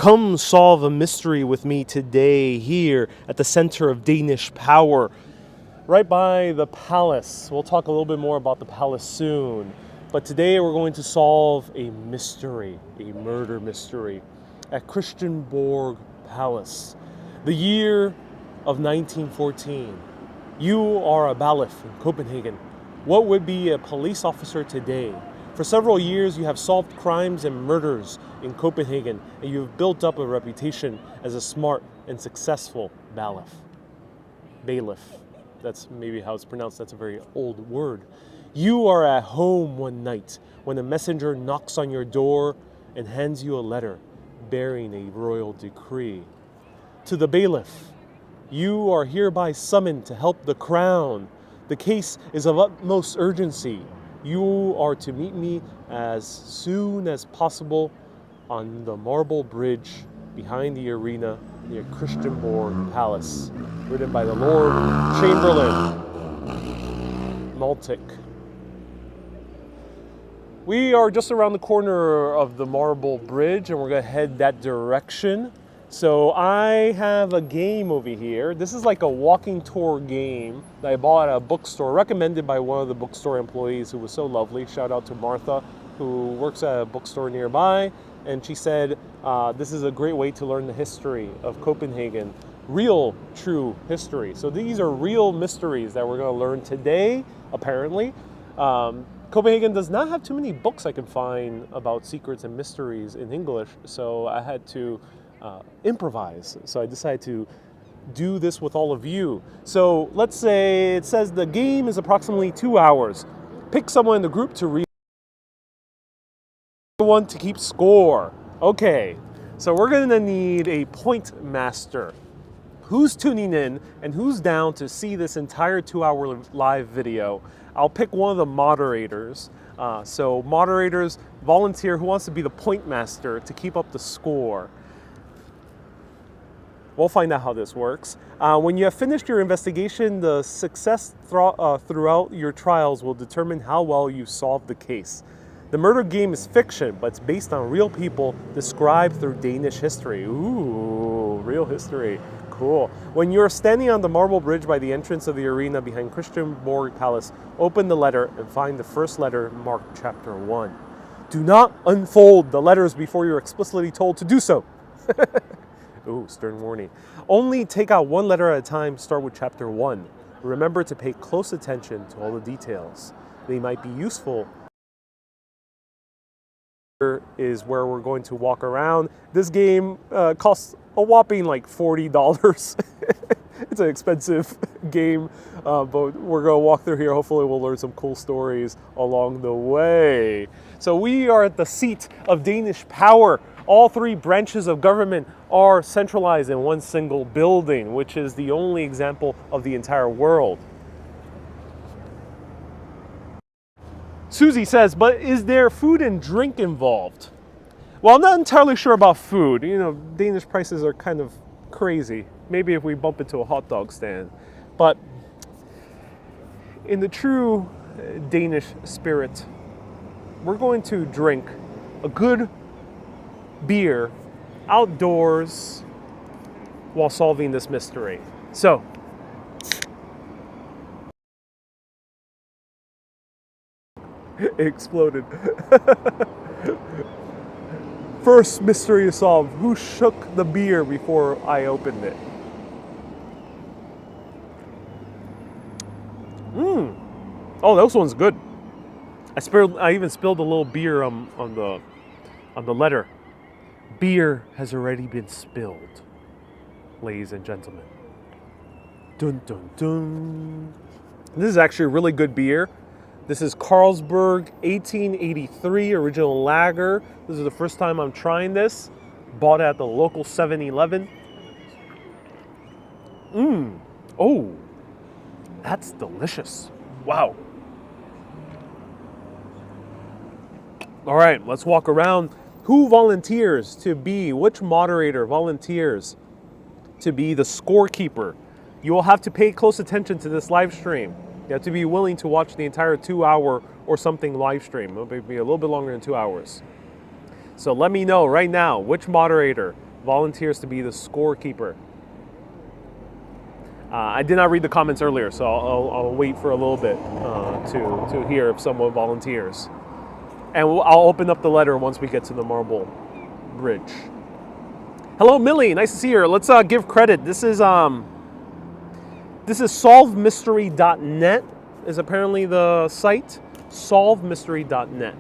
Come solve a mystery with me today here at the center of Danish power, right by the palace. We'll talk a little bit more about the palace soon. But today we're going to solve a mystery, a murder mystery, at Christiansborg Palace. The year of 1914. You are a bailiff in Copenhagen. What would be a police officer today? For several years you have solved crimes and murders in Copenhagen, and you've built up a reputation as a smart and successful bailiff. Bailiff. That's maybe how it's pronounced. That's a very old word. You are at home one night when a messenger knocks on your door and hands you a letter bearing a royal decree. To the bailiff, you are hereby summoned to help the crown. The case is of utmost urgency. You are to meet me as soon as possible on the marble bridge behind the arena near Christiansborg Palace. Written by the Lord Chamberlain, Maltic. We are just around the corner of the marble bridge and we're going to head that direction. So I have a game over here. This is like a walking tour game that I bought at a bookstore, recommended by one of the bookstore employees who was so lovely. Shout out to Martha, who works at a bookstore nearby. And she said, this is a great way to learn the history of Copenhagen. Real, true history. So these are real mysteries that we're going to learn today, apparently. Copenhagen does not have too many books I can find about secrets and mysteries in English, so I had to improvise. So I decided to do this with all of you. So let's say it says the game is approximately 2 hours. Pick someone in the group to read. One to keep score. Okay, so we're going to need a point master. Who's tuning in and who's down to see this entire 2-hour live video? I'll pick one of the moderators. So moderators, volunteer, who wants to be the point master to keep up the score. We'll find out how this works. When you have finished your investigation, the success throughout your trials will determine how well you solved the case. The murder game is fiction, but it's based on real people described through Danish history. Ooh, real history. Cool. When you're standing on the marble bridge by the entrance of the arena behind Christiansborg Palace, open the letter and find the first letter marked Chapter 1. Do not unfold the letters before you're explicitly told to do so. Ooh, stern warning. Only take out one letter at a time, start with Chapter 1. Remember to pay close attention to all the details. They might be useful. Is where we're going to walk around. This game costs a whopping like $40. It's an expensive game, but we're going to walk through here. Hopefully we'll learn some cool stories along the way. So we are at the seat of Danish power. All three branches of government are centralized in one single building, which is the only example of the entire world. Susie says, but is there food and drink involved? Well, I'm not entirely sure about food. You know, Danish prices are kind of crazy. Maybe if we bump into a hot dog stand. But in the true Danish spirit, we're going to drink a good beer outdoors while solving this mystery. So, it exploded. First mystery to solve. Who shook the beer before I opened it? Oh, this one's good. I even spilled a little beer on the letter. Beer has already been spilled, ladies and gentlemen. Dun dun dun. This is actually a really good beer. This is Carlsberg 1883 original lager. This is the first time I'm trying this. Bought it at the local 7-Eleven. Oh, that's delicious. Wow. All right, let's walk around. Who volunteers to be, which moderator volunteers to be the scorekeeper? You will have to pay close attention to this live stream. You have to be willing to watch the entire 2-hour or something live stream. It'll be a little bit longer than 2 hours. So let me know right now which moderator volunteers to be the scorekeeper. I did not read the comments earlier, so I'll wait for a little bit to hear if someone volunteers. And I'll open up the letter once we get to the marble bridge. Hello, Millie. Nice to see you. Let's give credit. This is solvemystery.net is apparently the site. Solvemystery.net.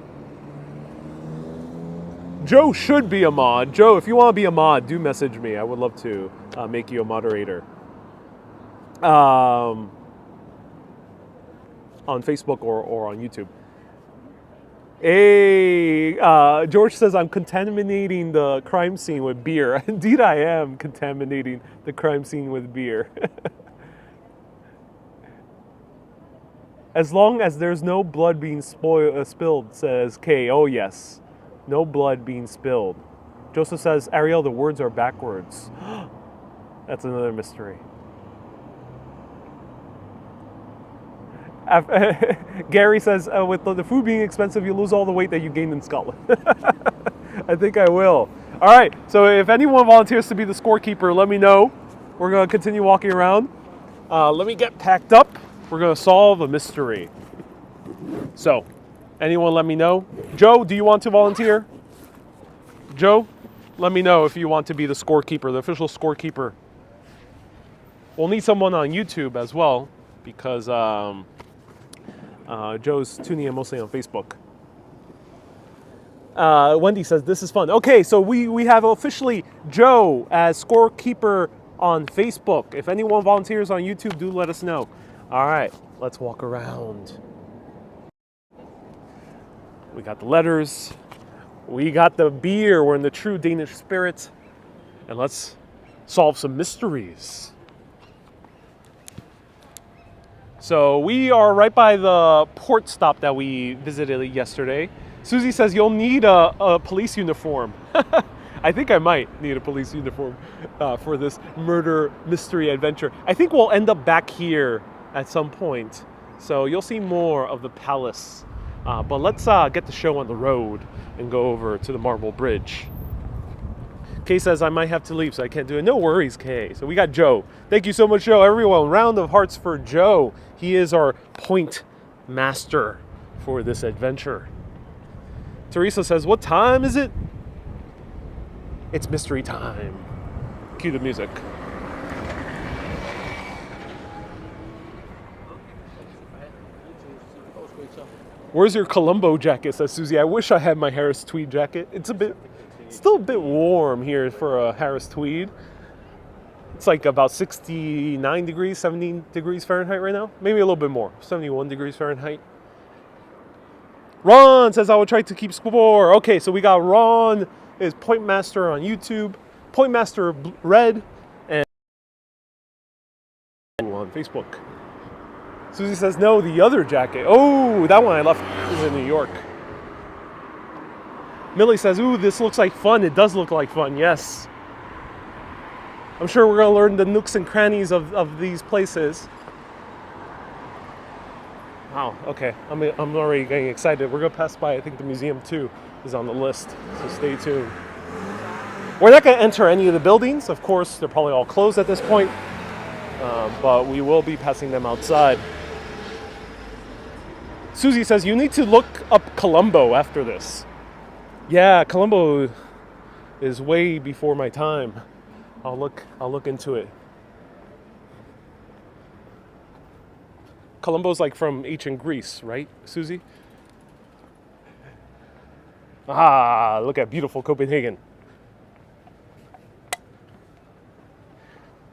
Joe should be a mod. Joe, if you want to be a mod, do message me. I would love to make you a moderator. On Facebook or on YouTube. Hey, George says, I'm contaminating the crime scene with beer. Indeed, I am contaminating the crime scene with beer. As long as there's no blood being spilled, says Kay. Oh, yes. No blood being spilled. Joseph says, Ariel, the words are backwards. That's another mystery. Gary says, with the food being expensive, you lose all the weight that you gained in Scotland. I think I will. All right, so if anyone volunteers to be the scorekeeper, let me know. We're going to continue walking around. Let me get packed up. We're going to solve a mystery. So, anyone let me know. Joe, do you want to volunteer? Joe, let me know if you want to be the scorekeeper, the official scorekeeper. We'll need someone on YouTube as well, because Joe's tuning in mostly on Facebook. Wendy says, this is fun. Okay, so we have officially Joe as scorekeeper on Facebook. If anyone volunteers on YouTube, do let us know. All right, let's walk around. We got the letters. We got the beer. We're in the true Danish spirit. And let's solve some mysteries. So we are right by the port stop that we visited yesterday. Susie says you'll need a police uniform. I think I might need a police uniform for this murder mystery adventure. I think we'll end up back here at some point. So you'll see more of the palace. But let's get the show on the road and go over to the marble bridge. Kay says I might have to leave, so I can't do it. No worries, Kay. So we got Joe. Thank you so much, Joe. Everyone, round of hearts for Joe. He is our point master for this adventure. Teresa says, what time is it? It's mystery time. Cue the music. Where's your Columbo jacket, says Susie. I wish I had my Harris tweed jacket. It's still a bit warm here for a Harris tweed. It's like about 69 degrees, 70 degrees Fahrenheit right now. Maybe a little bit more, 71 degrees Fahrenheit. Ron says I will try to keep score. Okay, so we got Ron is Point Master on YouTube, Point Master Red, and on Facebook. Susie says no, the other jacket. Oh, that one I left is in New York. Millie says, ooh, this looks like fun. It does look like fun, yes. I'm sure we're going to learn the nooks and crannies of these places. Wow, okay. I'm already getting excited. We're going to pass by, I think the museum too is on the list, so stay tuned. We're not going to enter any of the buildings. Of course, they're probably all closed at this point, but we will be passing them outside. Susie says, you need to look up Columbo after this. Yeah, Columbo is way before my time. I'll look into it. Columbo's like from ancient Greece, right, Susie? Ah, look at beautiful Copenhagen.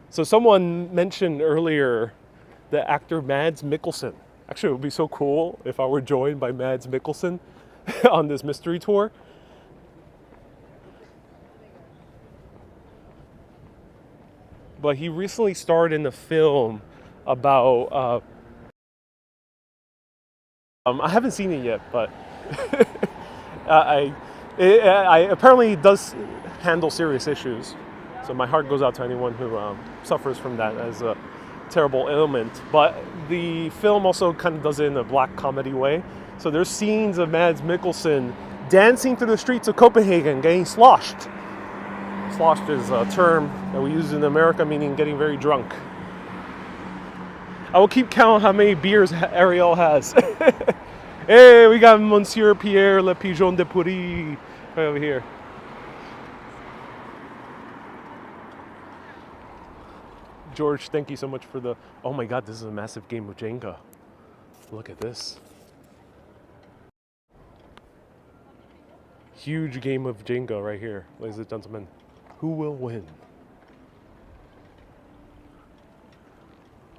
So someone mentioned earlier the actor Mads Mikkelsen. Actually, it would be so cool if I were joined by Mads Mikkelsen on this mystery tour. But he recently starred in a film about, I haven't seen it yet, but I apparently does handle serious issues. So my heart goes out to anyone who suffers from that as a terrible ailment. But the film also kind of does it in a black comedy way. So there's scenes of Mads Mikkelsen dancing through the streets of Copenhagen, getting sloshed. slosh is a term that we use in America, meaning getting very drunk. I will keep count how many beers Ariel has. Hey, we got Monsieur Pierre Le Pigeon de Pourri right over here. George, thank you so much for the... Oh my God, this is a massive game of Jenga. Look at this. Huge game of Jenga right here, ladies and gentlemen. Who will win?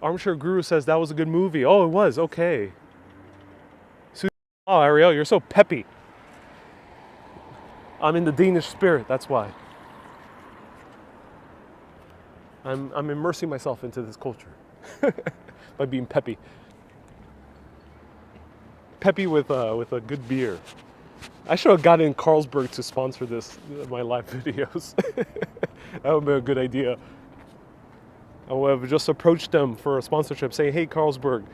Armchair Guru says that was a good movie. Oh, it was. Okay. Oh, Ariel, you're so peppy. I'm in the Danish spirit, that's why. I'm immersing myself into this culture by being peppy. Peppy with a good beer. I should have gotten Carlsberg to sponsor my live videos. That would be a good idea. I would have just approached them for a sponsorship, saying, "Hey, Carlsberg,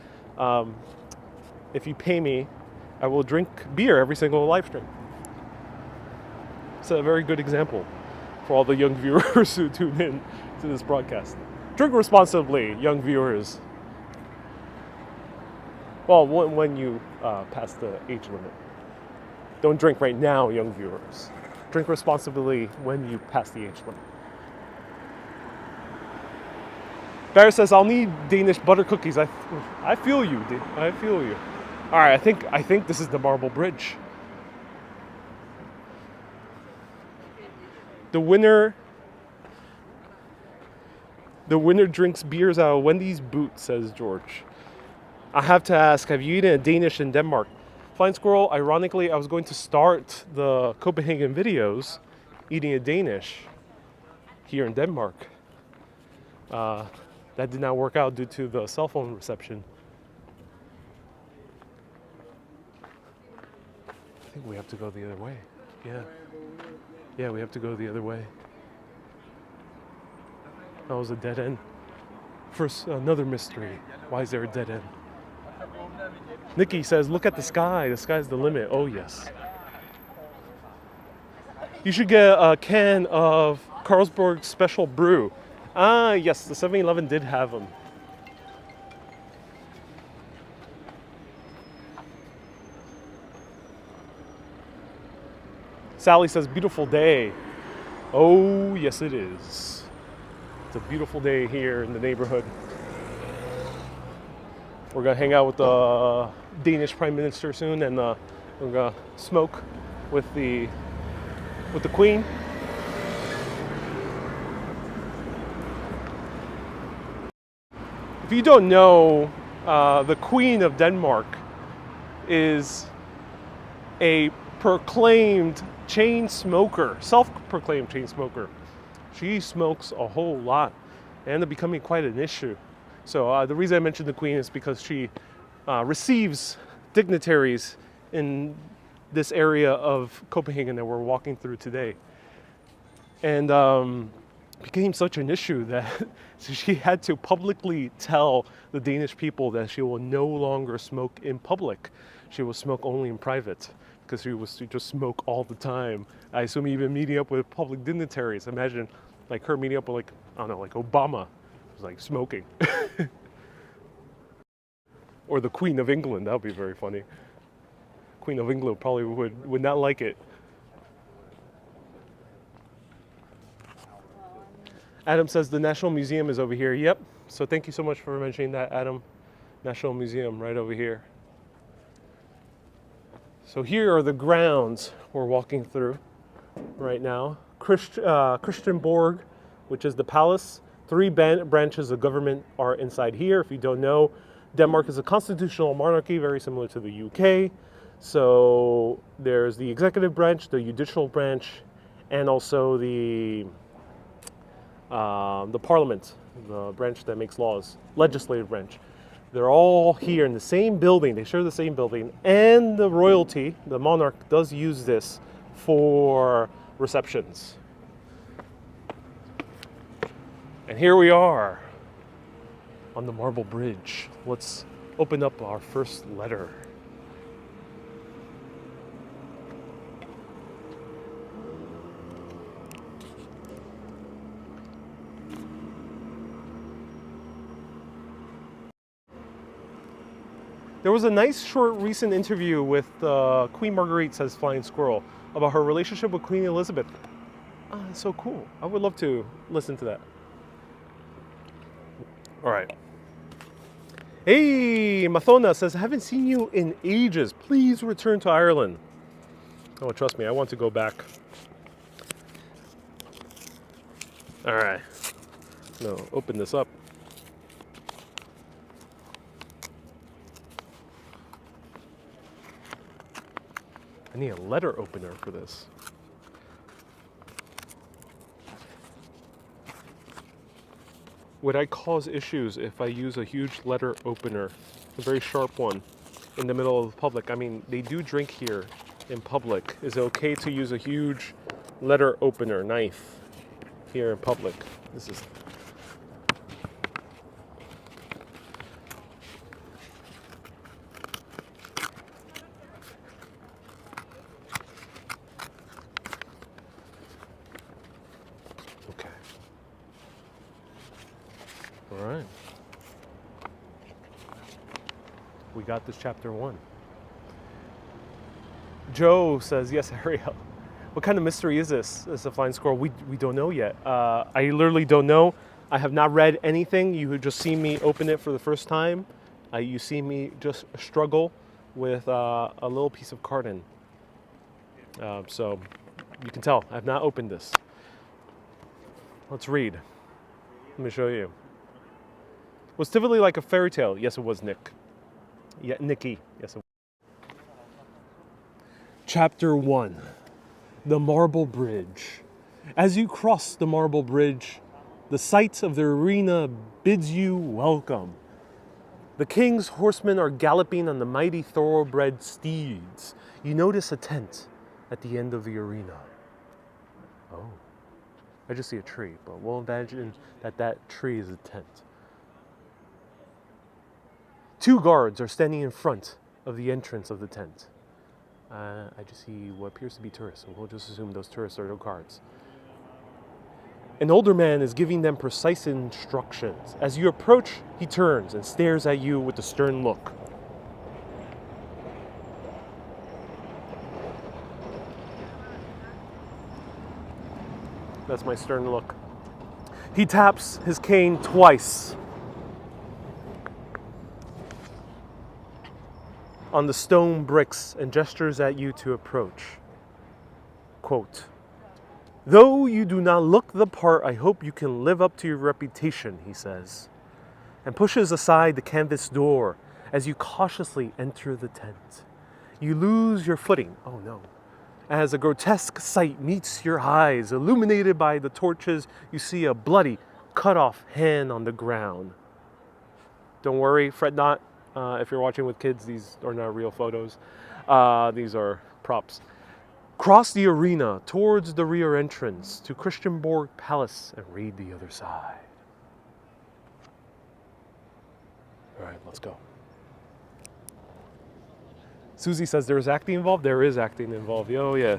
if you pay me, I will drink beer every single live stream." It's a very good example for all the young viewers who tune in to this broadcast. Drink responsibly, young viewers. Well, when you pass the age limit. Don't drink right now, young viewers. Drink responsibly when you pass the age limit. Barry says, "I'll need Danish butter cookies." I feel you, dude. I feel you. All right, I think this is the Marble Bridge. The winner drinks beers out of Wendy's boot, says George. I have to ask, have you eaten a Danish in Denmark? Flying Squirrel, ironically, I was going to start the Copenhagen videos eating a Danish here in Denmark. That did not work out due to the cell phone reception. I think we have to go the other way. Yeah, we have to go the other way. That was a dead end. First, another mystery. Why is there a dead end? Nikki says, "Look at the sky. The sky's the limit." Oh, yes. You should get a can of Carlsberg Special Brew. Yes, the 7-Eleven did have them. Sally says, "Beautiful day." Oh, yes, it is. It's a beautiful day here in the neighborhood. We're gonna hang out with the Danish Prime Minister soon, and we're gonna smoke with the Queen. If you don't know, the Queen of Denmark is a proclaimed chain smoker, self-proclaimed chain smoker. She smokes a whole lot, and it's becoming quite an issue. So the reason I mentioned the Queen is because she receives dignitaries in this area of Copenhagen that we're walking through today. And became such an issue that she had to publicly tell the Danish people that she will no longer smoke in public. She will smoke only in private, because she was to just smoke all the time. I assume even meeting up with public dignitaries. Imagine like her meeting up with like Obama. It was like smoking. Or the Queen of England. That would be very funny. Queen of England probably would not like it. Adam says the National Museum is over here. Yep. So thank you so much for mentioning that, Adam. National Museum right over here. So here are the grounds we're walking through right now. Christianborg, which is the palace. 3 branches of government are inside here. If you don't know, Denmark is a constitutional monarchy, very similar to the UK. So there's the executive branch, the judicial branch, and also the parliament, the branch that makes laws, legislative branch. They're all here in the same building. They share the same building. And the royalty, the monarch, does use this for receptions. And here we are on the Marble Bridge. Let's open up our first letter. There was a nice short recent interview with Queen Marguerite, says Flying Squirrel, about her relationship with Queen Elizabeth. Oh, that's so cool. I would love to listen to that. All right. Hey, Mathona says, I haven't seen you in ages. Please return to Ireland. Oh, trust me, I want to go back. All right. No, open this up. I need a letter opener for this. Would I cause issues if I use a huge letter opener, a very sharp one, in the middle of the public? I mean, they do drink here in public. Is it okay to use a huge letter opener knife here in public? This is... Okay. All right. We got this chapter 1. Joe says, yes, Ariel. What kind of mystery is this? It's a flying squirrel. We don't know yet. I literally don't know. I have not read anything. You just see me open it for the first time. You see me just struggle with a little piece of carton. So you can tell I have not opened this. Let's read. Let me show you. Was typically like a fairy tale. Yes, it was, Nick. Yeah, Nikki. Yes, it was. Chapter 1. The Marble Bridge. As you cross the Marble Bridge, the sight of the arena bids you welcome. The king's horsemen are galloping on the mighty thoroughbred steeds. You notice a tent at the end of the arena. Oh, I just see a tree, but we'll imagine that that tree is a tent. 2 guards are standing in front of the entrance of the tent. I just see what appears to be tourists, so we'll just assume those tourists are no guards. An older man is giving them precise instructions. As you approach, he turns and stares at you with a stern look. That's my stern look. He taps his cane twice on the stone bricks and gestures at you to approach. Quote, though you do not look the part, I hope you can live up to your reputation, he says, and pushes aside the canvas door as you cautiously enter the tent. You lose your footing, oh no, as a grotesque sight meets your eyes. Illuminated by the torches, you see a bloody, cut-off hand on the ground. Don't worry, fret not. If you're watching with kids, these are not real photos. These are props. Cross the arena towards the rear entrance to Christianborg Palace and read the other side. All right, let's go. Susie says there's acting involved. There is acting involved. Oh, yeah.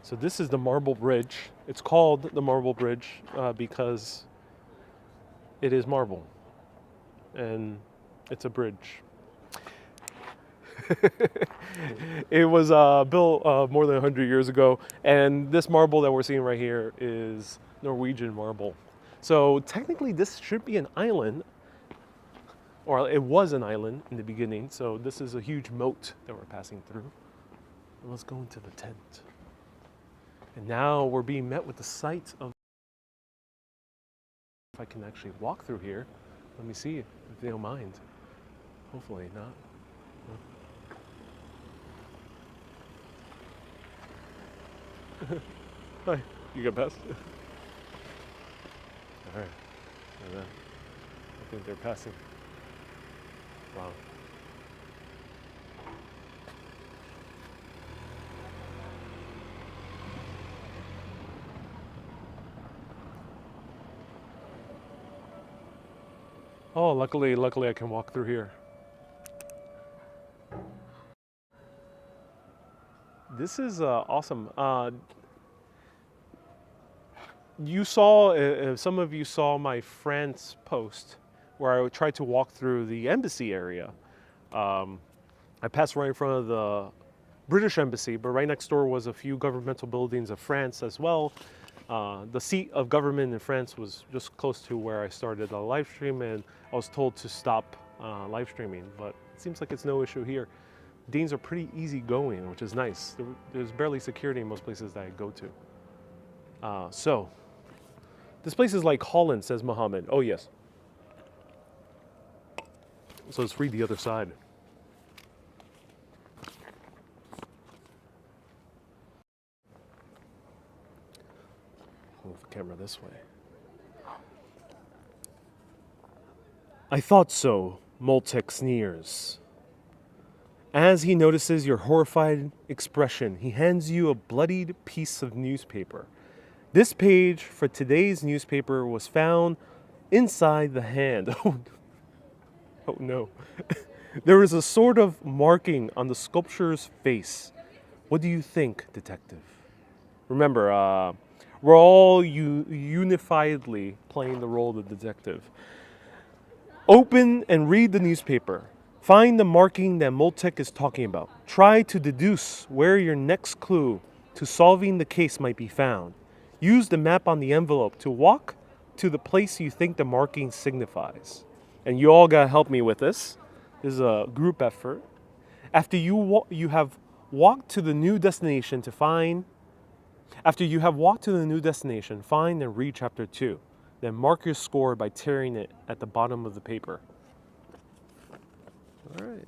So this is the Marble Bridge. It's called the Marble Bridge because it is marble and it's a bridge. It was built more than 100 years ago, and this marble that we're seeing right here is Norwegian marble. So technically this should be an island, or it was an island in the beginning, so this is a huge moat that we're passing through. And let's go into the tent. And now we're being met with the sight of... If I can actually walk through here, let me see if they don't mind. Hopefully not. Hi, you got past? All right. And then I think they're passing. Wow. Oh, luckily I can walk through here. This is awesome. You saw, some of you saw my France post where I tried to walk through the embassy area. I passed right in front of the British embassy, but right next door was a few governmental buildings of France as well. The seat of government in France was just close to where I started the live stream, and I was told to stop live streaming, but it seems like it's no issue here. Danes are pretty easygoing, which is nice. There's barely security in most places that I go to. So, this place is like Holland, says Mohammed. Oh, yes. So let's read the other side. Move the camera this way. I thought so, Moltek sneers. As he notices your horrified expression, he hands you a bloodied piece of newspaper. This page for today's newspaper was found inside the hand. Oh no. There is a sort of marking on the sculpture's face. What do you think, detective? Remember, we're all unifiedly playing the role of the detective. Open and read the newspaper. Find the marking that Moltek is talking about. Try to deduce where your next clue to solving the case might be found. Use the map on the envelope to walk to the place you think the marking signifies. And you all gotta help me with this. This is a group effort. After you have walked to the new destination find and read chapter 2. Then mark your score by tearing it at the bottom of the paper. All right.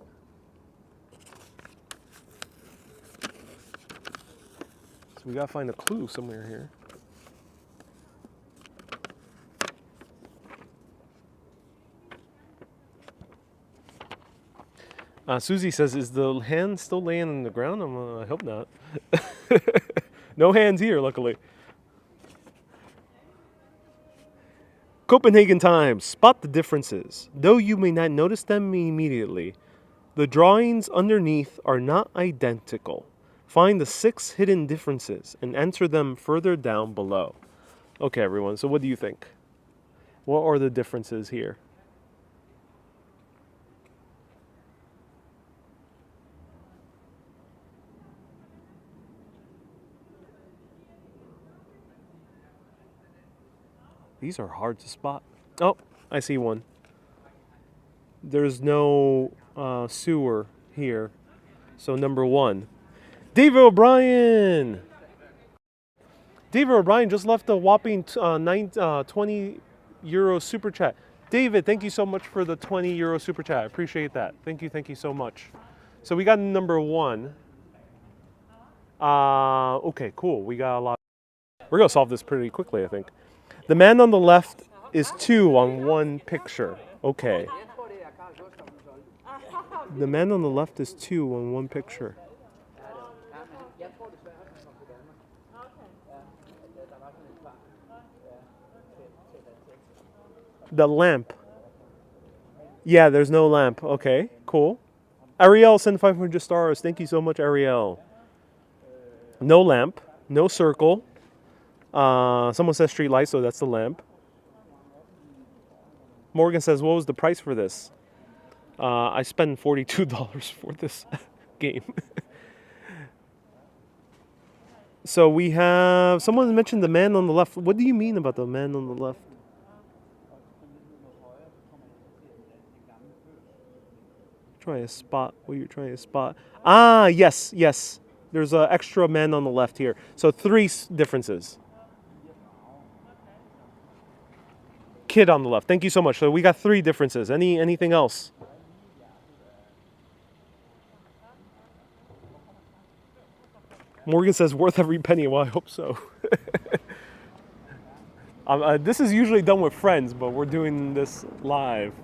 So we gotta find a clue somewhere here. Susie says, is the hand still laying on the ground? I hope not. No hands here, luckily. Copenhagen Times. Spot the differences. Though you may not notice them immediately, the drawings underneath are not identical. Find the 6 hidden differences and answer them further down below. Okay, everyone, so what do you think? What are the differences here? These are hard to spot. Oh, I see one. There's no sewer here. So number 1. David O'Brien! David O'Brien just left a whopping 20 euro super chat. David, thank you so much for the 20 euro super chat. I appreciate that. Thank you so much. So we got number 1. Okay, cool. We got a lot. We're going to solve this pretty quickly, I think. The man on the left is 2 on one picture. Okay. The man on the left is 2 on one picture. The lamp. Yeah, there's no lamp. Okay, cool. Ariel sent 500 stars. Thank you so much, Ariel. No lamp. No circle. Someone says street light, so that's the lamp. Morgan says, what was the price for this? I spent $42 for this game. So we have, someone mentioned the man on the left. What do you mean about the man on the left? Try to spot what you're trying to spot. Ah, yes. There's an extra man on the left here. So 3 differences. Kid on the left. Thank you so much. So we got 3 differences. Anything else? Morgan says worth every penny. Well, I hope so. This is usually done with friends, but we're doing this live.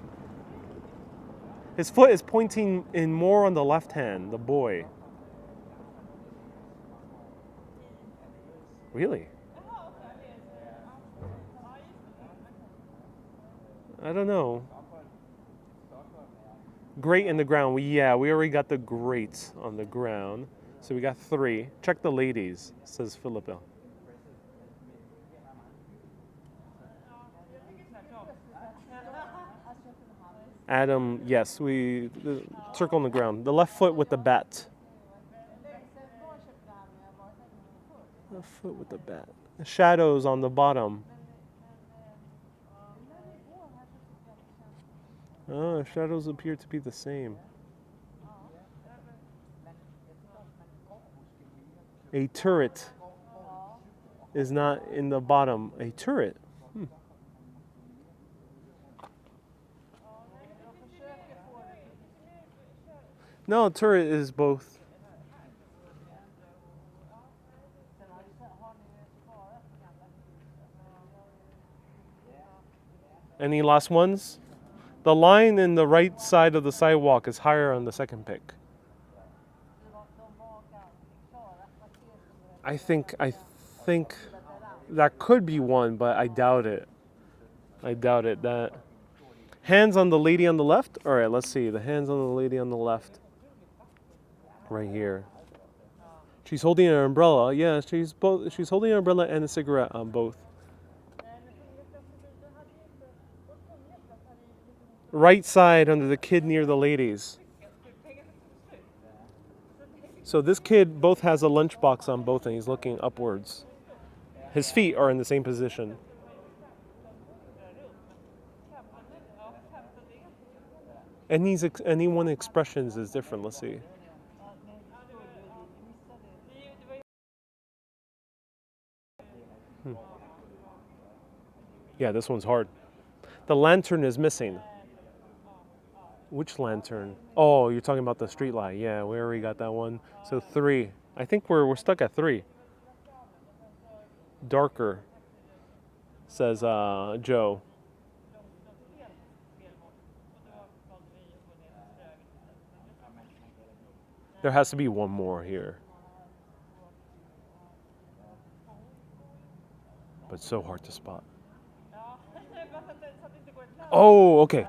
His foot is pointing in more on the left hand, the boy. Really? I don't know. Grate in the ground. We already got the grate on the ground. So we got 3. Check the ladies, says Philippa. Adam, yes, circle on the ground. The left foot with the bat. Left foot with the bat. The shadows on the bottom. Oh, shadows appear to be the same. A turret is not in the bottom. A turret. No, turret is both. Any last ones? The line in the right side of the sidewalk is higher on the second pick. I think that could be one, but I doubt it. That hands on the lady on the left. All right, let's see. The hands on the lady on the left. Right here. She's holding an umbrella. Yeah, she's holding an umbrella and a cigarette on both. Right side under the kid near the ladies. So this kid both has a lunchbox on both and he's looking upwards. His feet are in the same position. Anyone expressions is different. Let's see. Yeah, this one's hard. The lantern is missing. Which lantern? Oh, you're talking about the street light. Yeah, we already got that one. So 3. I think we're stuck at 3. Darker, says Joe. There has to be one more here. But it's so hard to spot. Oh, okay.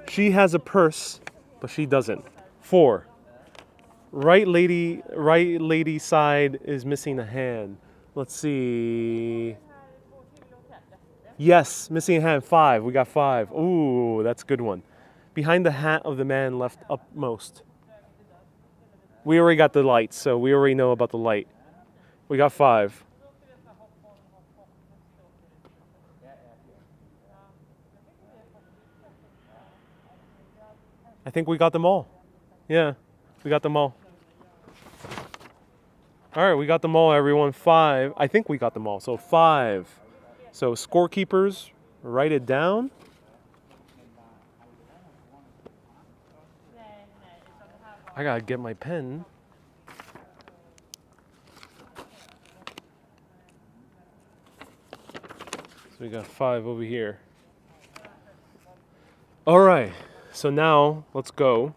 She has a purse, but she doesn't. 4. Right lady side is missing a hand. Let's see. Yes, missing a hand. 5. We got 5. Ooh, that's a good one. Behind the hat of the man left upmost. We already got the light, so we already know about the light. We got 5. I think we got them all. Yeah, we got them all. All right, we got them all, everyone. 5. I think we got them all. So 5. So scorekeepers, write it down. I gotta get my pen. So we got 5 over here. All right, so now let's go.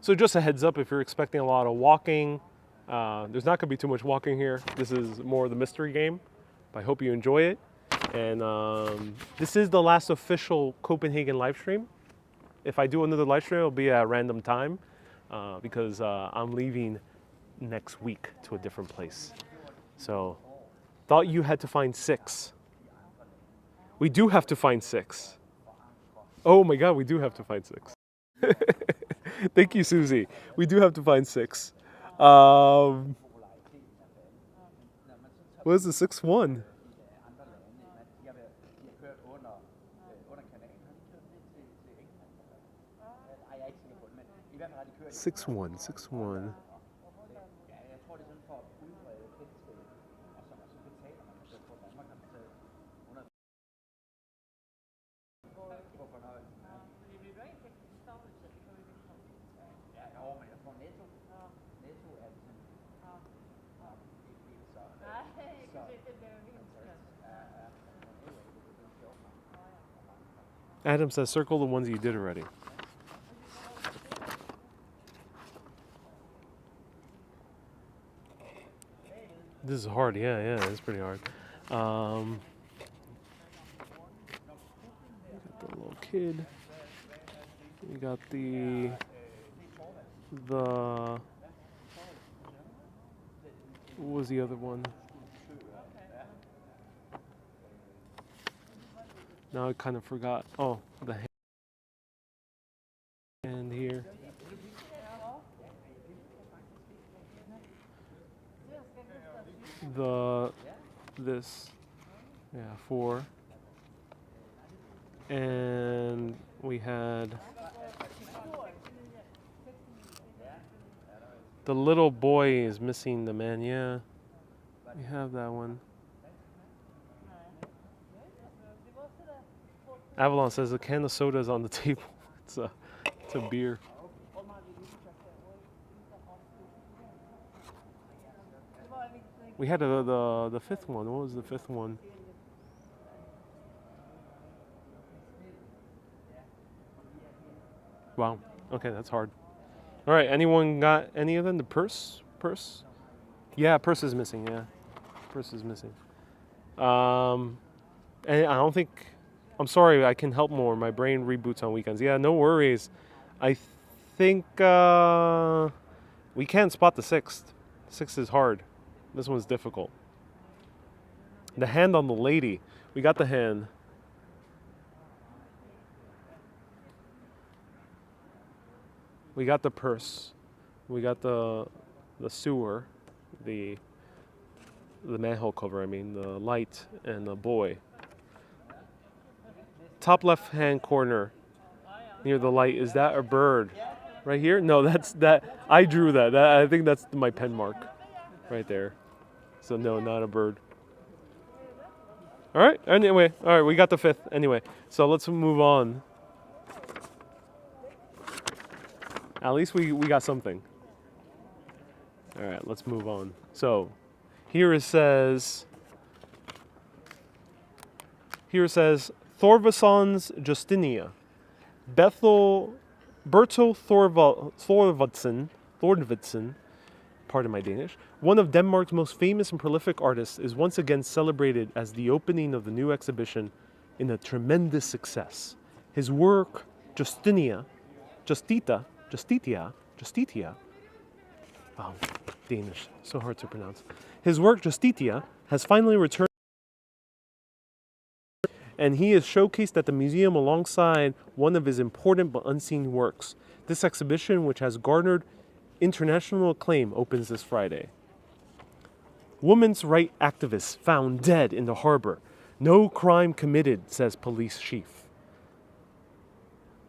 So just a heads up, if you're expecting a lot of walking, there's not going to be too much walking here. This is more of the mystery game. But I hope you enjoy it. And this is the last official Copenhagen live stream. If I do another live stream, it'll be at a random time because I'm leaving next week to a different place. So thought you had to find 6. We do have to find 6. Oh my God, we do have to find 6. Thank you, Susie. We do have to find 6. What is the 6th one? 6-1, 6-1. Adam says circle the ones you did already. This is hard, yeah, it's pretty hard. Got the little kid. We got the the... What was the other one? Now I kind of forgot. Oh, the hand here. This, yeah, 4. And we had the little boy is missing the man. Yeah, we have that one. Avalon says a can of soda is on the table. It's a beer. We had the 5th one. What was the 5th one? Wow. Okay, that's hard. All right. Anyone got any of them? The purse? Purse? Yeah, purse is missing. Yeah, purse is missing. And I don't think. I'm sorry. I can help more. My brain reboots on weekends. Yeah, no worries. I think we can't spot the 6th. 6th is hard. This one's difficult. The hand on the lady. We got the hand. We got the purse. We got the sewer, the manhole cover. I mean, the light and the boy. Top left hand corner near the light. Is that a bird? Right here? No, that's that. I drew that. I think that's my pen mark, right there. So no, not a bird. All right. Anyway, all right. We got the 5th. Anyway, so let's move on. At least we got something. All right. Let's move on. So here it says. Thorvason's Justinia, Bertel Thorvaldsen, pardon my Danish, one of Denmark's most famous and prolific artists, is once again celebrated as the opening of the new exhibition in a tremendous success. His work, Justitia, wow, Danish, so hard to pronounce. His work, Justitia, has finally returned, and he is showcased at the museum alongside one of his important but unseen works. This exhibition, which has garnered international acclaim, opens this Friday. Women's rights activists found dead in the harbor. No crime committed, says police chief.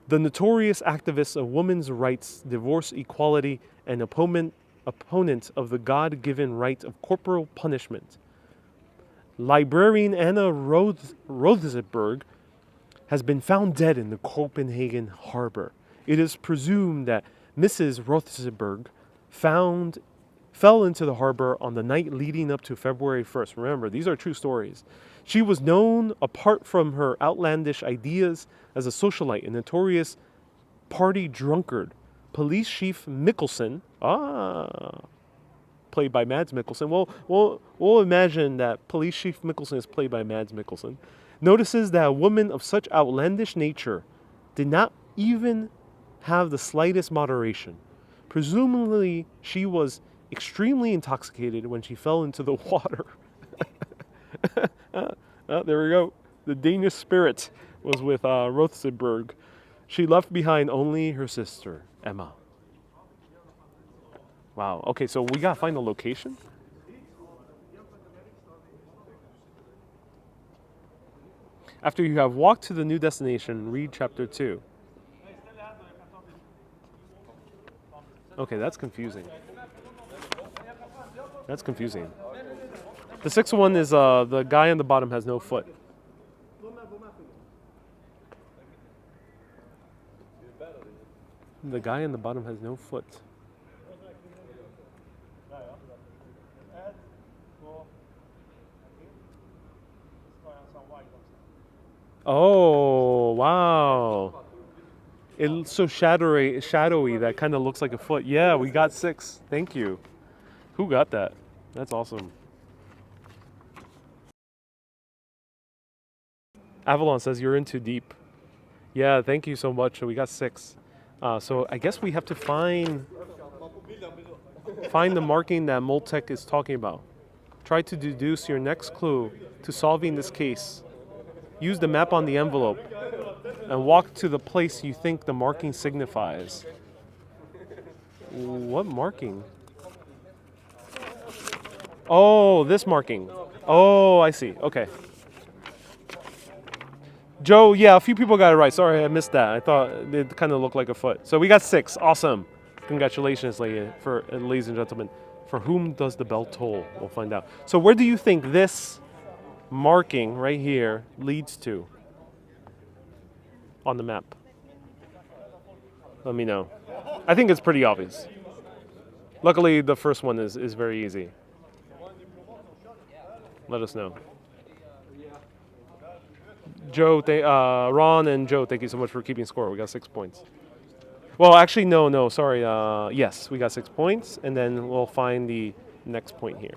The notorious activist of women's rights, divorce equality, and opponent of the God-given right of corporal punishment. Librarian Anna Rothsberg has been found dead in the Copenhagen harbor. It is presumed that Mrs. Rothsberg fell into the harbor on the night leading up to February 1st. Remember, these are true stories. She was known, apart from her outlandish ideas, as a socialite and notorious party drunkard. Police Chief Mikkelsen, played by Mads Mikkelsen. We'll imagine that Police Chief Mikkelsen is played by Mads Mikkelsen. Notices that a woman of such outlandish nature did not even have the slightest moderation. Presumably, she was extremely intoxicated when she fell into the water. There we go. The Danish spirit was with Rothsberg. She left behind only her sister, Emma. Wow. Okay, so we gotta find the location. After you have walked to the new destination, read chapter 2. Okay, that's confusing. That's confusing. The 6th one is the guy on the bottom has no foot. The guy on the bottom has no foot. Oh, wow. It's so shadowy that kind of looks like a foot. Yeah, we got 6. Thank you. Who got that? That's awesome. Avalon says you're in too deep. Yeah, thank you so much. We got 6. So I guess we have to find Find the marking that Moltec is talking about. Try to deduce your next clue to solving this case. Use the map on the envelope and walk to the place you think the marking signifies. What marking? Oh, this marking. Oh, I see. Okay. Joe, yeah, a few people got it right. Sorry, I missed that. I thought it kind of looked like a foot. So we got 6. Awesome. Congratulations, ladies and gentlemen. For whom does the bell toll? We'll find out. So where do you think this marking right here leads to on the map? Let me know. I think it's pretty obvious. Luckily, the first one is very easy. Let us know. Joe, Ron and Joe, thank you so much for keeping score. We got 6 points. Well, actually, no, sorry. Yes, we got 6 points, and then we'll find the next point here.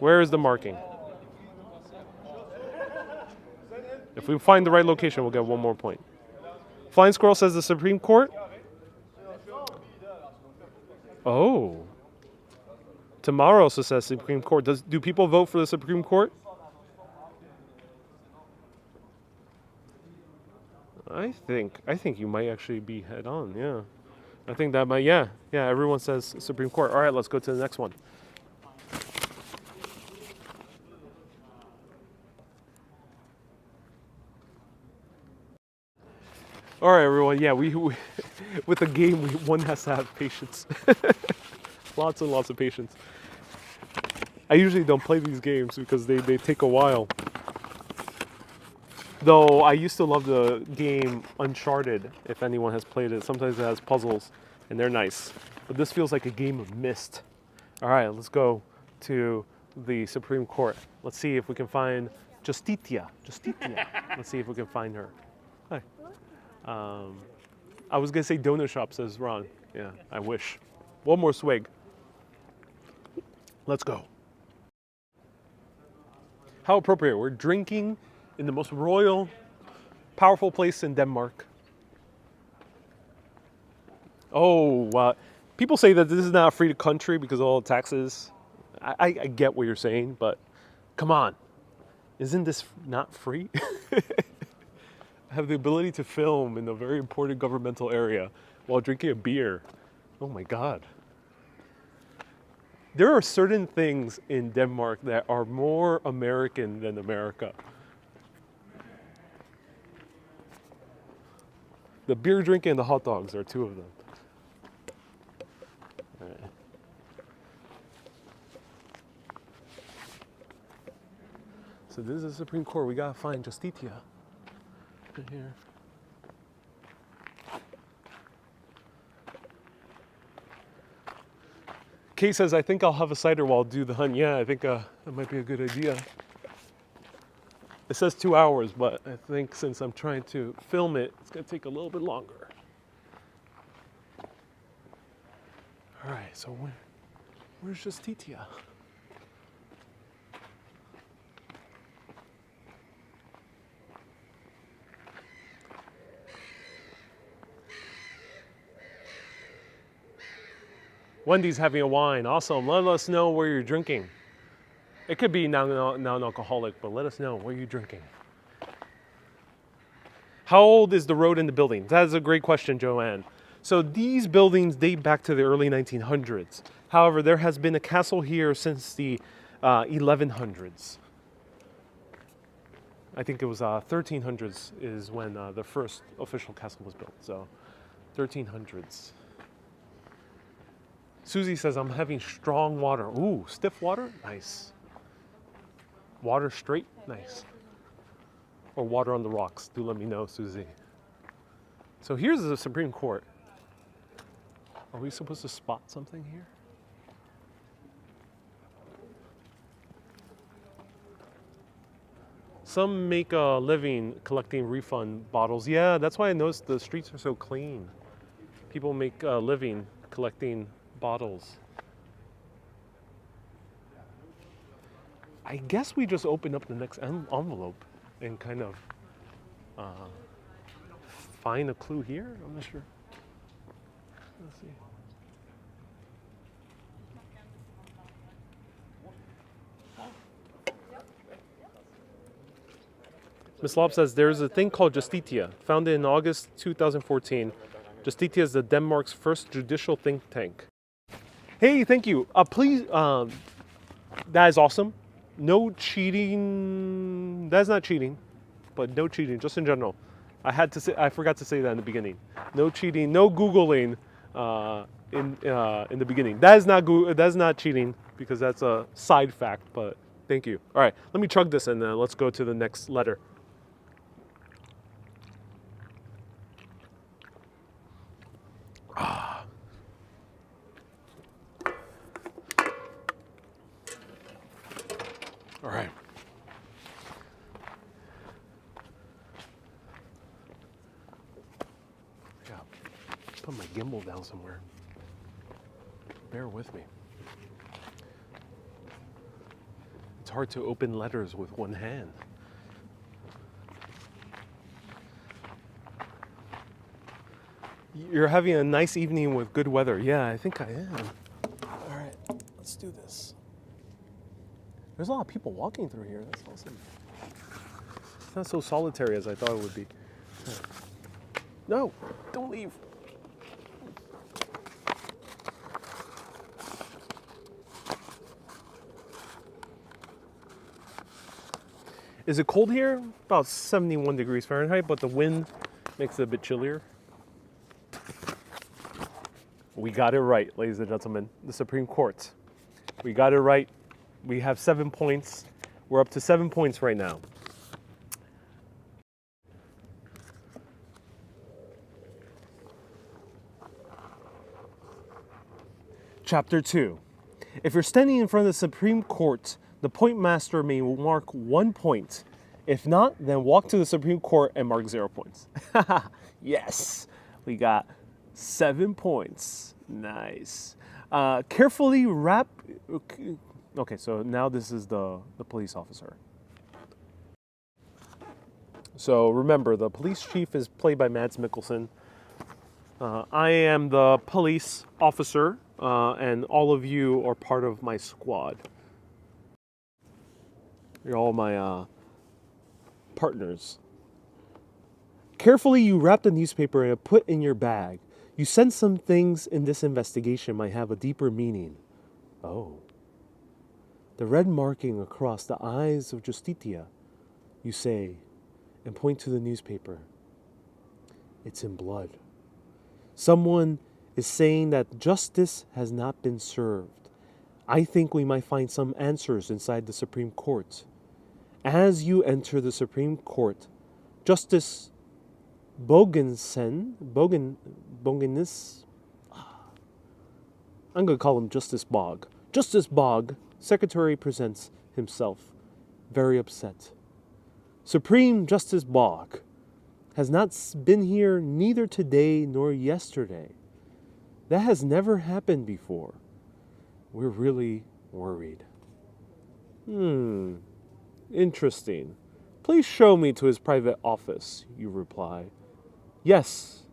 Where is the marking? If we find the right location, we'll get 1 more point. Flying Squirrel says the Supreme Court. Oh. Tomorrow also says Supreme Court. Do people vote for the Supreme Court? I think you might actually be head on, yeah. I think that might, yeah, everyone says Supreme Court. All right, let's go to the next one. All right, everyone, yeah, we with a game, one has to have patience. Lots and lots of patience. I usually don't play these games because they take a while. Though I used to love the game Uncharted, if anyone has played it. Sometimes it has puzzles, and they're nice. But this feels like a game of Myst. All right, let's go to the Supreme Court. Let's see if we can find Justitia. Let's see if we can find her. Hi. I was going to say donut shop, says Ron. Yeah, I wish. One more swig. Let's go. How appropriate. We're drinking in the most royal, powerful place in Denmark. Oh, people say that this is not a free country because of all the taxes. I get what you're saying, but come on. Isn't this not free? I have the ability to film in a very important governmental area while drinking a beer. Oh my God. There are certain things in Denmark that are more American than America. The beer drinking and the hot dogs are 2 of them. All right. So this is the Supreme Court. We gotta find Justitia right here. Kate says, I think I'll have a cider while I do the hunt. Yeah, I think that might be a good idea. It says 2 hours, but I think since I'm trying to film it, it's going to take a little bit longer. All right, so where's Justitia? Wendy's having a wine. Awesome. Let us know where you're drinking. It could be non-alcoholic, but let us know where you're drinking. How old is the road in the building? That is a great question, Joanne. So these buildings date back to the early 1900s. However, there has been a castle here since the 1100s. I think it was 1300s is when the first official castle was built. So 1300s. Susie says, I'm having strong water. Ooh, stiff water? Nice. Water straight? Nice. Or water on the rocks? Do let me know, Susie. So here's the Supreme Court. Are we supposed to spot something here? Some make a living collecting refund bottles. Yeah, that's why I noticed the streets are so clean. People make a living collecting bottles. I guess we just open up the next envelope and kind of find a clue here. I'm not sure. Let's see. Ms. Lob says there's a thing called Justitia, founded in August 2014. Justitia is Denmark's first judicial think tank. Hey, thank you. Please, that is awesome. No cheating. That's not cheating, but no cheating, just in general. I forgot to say that in the beginning. No cheating, no Googling in the beginning. That is not cheating, because that's a side fact, but thank you. All right, let me chug this and let's go to the next letter. All right. Yeah, put my gimbal down somewhere. Bear with me. It's hard to open letters with one hand. You're having a nice evening with good weather. Yeah, I think I am. All right, let's do this. There's a lot of people walking through here. That's awesome. It's not so solitary as I thought it would be. No, don't leave. Is it cold here? About 71 degrees Fahrenheit, but the wind makes it a bit chillier. We got it right, ladies and gentlemen. The Supreme Court. We got it right. We have 7 points. We're up to 7 points right now. Chapter 2. If you're standing in front of the Supreme Court, the point master may mark 1 point. If not, then walk to the Supreme Court and mark 0 points. Yes, we got 7 points. Nice. Carefully wrap... Okay, so now this is the police officer. So remember, the police chief is played by Mads Mikkelsen. I am the police officer, and all of you are part of my squad. You're all my partners. Carefully, you wrap the newspaper and put in your bag. You sense some things in this investigation might have a deeper meaning. Oh. The red marking across the eyes of Justitia, you say, and point to the newspaper. It's in blood. Someone is saying that justice has not been served. I think we might find some answers inside the Supreme Court. As you enter the Supreme Court, Justice Bogensen, I'm going to call him Justice Bog. Justice Bog, Secretary, presents himself, very upset. Supreme Justice Bog has not been here neither today nor yesterday. That has never happened before. We're really worried. Interesting. Please show me to his private office, you reply. Yes,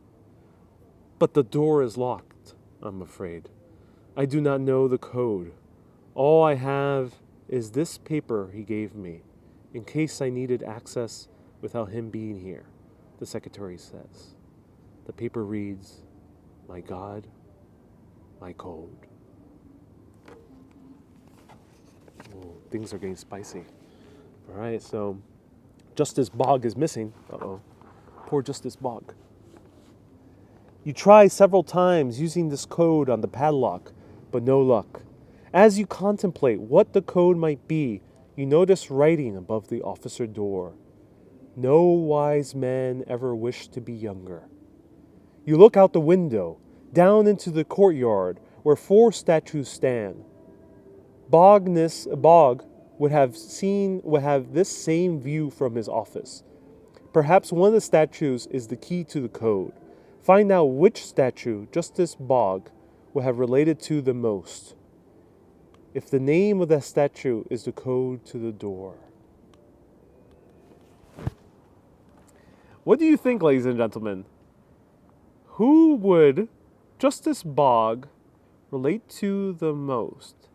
but the door is locked, I'm afraid. I do not know the code. All I have is this paper he gave me, in case I needed access without him being here, the secretary says. The paper reads, My God, my code. Ooh, things are getting spicy. All right, so Justice Bog is missing. Uh-oh. Poor Justice Bog. You try several times using this code on the padlock, but no luck. As you contemplate what the code might be, you notice writing above the officer door. No wise man ever wished to be younger. You look out the window, down into the courtyard, where 4 statues stand. Bog would have this same view from his office. Perhaps one of the statues is the key to the code. Find out which statue Justice Bog will have related to the most. If the name of that statue is the code to the door. What do you think, ladies and gentlemen? Who would Justice Bog relate to the most?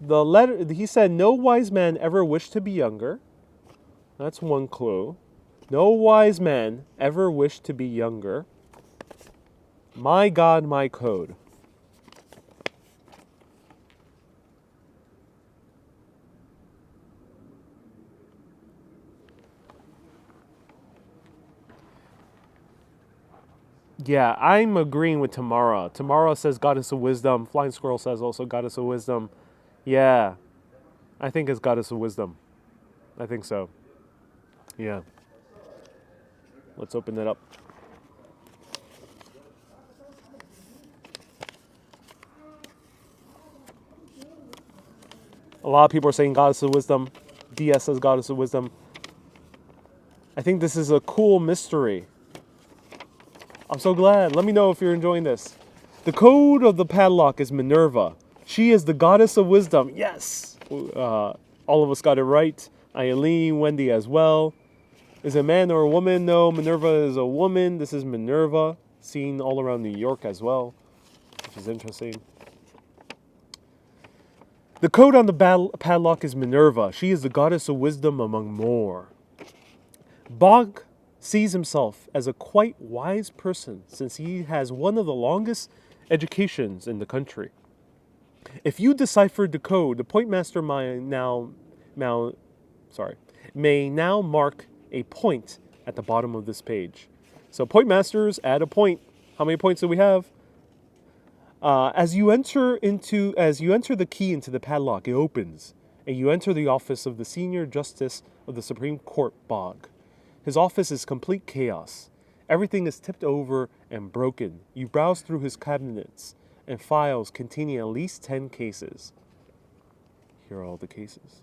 The letter, he said, no wise man ever wished to be younger. That's one clue. No wise man ever wished to be younger. My God, my code. Yeah, I'm agreeing with Tamara. Tamara says Goddess of Wisdom. Flying Squirrel says also Goddess of Wisdom. Yeah, I think it's Goddess of Wisdom. I think so. Yeah. Let's open it up. A lot of people are saying Goddess of Wisdom. DS says Goddess of Wisdom. I think this is a cool mystery. I'm so glad. Let me know if you're enjoying this. The code of the padlock is Minerva. She is the Goddess of Wisdom. Yes! All of us got it right. Eileen, Wendy as well. Is it a man or a woman? No, Minerva is a woman. This is Minerva, seen all around New York as well, which is interesting. The code on the padlock is Minerva. She is the Goddess of Wisdom among more. Bog sees himself as a quite wise person since he has one of the longest educations in the country. If you deciphered the code, the Pointmaster may now mark a point at the bottom of this page. So Pointmasters, add a point. How many points do we have? As you enter the key into the padlock, it opens, and you enter the office of the Senior Justice of the Supreme Court, Bog. His office is complete chaos. Everything is tipped over and broken. You browse through his cabinets and files containing at least 10 cases. Here are all the cases.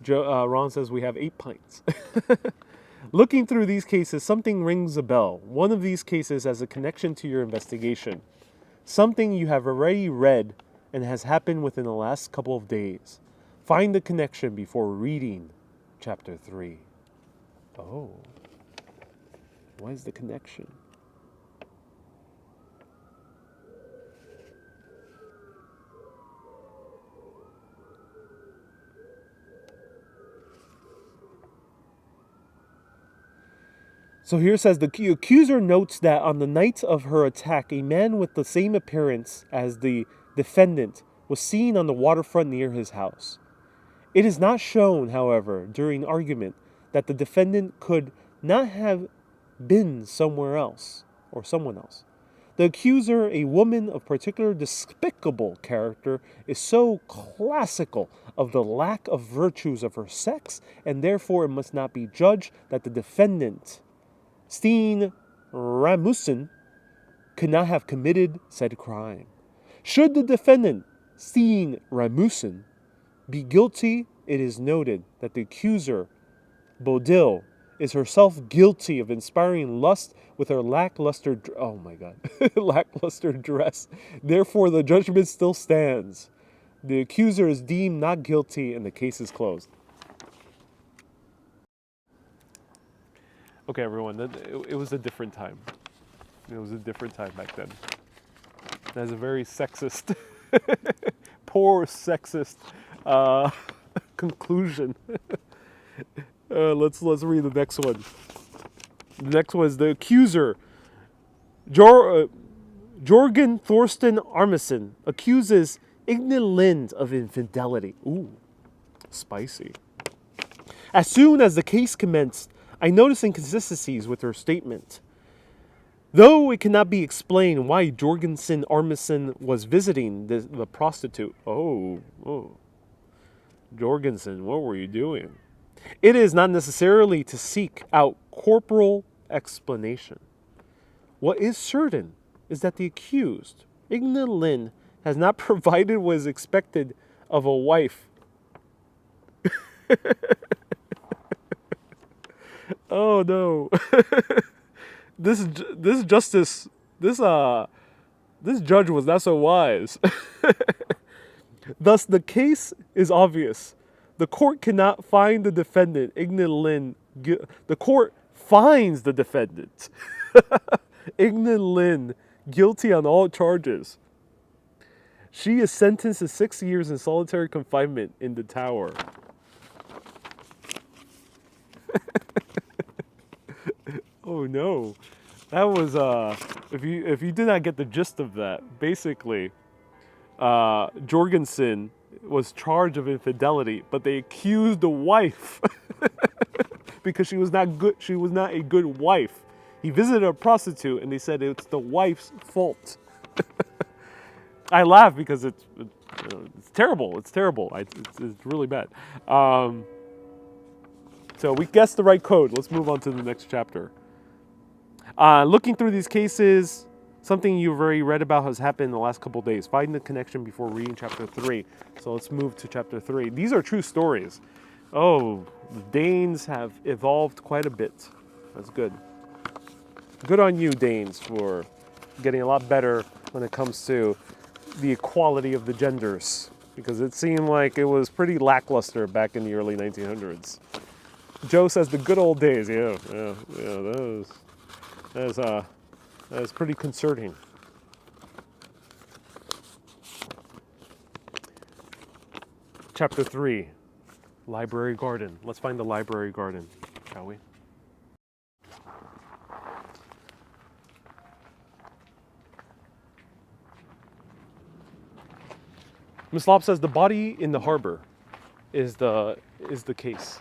Ron says we have 8 pints. Looking through these cases, something rings a bell. One of these cases has a connection to your investigation. Something you have already read and has happened within the last couple of days. Find the connection before reading chapter 3. Oh. What is the connection? So here it says, the accuser notes that on the night of her attack, a man with the same appearance as the defendant was seen on the waterfront near his house. It is not shown, however, during argument that the defendant could not have been somewhere else or someone else. The accuser, a woman of particular despicable character, is so classical of the lack of virtues of her sex, and therefore it must not be judged that the defendant, Steen Rasmussen, could not have committed said crime. Should the defendant, Steen Rasmussen, be guilty, it is noted that the accuser, Bodil, is herself guilty of inspiring lust with her lackluster lackluster dress. Therefore, the judgment still stands. The accuser is deemed not guilty and the case is closed. Okay, everyone, it was a different time. It was a different time back then. That's a very sexist, poor sexist conclusion. Let's read the next one. The next one is the accuser. Jorgen Thorsten Armisen accuses Igne Lind of infidelity. Ooh, spicy. As soon as the case commenced, I noticed inconsistencies with her statement. Though it cannot be explained why Jorgensen Armisen was visiting the prostitute. Oh. Jorgensen, what were you doing? It is not necessarily to seek out corporal explanation. What is certain is that the accused, Igne Lind, has not provided what is expected of a wife. Oh no. This judge was not so wise. Thus the case is obvious. The court cannot find the defendant, Igne Lind. The court finds the defendant. Ignan Lin, guilty on all charges. She is sentenced to 6 years in solitary confinement in the tower. Oh no. That was if you did not get the gist of that, basically Jorgensen was charged of infidelity, but they accused the wife because she was not good. She was not a good wife. He visited a prostitute, and they said it's the wife's fault. I laugh because it's terrible. It's terrible. It's really bad. So we guessed the right code. Let's move on to the next chapter. Looking through these cases, something you've already read about has happened in the last couple of days. Find the connection before reading chapter 3. So let's move to chapter 3. These are true stories. Oh, the Danes have evolved quite a bit. That's good. Good on you, Danes, for getting a lot better when it comes to the equality of the genders, because it seemed like it was pretty lackluster back in the early 1900s. Joe says the good old days. Yeah, that was pretty concerning. Chapter 3, Library Garden. Let's find the library garden, shall we? Ms. Lob says the body in the harbor is the case.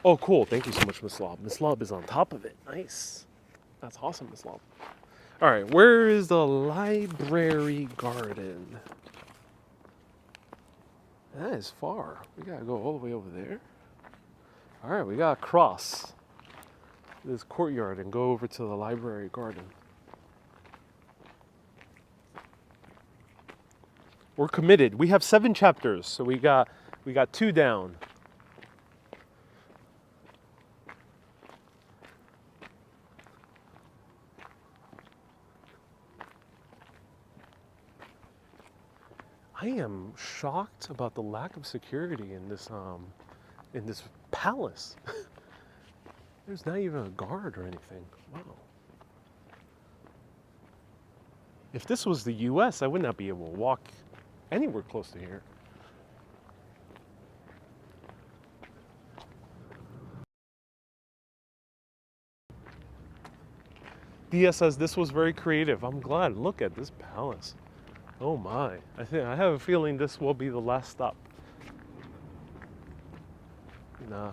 Oh, cool. Thank you so much, Ms. Lob. Ms. Lob is on top of it. Nice. That's awesome, Ms. Lob. All right, where is the library garden? That is far. We gotta go all the way over there. All right, we gotta cross this courtyard and go over to the library garden. We're committed. We have 7 chapters, so we got 2 down. I am shocked about the lack of security in this palace. There's not even a guard or anything. Wow. If this was the US, I would not be able to walk anywhere close to here. Dia says this was very creative. I'm glad. Look at this palace. Oh my. I have a feeling this will be the last stop. Nah.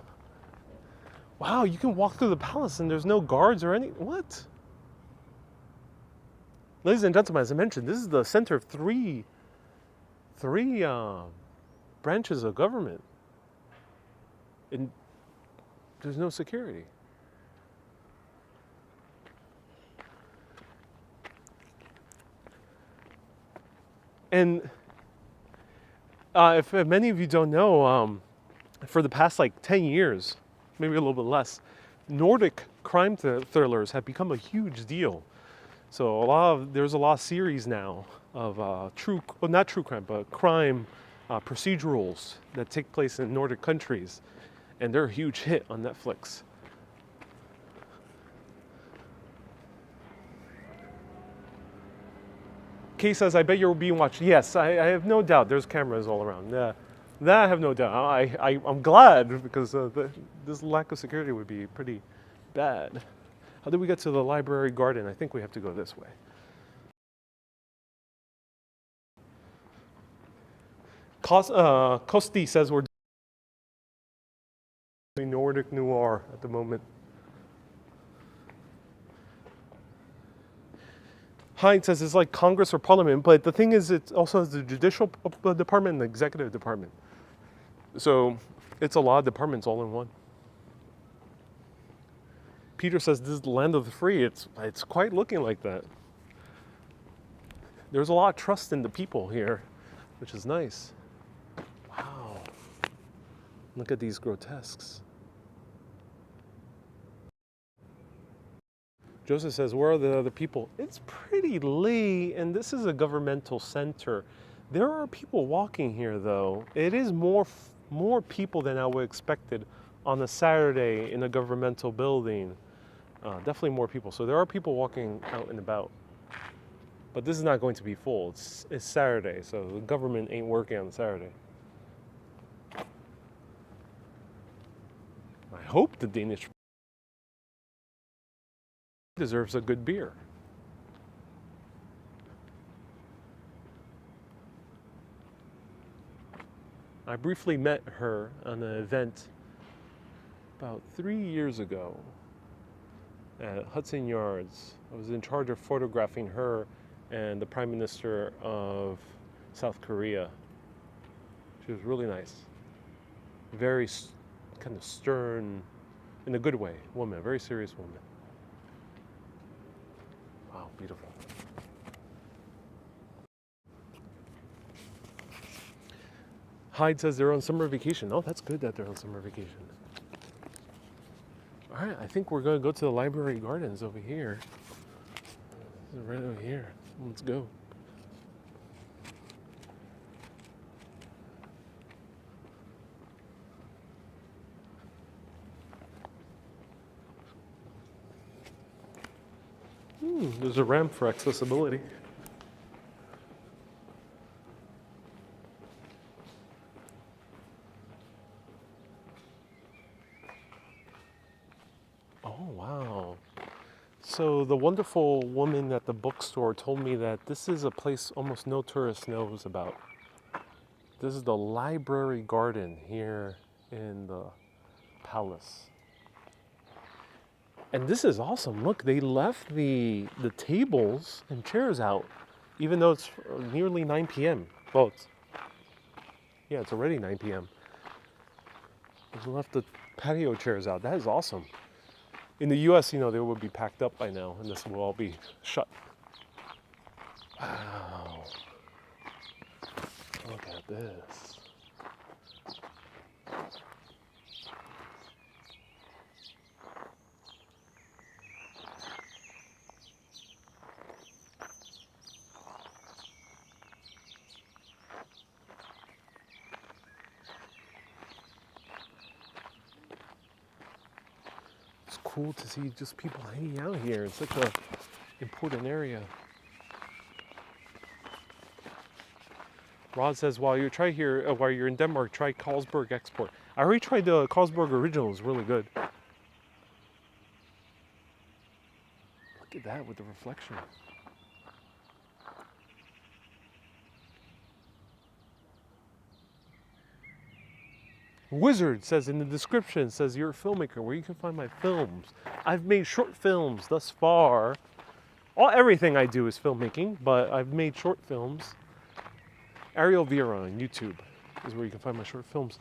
Wow, you can walk through the palace and there's no guards or any. What? Ladies and gentlemen, as I mentioned, this is the center of three branches of government. And there's no security. And if many of you don't know, for the past like 10 years, maybe a little bit less, Nordic crime thrillers have become a huge deal. So there's a lot of series now of not true crime, but crime procedurals that take place in Nordic countries, and they're a huge hit on Netflix. Kay says, I bet you're being watched. Yes, I have no doubt. There's cameras all around. Yeah, that I have no doubt. I'm glad, because this lack of security would be pretty bad. How did we get to the library garden? I think we have to go this way. Kosti says we're doing Nordic noir at the moment. Heinz says it's like Congress or Parliament, but the thing is, it also has the judicial department and the executive department. So it's a lot of departments all in one. Peter says this is the land of the free. It's quite looking like that. There's a lot of trust in the people here, which is nice. Wow. Look at these grotesques. Joseph says, where are the other people? It's pretty late, and this is a governmental center. There are people walking here, though. It is more people than I would expected on a Saturday in a governmental building. Definitely more people. So there are people walking out and about. But this is not going to be full. It's Saturday, so the government ain't working on Saturday. I hope the Danish deserves a good beer. I briefly met her on an event about 3 years ago at Hudson Yards. I was in charge of photographing her and the Prime Minister of South Korea. She was really nice. Very kind of stern, in a good way, woman, a very serious woman. Wow, beautiful. Hyde says they're on summer vacation. Oh, that's good that they're on summer vacation. All right, I think we're going to go to the Library Gardens over here. Right over here. Let's go. There's a ramp for accessibility. Oh, wow. So the wonderful woman at the bookstore told me that this is a place almost no tourist knows about. This is the Library Garden here in the palace. And this is awesome. Look, they left the tables and chairs out, even though it's nearly 9 p.m. Well, it's already 9 p.m. They left the patio chairs out. That is awesome. In the U.S., they would be packed up by now, and this will all be shut. Wow. Look at this. It's cool to see just people hanging out here in such a important area. Rod says, while you're in Denmark, try Carlsberg Export. I already tried the Carlsberg Original. It's really good. Look at that with the reflection. Wizard says in the description, says you're a filmmaker, where you can find my films. I've made short films thus far. Everything I do is filmmaking, but I've made short films. Ariel Vera on YouTube is where you can find my short films.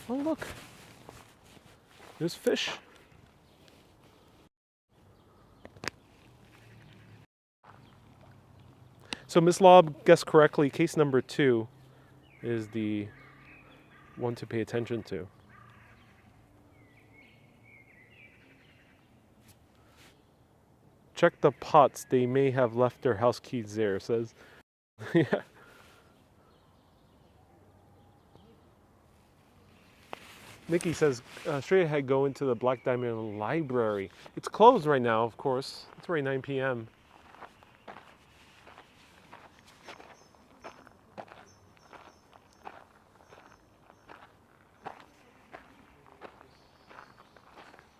Oh, look. There's fish. So Miss Lobb guessed correctly. Case number 2 is the one to pay attention to. Check the pots. They may have left their house keys there, says. Yeah. Nikki says, straight ahead, go into the Black Diamond Library. It's closed right now, of course. It's already 9 p.m.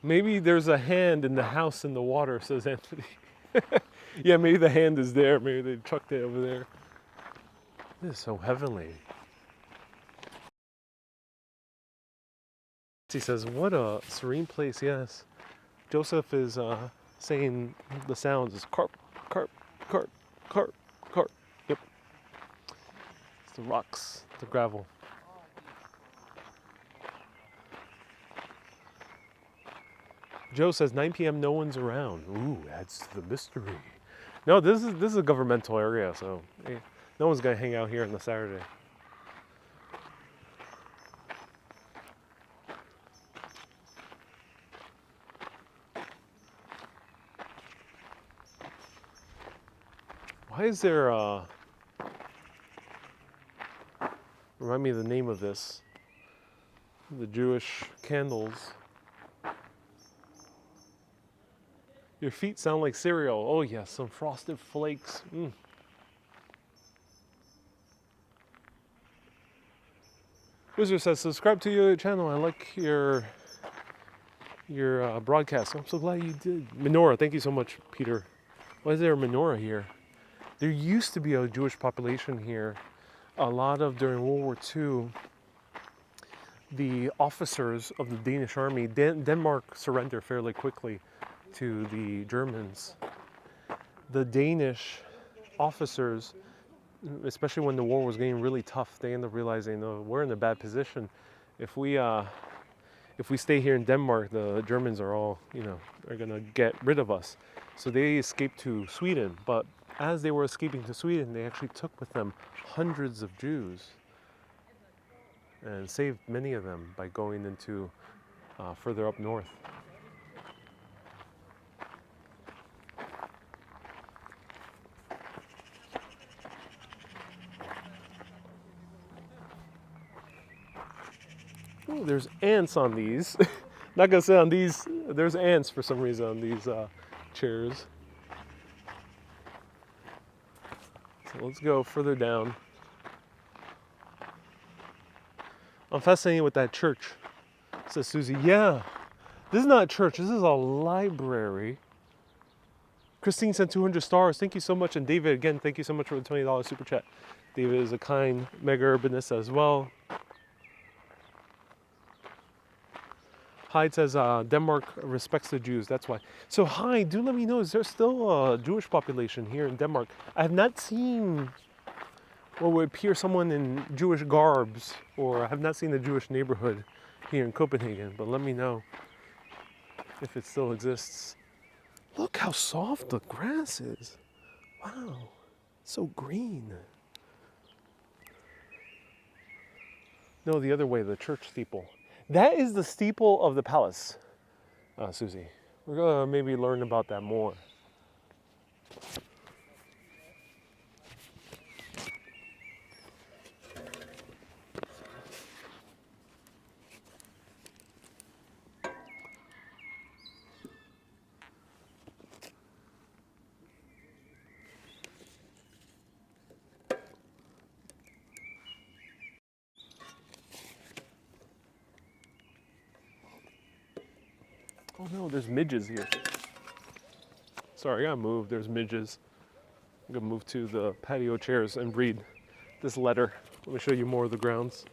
Maybe there's a hand in the house in the water, says Anthony. Yeah, maybe the hand is there. Maybe they chucked it over there. This is so heavenly. He says, what a serene place, yes. Joseph is saying the sounds is carp, carp, carp, carp, carp. Yep. It's the rocks, the gravel. Joe says 9 p.m. no one's around. Ooh, adds to the mystery. No, this is a governmental area, so no one's gonna hang out here on the Saturday. Why is there remind me of the name of this. The Jewish candles. Your feet sound like cereal. Oh yes, some frosted flakes. Wizard says, subscribe to your channel. I like your broadcast. I'm so glad you did. Menorah, thank you so much, Peter. Why is there a menorah here? There used to be a Jewish population here. A lot of, during World War II, the officers of the Danish army, Denmark surrendered fairly quickly to the Germans. The Danish officers, especially when the war was getting really tough, they ended up realizing, oh, we're in a bad position. If we stay here in Denmark, the Germans are all, are gonna get rid of us. So they escaped to Sweden. But as they were escaping to Sweden, they actually took with them hundreds of Jews and saved many of them by going into further up north. Ooh, there's ants on these. Not gonna say on these, there's ants for some reason on these chairs. So let's go further down. I'm fascinated with that church, says Susie. Yeah, this is not a church, this is a library. Christine sent 200 stars. Thank you so much. And David, again, thank you so much for the $20 super chat. David is a kind mega urbanist as well. Hyde says Denmark respects the Jews, that's why. So Hyde, do let me know, is there still a Jewish population here in Denmark? I have not seen what would appear someone in Jewish garbs, or I have not seen a Jewish neighborhood here in Copenhagen, but let me know if it still exists. Look how soft the grass is. Wow, so green. No, the other way, the church steeple. That is the steeple of the palace, Susie. We're gonna maybe learn about that more. Oh no, there's midges here. Sorry, I gotta move. There's midges. I'm gonna move to the patio chairs and read this letter. Let me show you more of the grounds.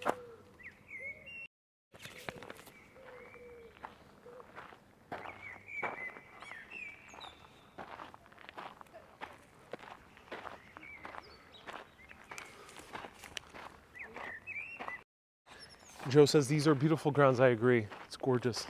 Joe says these are beautiful grounds. I agree. It's gorgeous.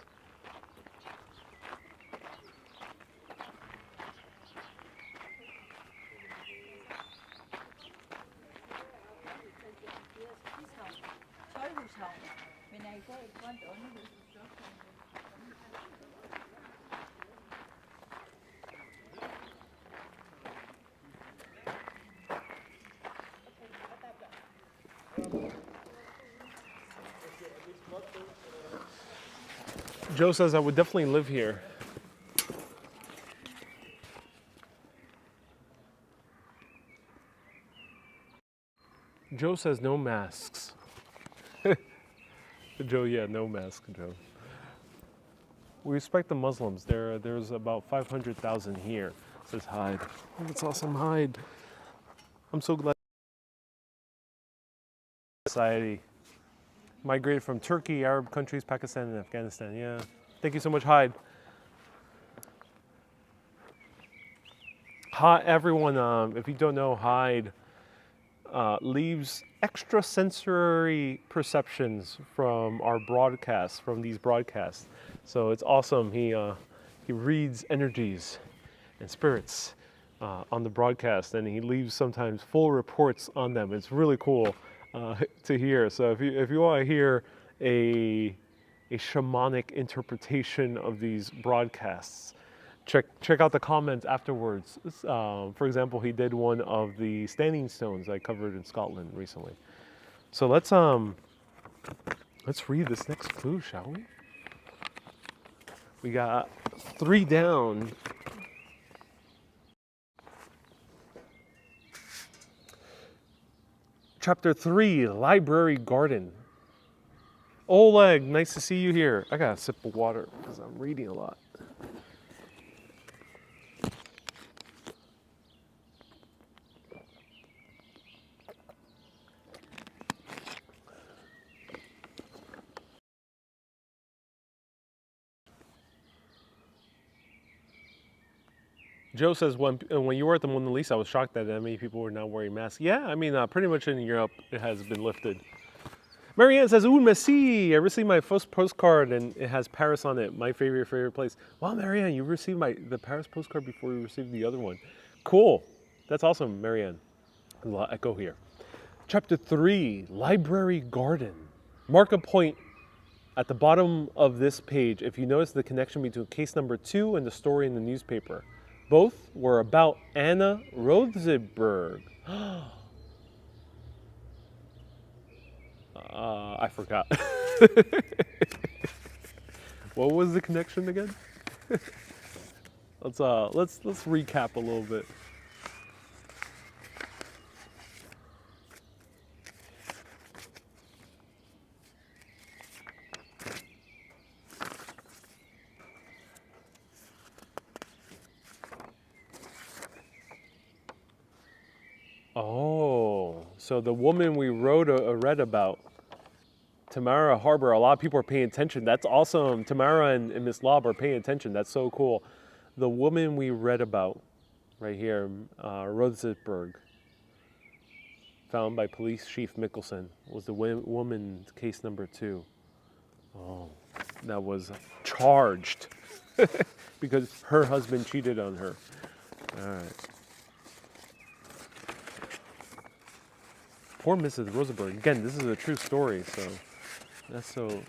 Joe says I would definitely live here. Joe says no masks. Joe, yeah, no mask, Joe. We respect the Muslims. There's about 500,000 here, says Hyde. Oh, that's awesome, Hyde. I'm so glad society migrated from Turkey, Arab countries, Pakistan, and Afghanistan. Yeah. Thank you so much, Hyde. Hi, everyone. If you don't know, Hyde leaves extrasensory perceptions from our broadcasts, from these broadcasts. So it's awesome. He reads energies and spirits on the broadcast, and he leaves sometimes full reports on them. It's really cool to hear. So if you want to hear a shamanic interpretation of these broadcasts, check out the comments afterwards. For example, he did one of the standing stones I covered in Scotland recently. So let's read this next clue, shall we? We got 3 down. Chapter 3, Library Garden. Oleg, nice to see you here. I got a sip of water because I'm reading a lot. Joe says, when you were at the Mona Lisa, I was shocked that many people were not wearing masks. Yeah, I mean, pretty much in Europe, it has been lifted. Marianne says, ooh, merci. I received my first postcard, and it has Paris on it, my favorite place. Wow, Marianne, you received the Paris postcard before you received the other one. Cool. That's awesome, Marianne. A little echo here. Chapter 3, Library Garden. Mark a point at the bottom of this page if you notice the connection between case number 2 and the story in the newspaper. Both were about Anna Rosenberg. I forgot. What was the connection again? Let's recap a little bit. Oh, so the woman we read about, Tamara Harbor, a lot of people are paying attention. That's awesome. Tamara and Miss Lob are paying attention. That's so cool. The woman we read about right here, Rosenberg, found by Police Chief Mickelson, was the woman case number 2. Oh, that was charged because her husband cheated on her. All right. Poor Mrs. Rosenberg. Again, this is a true story, so that's so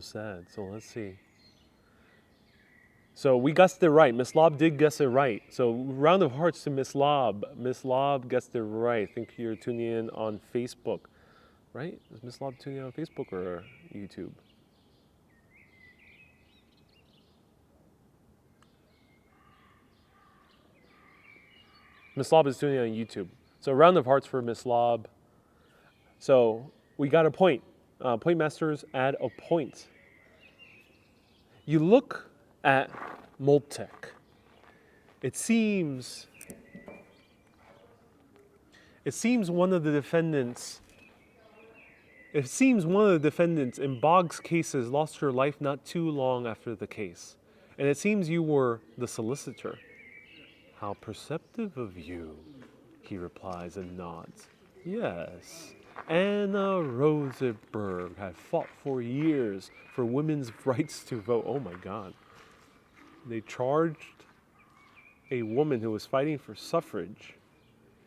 sad. So let's see. So we guessed it right. Miss Lob did guess it right. So round of hearts to Miss Lob. Miss Lob guessed it right. I think you're tuning in on Facebook, right? Is Miss Lob tuning in on Facebook or YouTube? Miss Lob is tuning in on YouTube. So round of hearts for Miss Lob. So we got a point. Point masters add a point. You look at Moltec. It seems one of the defendants in Boggs' cases lost her life not too long after the case. And it seems you were the solicitor. How perceptive of you, he replies and nods. Yes, Anna Rosenberg had fought for years for women's rights to vote. Oh my God. They charged a woman who was fighting for suffrage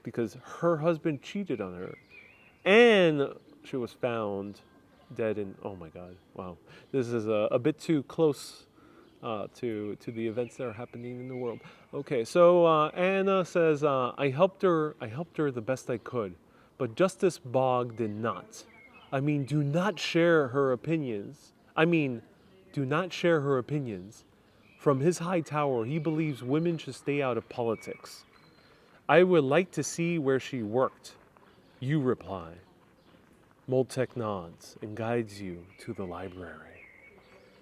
because her husband cheated on her. And she was found dead in, oh my God, wow. This is a bit too close to the events that are happening in the world. Okay, so Anna says, I helped her the best I could, but Justice Bogg did not. Do not share her opinions. From his high tower, he believes women should stay out of politics. I would like to see where she worked. You reply. Moltec nods and guides you to the library.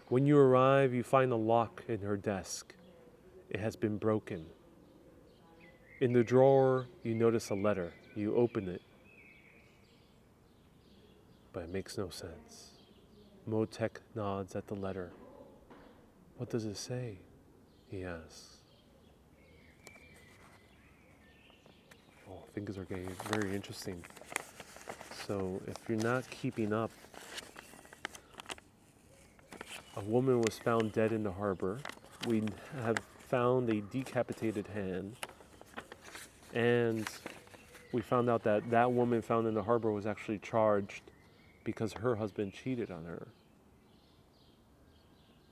When you arrive, you find a lock in her desk. It has been broken. In the drawer, you notice a letter. You open it, but it makes no sense. Moltec nods at the letter. What does it say? He asks. Oh, things are getting very interesting. So if you're not keeping up, a woman was found dead in the harbor. We have found a decapitated hand. And we found out that that woman found in the harbor was actually charged because her husband cheated on her.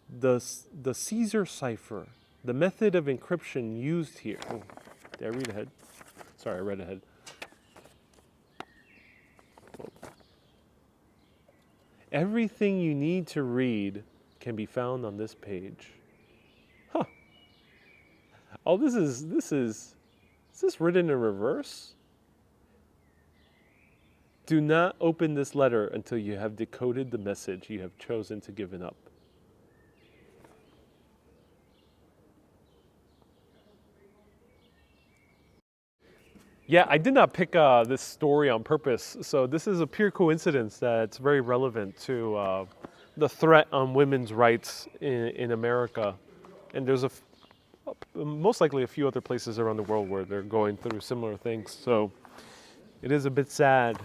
The Caesar cipher, the method of encryption used here. Oh, did I read ahead? Sorry, I read ahead. Whoa. Everything you need to read can be found on this page. Huh. Oh, is this written in reverse? Do not open this letter until you have decoded the message you have chosen to give up. Yeah, I did not pick this story on purpose, so this is a pure coincidence that it's very relevant to the threat on women's rights in America. And there's most likely a few other places around the world where they're going through similar things. So it is a bit sad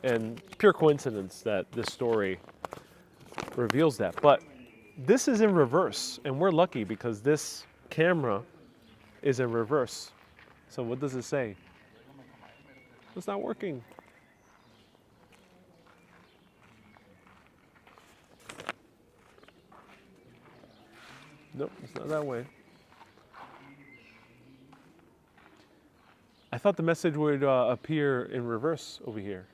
and pure coincidence that this story reveals that. But this is in reverse, and we're lucky because this camera is in reverse. So what does it say? It's not working. Nope, it's not that way. I thought the message would appear in reverse over here.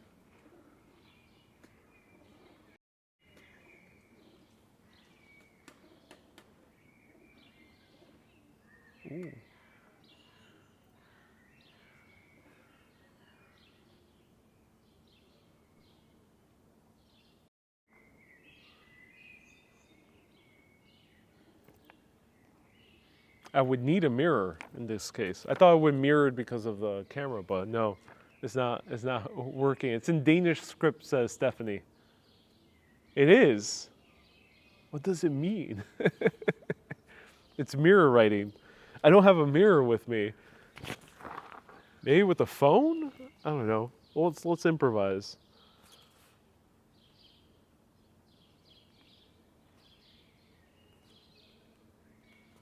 Ooh. I would need a mirror in this case. I thought it would mirror because of the camera, but no, it's not. It's not working. It's in Danish script, says Stephanie. It is. What does it mean? It's mirror writing. I don't have a mirror with me. Maybe with a phone? I don't know. Well, let's improvise.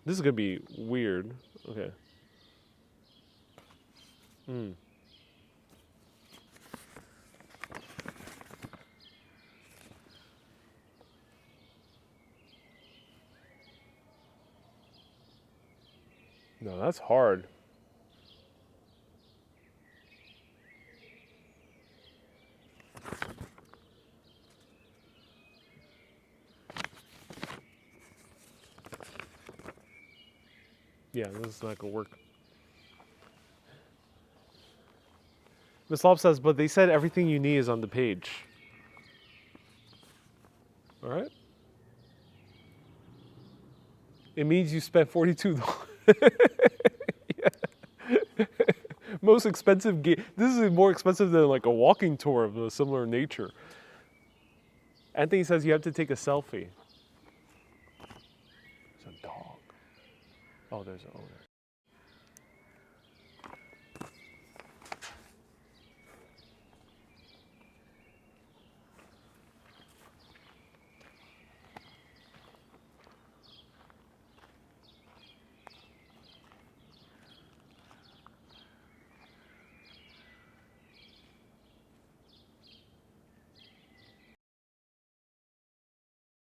This is gonna be weird. Okay. No, that's hard. Yeah, this is not gonna work. Miss Lob says, but they said everything you need is on the page. All right. It means you spent $42. Yeah. Most expensive game. This is more expensive than like a walking tour of a similar nature. Anthony says you have to take a selfie. There's a dog. Oh, there's an owner.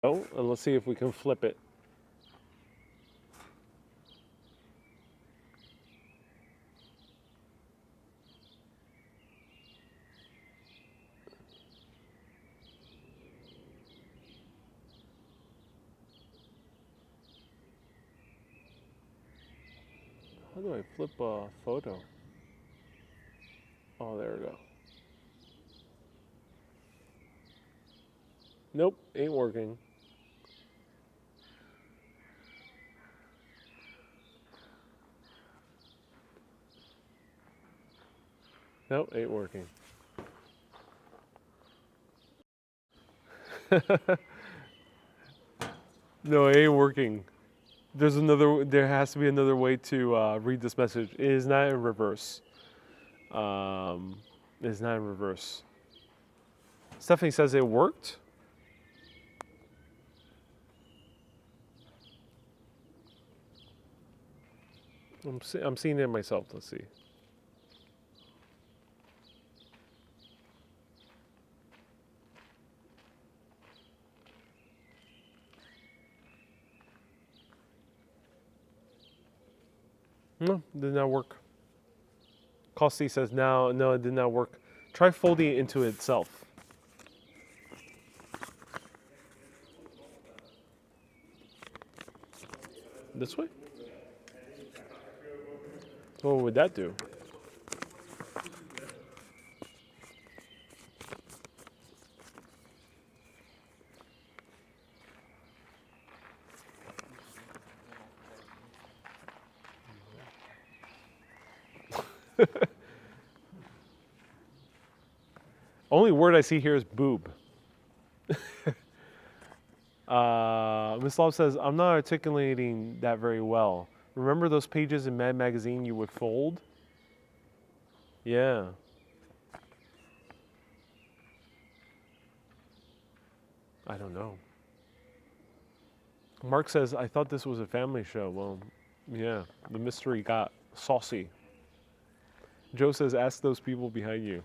Oh, and let's see if we can flip it. How do I flip a photo? Oh, there we go. Nope, ain't working. Nope, ain't working. No, it ain't working. There has to be another way to read this message. It is not in reverse. It is not in reverse. Stephanie says it worked. I'm seeing it myself. Let's see. No, did not work. Costi says no, it did not work. Try folding it into itself. This way? What would that do? Only word I see here is boob. Miss Love says, I'm not articulating that very well. Remember those pages in Mad Magazine you would fold? Yeah. I don't know. Mark says, I thought this was a family show. Well, yeah, the mystery got saucy. Joe says, ask those people behind you.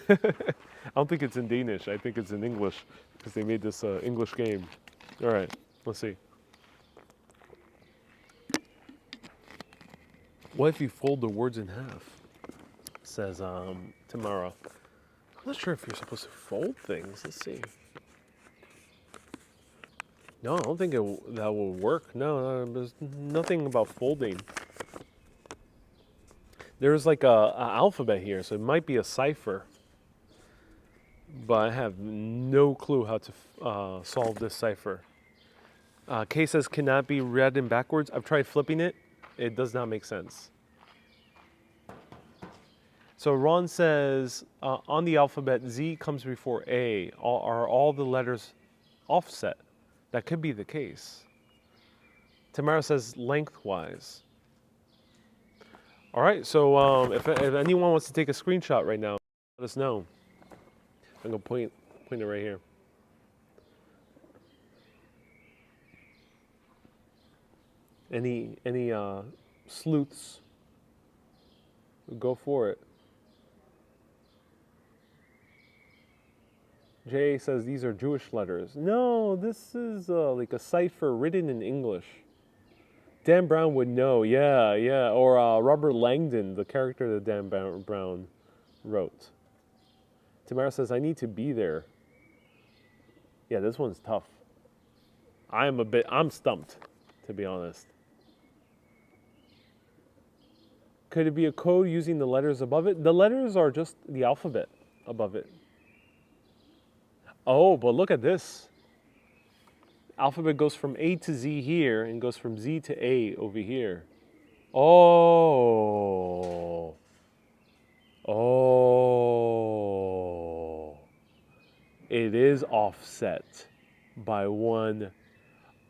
I don't think it's in Danish. I think it's in English because they made this English game. All right, let's see. What if you fold the words in half? Says Tamara. I'm not sure if you're supposed to fold things. Let's see. No, I don't think that will work. No, there's nothing about folding. There's like a alphabet here, so it might be a cipher. But I have no clue how to solve this cipher. Kay says cannot be read in backwards. I've tried flipping it. It does not make sense. So Ron says on the alphabet, Z comes before A. Are all the letters offset? That could be the case. Tamara says lengthwise. All right, so if anyone wants to take a screenshot right now, let us know. I'm gonna point it right here. Any sleuths? Go for it. Jay says these are Jewish letters. No, this is like a cipher written in English. Dan Brown would know, yeah. Or Robert Langdon, the character that Dan Brown wrote. Tamara says, I need to be there. Yeah, this one's tough. I'm stumped, to be honest. Could it be a code using the letters above it? The letters are just the alphabet above it. Oh, but look at this. Alphabet goes from A to Z here and goes from Z to A over here. Oh. It is offset by one.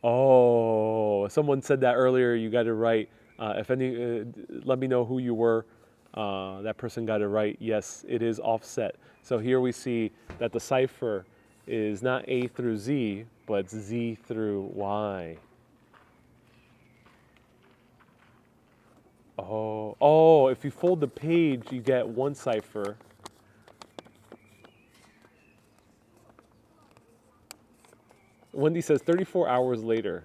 Oh, someone said that earlier. You got it right. Let me know who you were. That person got it right. Yes, it is offset. So here we see that the cipher is not A through Z, but Z through Y. Oh, if you fold the page, you get one cipher. Wendy says 34 hours later.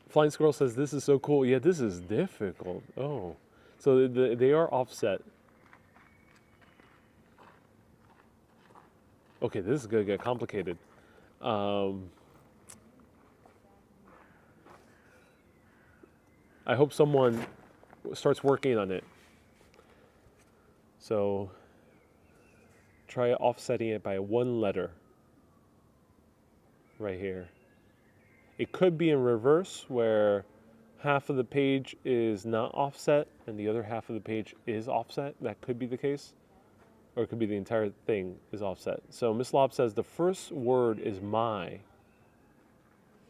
Flying Squirrel says this is so cool. Yeah, this is difficult. Oh, so they are offset. Okay, this is gonna get complicated. I hope someone starts working on it. So try offsetting it by one letter right here. It could be in reverse where half of the page is not offset and the other half of the page is offset. That could be the case. Or it could be the entire thing is offset. So Miss Lob says the first word is my.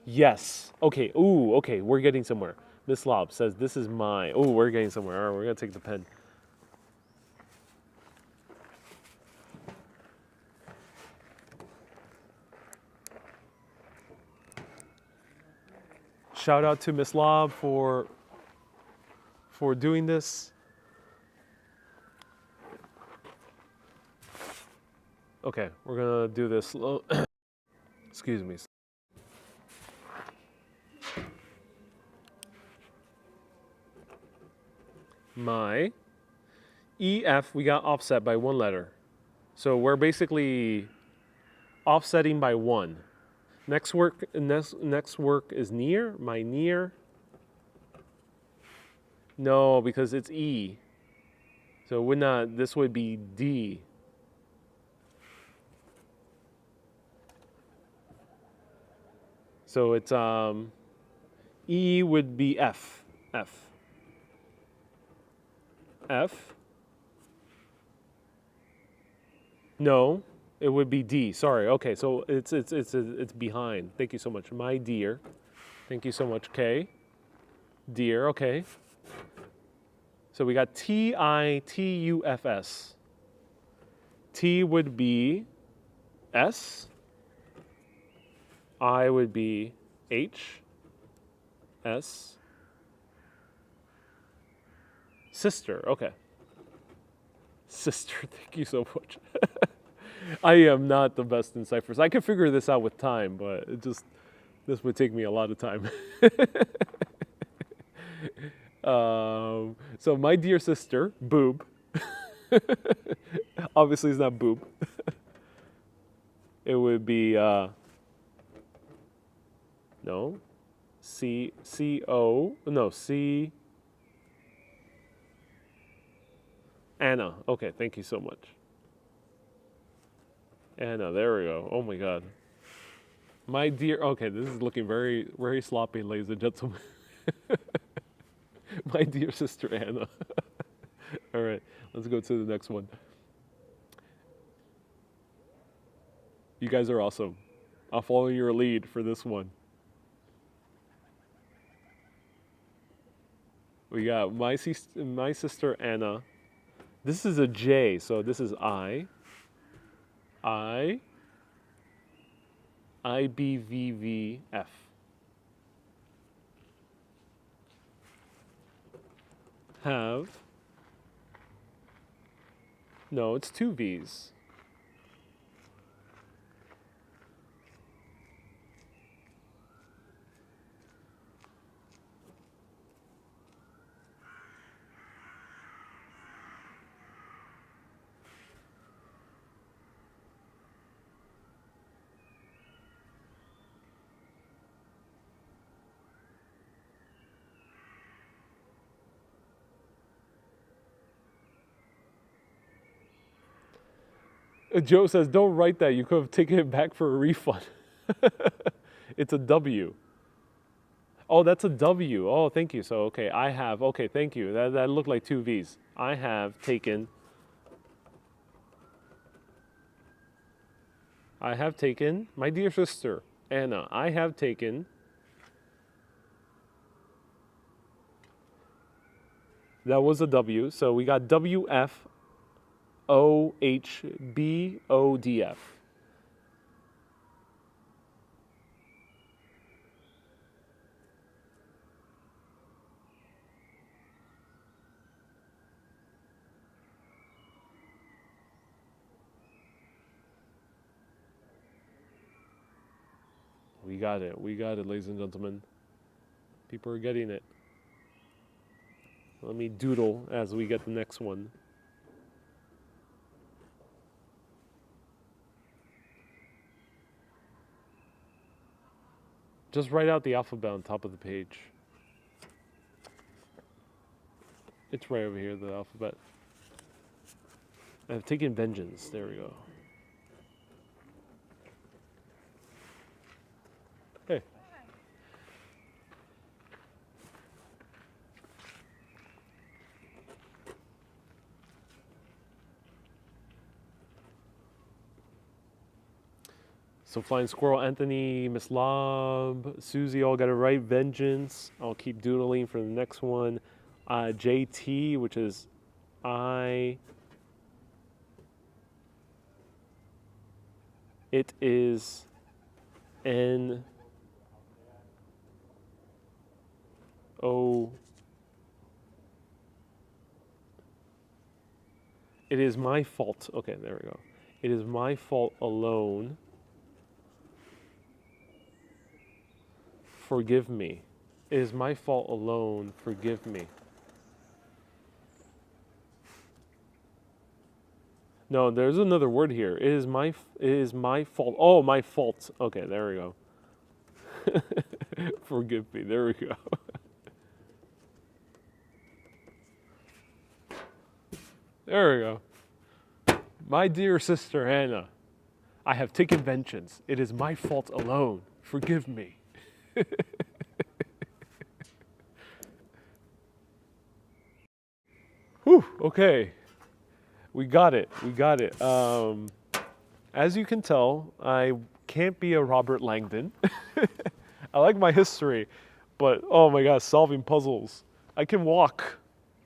Yes. Okay. Ooh, okay. We're getting somewhere. Miss Lob says this is my. Ooh, we're getting somewhere. All right, we're going to take the pen. Shout out to Miss Lob for doing this. Okay, we're gonna do this slow. Excuse me. My EF, we got offset by one letter. So we're basically offsetting by one. Next work is near, my near. No, because it's E. So this would be D. So it's E would be F. F. F. No, it would be D. Sorry. Okay, so it's behind. Thank you so much. My dear. Thank you so much. K. Dear. Okay. So we got T-I-T-U-F-S. T would be S. I would be H. S. Sister. Okay. Sister. Thank you so much. I am not the best in ciphers. I could figure this out with time, but this would take me a lot of time. So my dear sister, boob. Obviously, it's not boob. It would be no, C O no C. Anna. Okay, thank you so much. Anna, there we go. Oh my God. My dear. Okay, this is looking very very sloppy, ladies and gentlemen. My dear sister Anna. All right, let's go to the next one. You guys are awesome. I'll follow your lead for this one. We got my sister Anna. This is a J, so this is I. B V V F. Have. No, it's two V's. Joe says, don't write that. You could have taken it back for a refund. It's a W. Oh, that's a W. Oh, thank you. So, okay, I have. Okay, thank you. That looked like two V's. I have taken. My dear sister, Anna, I have taken. That was a W. So we got WF. OHBODF. We got it. We got it, ladies and gentlemen. People are getting it. Let me doodle as we get the next one. Just write out the alphabet on top of the page. It's right over here, the alphabet. I've taken vengeance. There we go. Hey. So Flying Squirrel, Anthony, Miss Lob, Susie all got it right. Vengeance. I'll keep doodling for the next one. JT, which is I. It is N. O. It is my fault. Okay, there we go. It is my fault alone. Forgive me. It is my fault alone. Forgive me. No, there's another word here. It is my fault. Oh, my fault. Okay, there we go. Forgive me. There we go. There we go. My dear sister Hannah, I have taken vengeance. It is my fault alone. Forgive me. Whew, okay. We got it. We got it. As you can tell, I can't be a Robert Langdon. I like my history, but oh my gosh, solving puzzles. I can walk.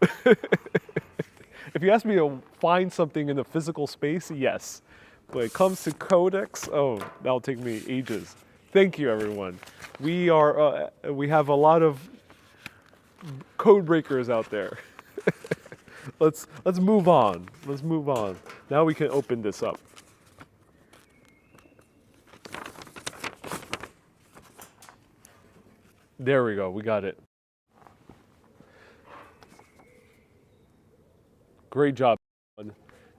If you ask me to find something in the physical space, yes. But it comes to codex, oh, that'll take me ages. Thank you, everyone. We have a lot of code breakers out there. Let's move on. Let's move on. Now we can open this up. There we go. We got it. Great job.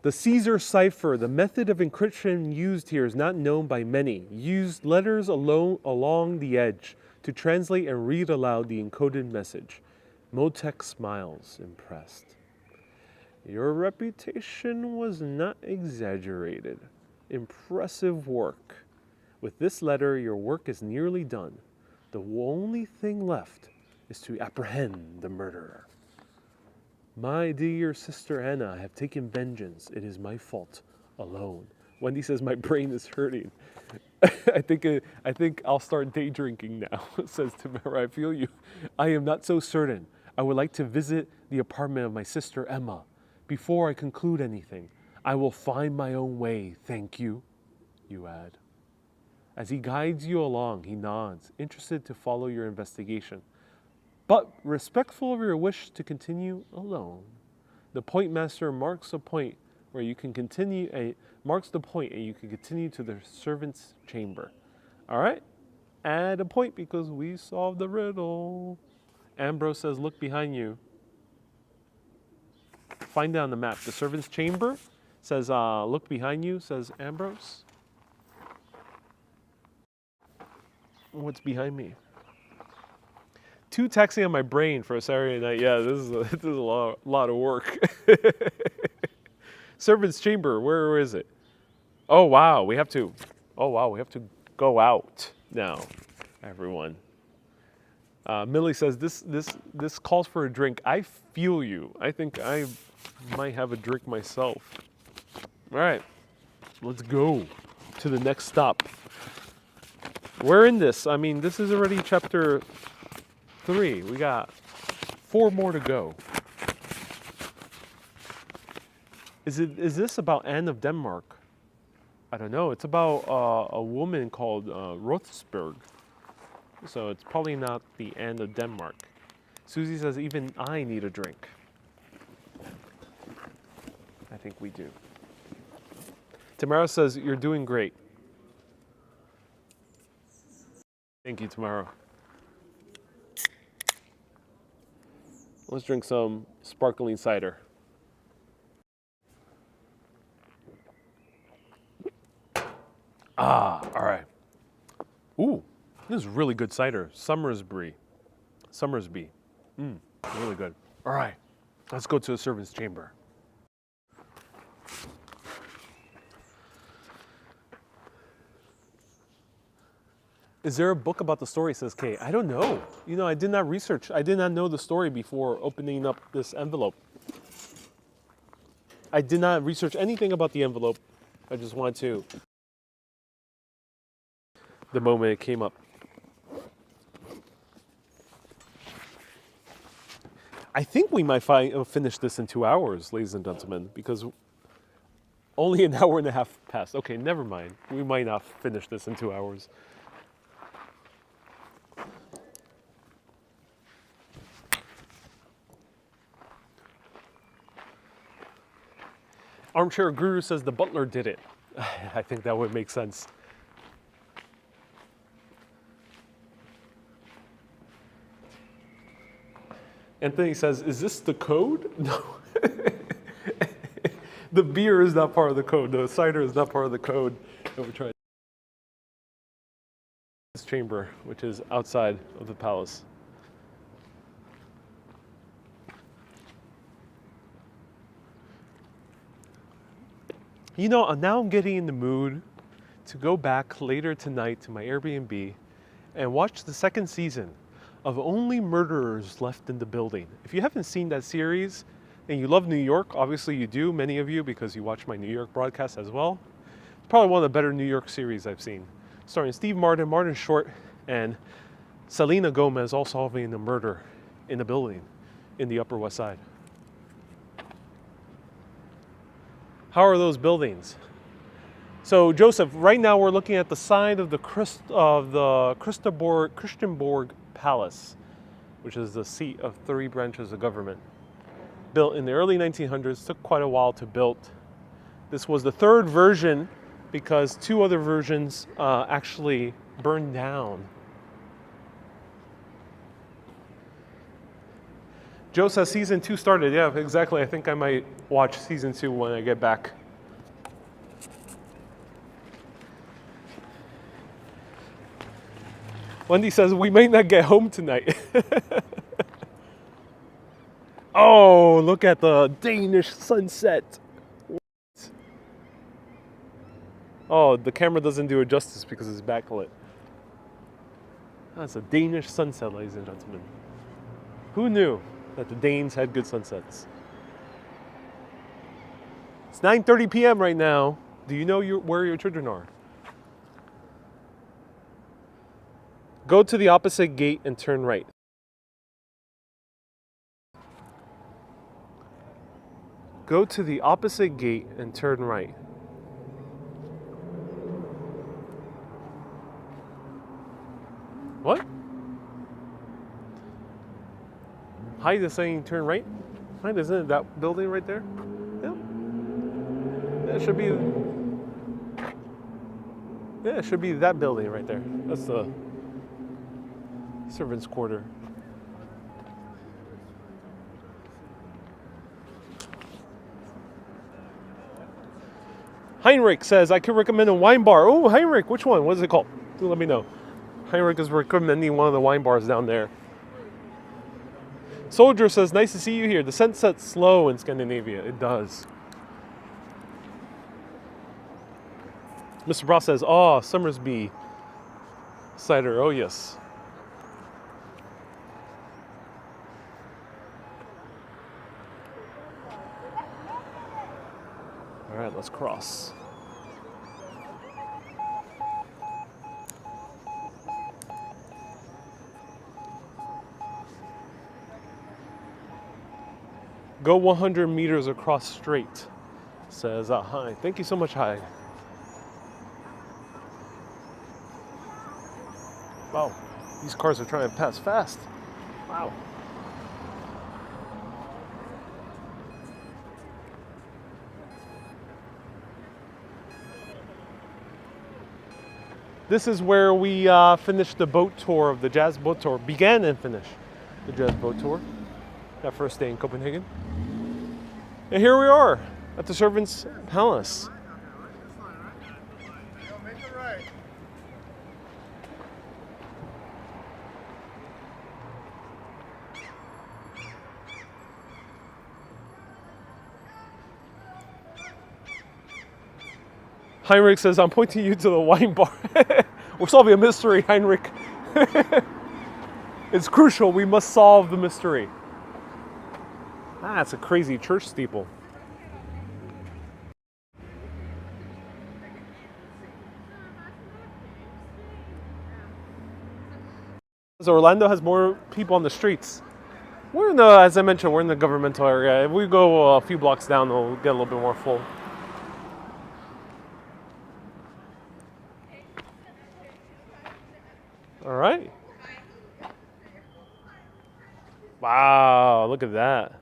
The Caesar cipher, the method of encryption used here is not known by many. Used letters along the edge to translate and read aloud the encoded message. Motek smiles, impressed. Your reputation was not exaggerated. Impressive work. With this letter, your work is nearly done. The only thing left is to apprehend the murderer. My dear sister Anna, I have taken vengeance. It is my fault alone. Wendy says my brain is hurting. I think I'll start day drinking now, says Tamara. I feel you. I am not so certain. I would like to visit the apartment of my sister Emma. Before I conclude anything, I will find my own way, thank you, you add. As he guides you along, he nods, interested to follow your investigation, but respectful of your wish to continue alone. The point master marks a point where you can continue, marks the point and you can continue to the servant's chamber. All right, add a point because we solved the riddle. Ambrose says, look behind you. Find it on the map. The servant's chamber says, look behind you, says Ambrose. What's behind me? Too taxing on my brain for a Saturday night. Yeah, this is a lot of work. Servant's chamber, where is it? Oh wow, we have to go out now, everyone. Millie says this calls for a drink. I feel you. I think I might have a drink myself. All right, let's go to the next stop. We're in this. I mean, this is already chapter 3. We got 4 more to go. Is this about Anne of Denmark? I don't know. It's about a woman called Rothsburg. So it's probably not the Anne of Denmark. Susie says, even I need a drink. I think we do. Tamara says, you're doing great. Thank you, Tamara. Let's drink some sparkling cider. All right. Ooh, this is really good cider. Summersby. Really good. All right, let's go to the servant's chamber. Is there a book about the story, says Kay? I don't know. You know, I did not research. I did not know the story before opening up this envelope. I did not research anything about the envelope. I just wanted to. The moment it came up. I think we might finish this in 2 hours, ladies and gentlemen, because only an hour and a half passed. Okay, never mind. We might not finish this in 2 hours. Armchair Guru says the butler did it. I think that would make sense. Anthony says, is this the code? No. The beer is not part of the code. The cider is not part of the code. And we're trying this chamber, which is outside of the palace. You know, now I'm getting in the mood to go back later tonight to my Airbnb and watch the second season of Only Murderers Left in the Building. If you haven't seen that series and you love New York, obviously you do, many of you, because you watch my New York broadcast as well. It's probably one of the better New York series I've seen. Starring Steve Martin, Martin Short, and Selena Gomez, all solving a murder in a building in the Upper West Side. How are those buildings? So Joseph, right now we're looking at the side of the Christiansborg Palace, which is the seat of 3 branches of government. Built in the early 1900s, took quite a while to build. This was the 3rd version because 2 other versions actually burned down. Joe says season 2 started. Yeah, exactly. I think I might watch season 2 when I get back. Wendy says we might not get home tonight. Oh, look at the Danish sunset. What? Oh, the camera doesn't do it justice because it's backlit. That's a Danish sunset, ladies and gentlemen. Who knew that the Danes had good sunsets? It's 9:30 p.m. right now. Do you know where your children are? Go to the opposite gate and turn right. Go to the opposite gate and turn right. What? Hyde is saying turn right? Hyde, isn't it that building right there? Yeah. That should be... Yeah, it should be that building right there. That's the servants' quarter. Heinrich says, I could recommend a wine bar. Oh, Heinrich, which one? What is it called? Do let me know. Heinrich is recommending one of the wine bars down there. Soldier says, nice to see you here. The sun sets slow in Scandinavia. It does. Mr. Bra says, oh, Summersby cider. Oh, yes. All right, let's cross. Go 100 meters across straight, says Hyde. Thank you so much, Hyde. Wow, these cars are trying to pass fast. Wow. This is where we finished the boat tour of the jazz boat tour. Began and finished the jazz boat tour. That first day in Copenhagen. And here we are at the Servants' Palace. Heinrich says, I'm pointing you to the wine bar. We're solving a mystery, Heinrich. It's crucial. We must solve the mystery. Ah, it's a crazy church steeple. So Orlando has more people on the streets. We're in the, as I mentioned, we're in the governmental area. If we go a few blocks down, it'll get a little bit more full. All right. Wow, look at that.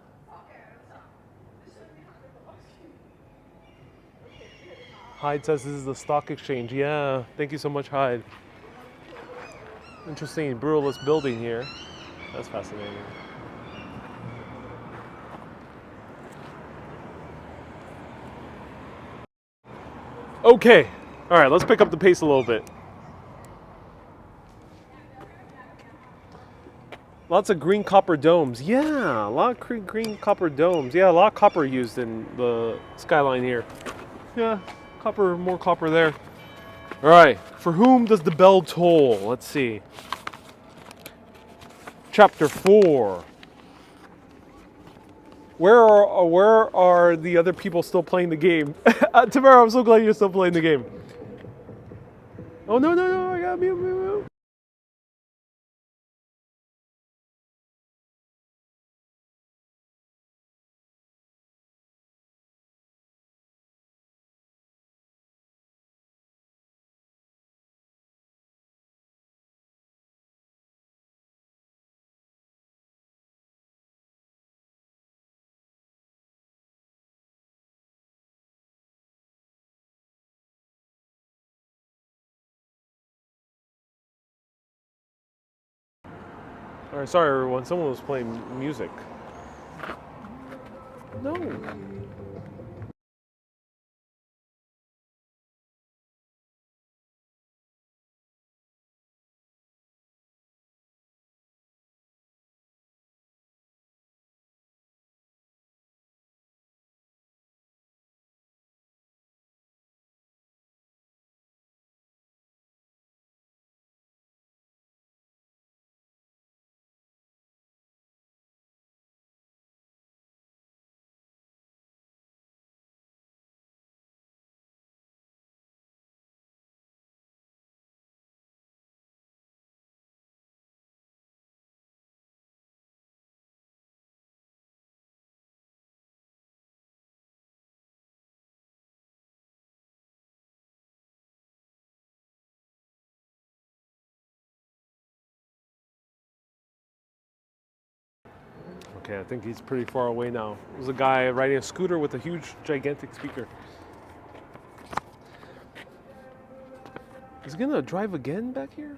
Hyde says this is the stock exchange. Yeah, thank you so much, Hyde. Interesting brewless building here. That's fascinating. Okay, all right, let's pick up the pace a little bit. Lots of green copper domes. Yeah, a lot of green copper domes. Yeah, a lot of copper used in the skyline here. Yeah, copper, more copper there. All right. For whom does the bell toll? Let's see. Chapter 4. Where are the other people still playing the game? Tamara, I'm so glad you're still playing the game. Oh, no, no, no. I got mute. All right, sorry, everyone. Someone was playing music. No. Okay, I think he's pretty far away now. There's a guy riding a scooter with a huge, gigantic speaker. Is he gonna drive again back here?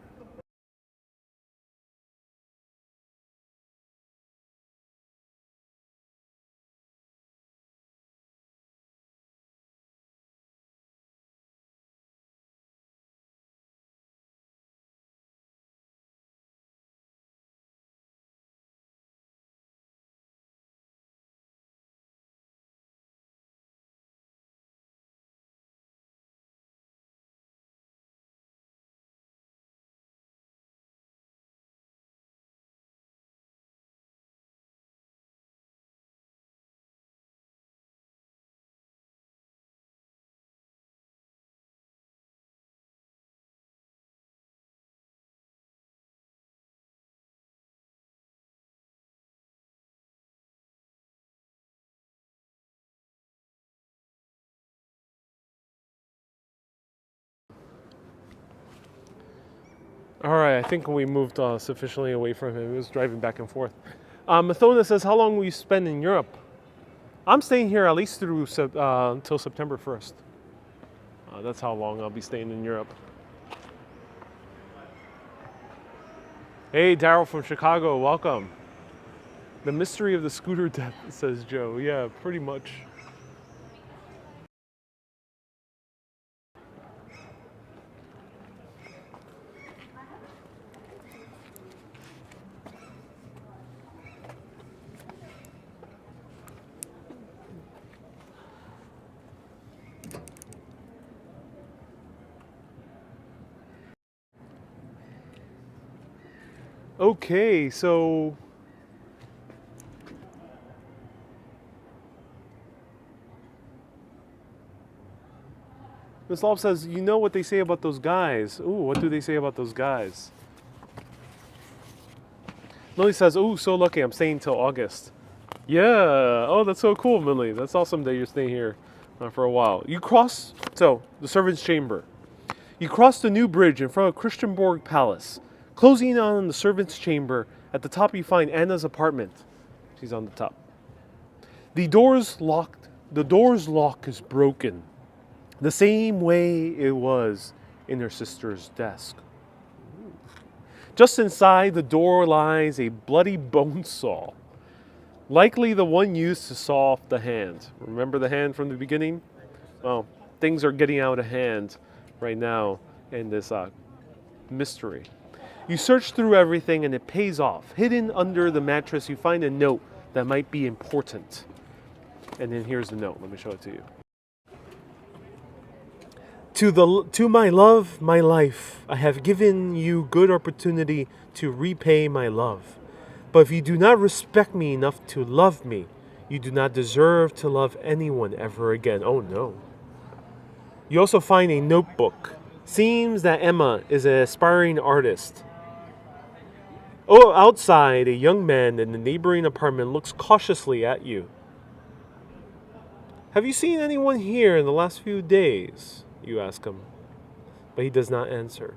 All right, I think we moved sufficiently away from him. He was driving back and forth. Mathona says, how long will you spend in Europe? I'm staying here at least through until September 1st. That's how long I'll be staying in Europe. Hey, Daryl from Chicago, welcome. The mystery of the scooter death, says Joe. Yeah, pretty much. Okay, so Miss Love says, you know what they say about those guys. Ooh, what do they say about those guys? Millie says, ooh, so lucky, I'm staying till August. Yeah, oh, that's so cool, Millie. That's awesome that you're staying here for a while. The servants' chamber. You cross the new bridge in front of Christianborg Palace. Closing on the servants' chamber, at the top you find Anna's apartment. She's on the top. The door's lock is broken, the same way it was in her sister's desk. Just inside the door lies a bloody bone saw, likely the one used to saw off the hand. Remember the hand from the beginning? Well, things are getting out of hand right now in this mystery. You search through everything and it pays off. Hidden under the mattress, you find a note that might be important. And then here's the note. Let me show it to you. To my love, my life, I have given you good opportunity to repay my love. But if you do not respect me enough to love me, you do not deserve to love anyone ever again. Oh no. You also find a notebook. Seems that Emma is an aspiring artist. Oh, outside, a young man in the neighboring apartment looks cautiously at you. Have you seen anyone here in the last few days? You ask him. But he does not answer.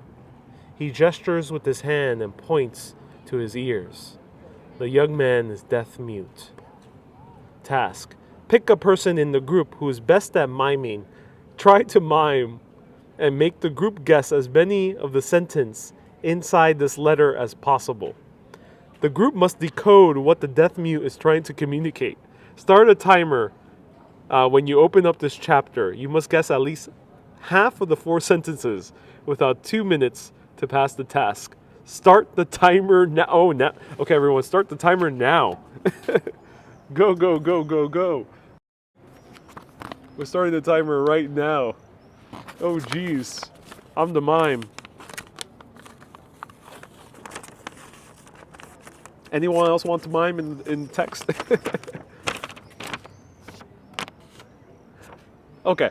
He gestures with his hand and points to his ears. The young man is deaf mute. Task. Pick a person in the group who is best at miming. Try to mime and make the group guess as many of the sentence inside this letter as possible. The group must decode what the deaf mute is trying to communicate. Start a timer when you open up this chapter. You must guess at least half of the 4 sentences without 2 minutes to pass the task. Start the timer now. Oh, now. Okay, everyone, start the timer now. Go, go, go, go, go. We're starting the timer right now. Oh, geez. I'm the mime. Anyone else want to mime in text? Okay.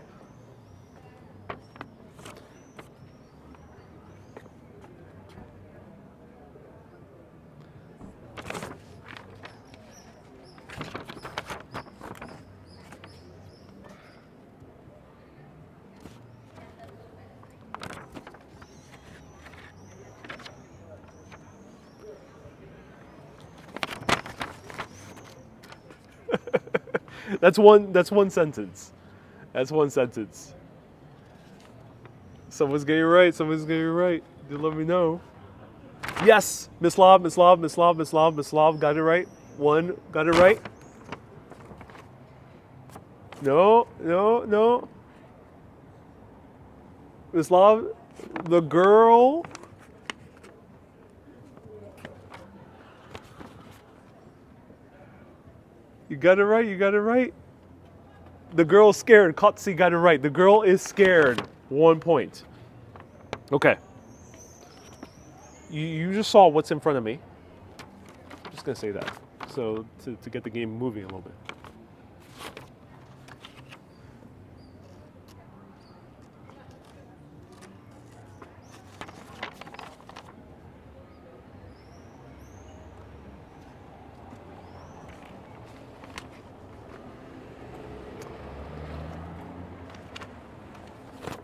That's one sentence. That's one sentence. Someone's getting it right. Someone's getting it right. Do let me know. Yes, Mislav got it right. One got it right. No. Mislav, the girl. You got it right. The girl's scared. Kotsi got it right. The girl is scared. 1 point. Okay. You just saw what's in front of me. I'm just going to say that. So to get the game moving a little bit.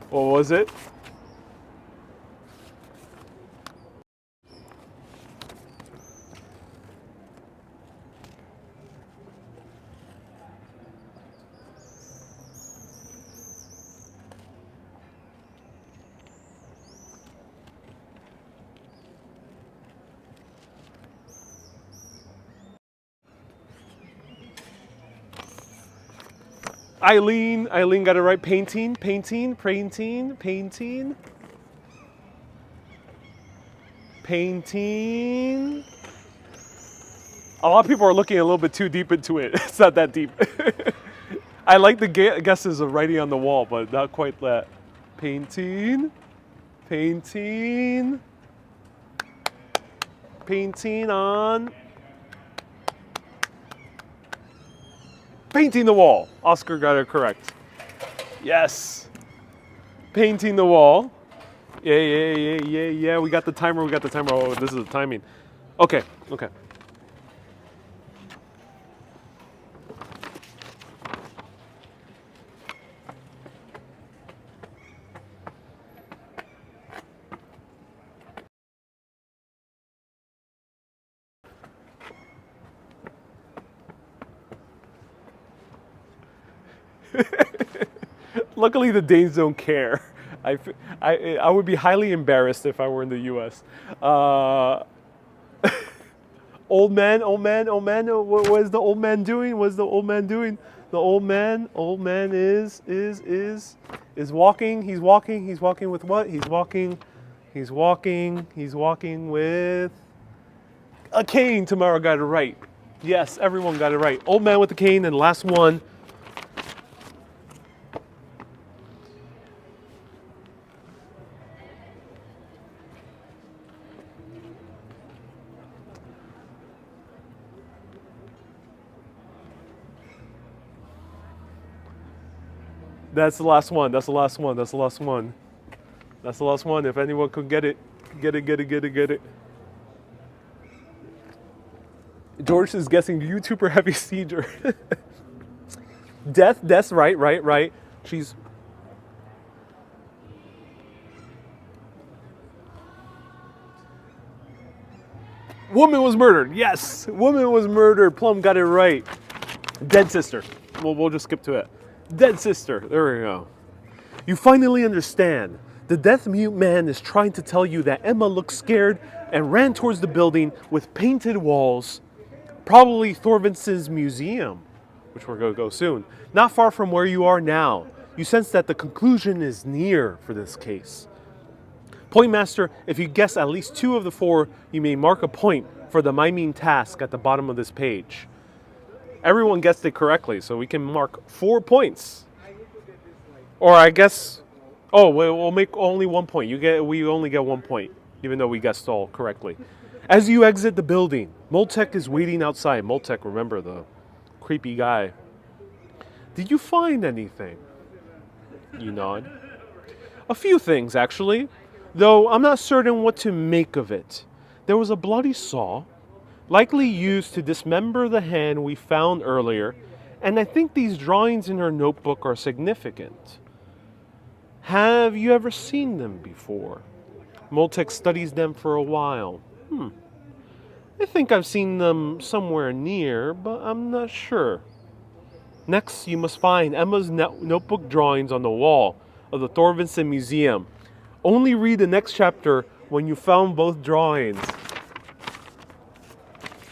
What was it? Eileen got it right. Painting. A lot of people are looking a little bit too deep into it. It's not that deep. I like the guesses of writing on the wall, but not quite that. Painting on. Painting the wall. Oscar got it correct. Yes. Painting the wall. Yeah. We got the timer. Oh, this is the timing. Okay. Luckily, the Danes don't care. I would be highly embarrassed if I were in the U.S. Old man. What is the old man doing? The old man is walking. He's walking with what? He's walking with a cane. Tomorrow got it right. Yes, everyone got it right. Old man with the cane, and last one. That's the last one. That's the last one. That's the last one. That's the last one. If anyone could get it, get it, get it, get it, get it. George is guessing YouTuber heavy seizure. Death, right. She's... Woman was murdered. Yes, woman was murdered. Plum got it right. Dead sister. We'll just skip to it. Dead sister. There we go. You finally understand. The deaf-mute man is trying to tell you that Emma looked scared and ran towards the building with painted walls. Probably Thorvinsen's museum, which we're going to go soon. Not far from where you are now. You sense that the conclusion is near for this case. Point Master, if you guess at least 2 of the 4, you may mark a point for the miming task at the bottom of this page. Everyone guessed it correctly, so we can mark 4 points. Or I guess, oh, we'll make only 1 point. We only get 1 point, even though we guessed all correctly. As you exit the building, Moltek is waiting outside. Moltek, remember, the creepy guy. Did you find anything? You nod. A few things, actually, though I'm not certain what to make of it. There was a bloody saw, likely used to dismember the hand we found earlier, and I think these drawings in her notebook are significant. Have you ever seen them before? Moltek studies them for a while. I think I've seen them somewhere near, but I'm not sure. Next, you must find Emma's notebook drawings on the wall of the Thorvinsen Museum. Only read the next chapter when you found both drawings.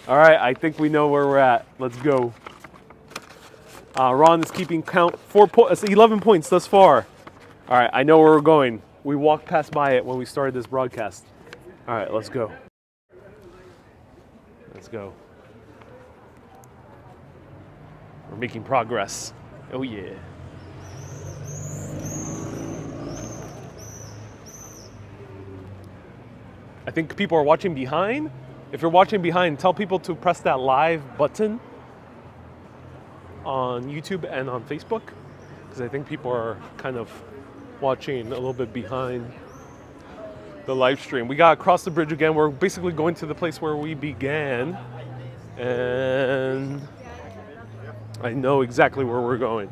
All right, I think we know where we're at. Let's go. Ron is keeping count. 11 points thus far. All right, I know where we're going. We walked past by it when we started this broadcast. All right, let's go. Let's go. We're making progress. Oh yeah. I think people are watching behind. If you're watching behind, tell people to press that live button on YouTube and on Facebook, because I think people are kind of watching a little bit behind the live stream. We got to cross the bridge again. We're basically going to the place where we began, and I know exactly where we're going.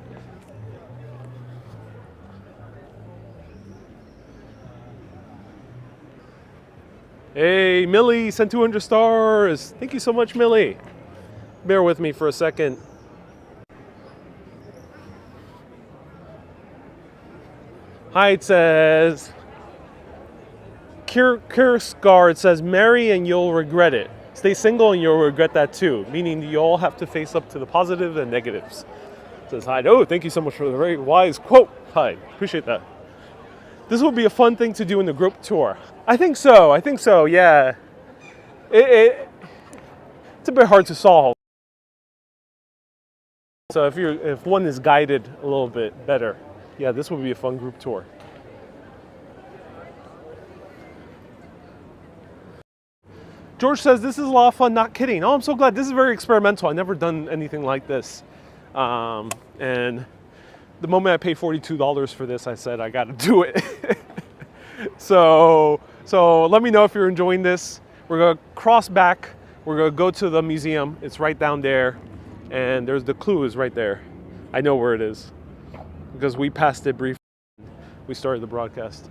Hey, Millie sent 200 stars. Thank you so much, Millie. Bear with me for a second. Hi, it says, Kierkegaard says, marry and you'll regret it. Stay single and you'll regret that too. Meaning you all have to face up to the positive and negatives. It says, hi. Oh, thank you so much for the very wise quote. Hi, appreciate that. This will be a fun thing to do in the group tour. I think so, yeah. It's a bit hard to solve. So if one is guided a little bit better, yeah, this will be a fun group tour. George says, this is a lot of fun, not kidding. Oh, I'm so glad. This is very experimental. I've never done anything like this. And the moment I paid $42 for this, I said, I got to do it. So let me know if you're enjoying this. We're going to cross back. We're going to go to the museum. It's right down there. And there's the clue is right there. I know where it is because we passed it briefly. We started the broadcast.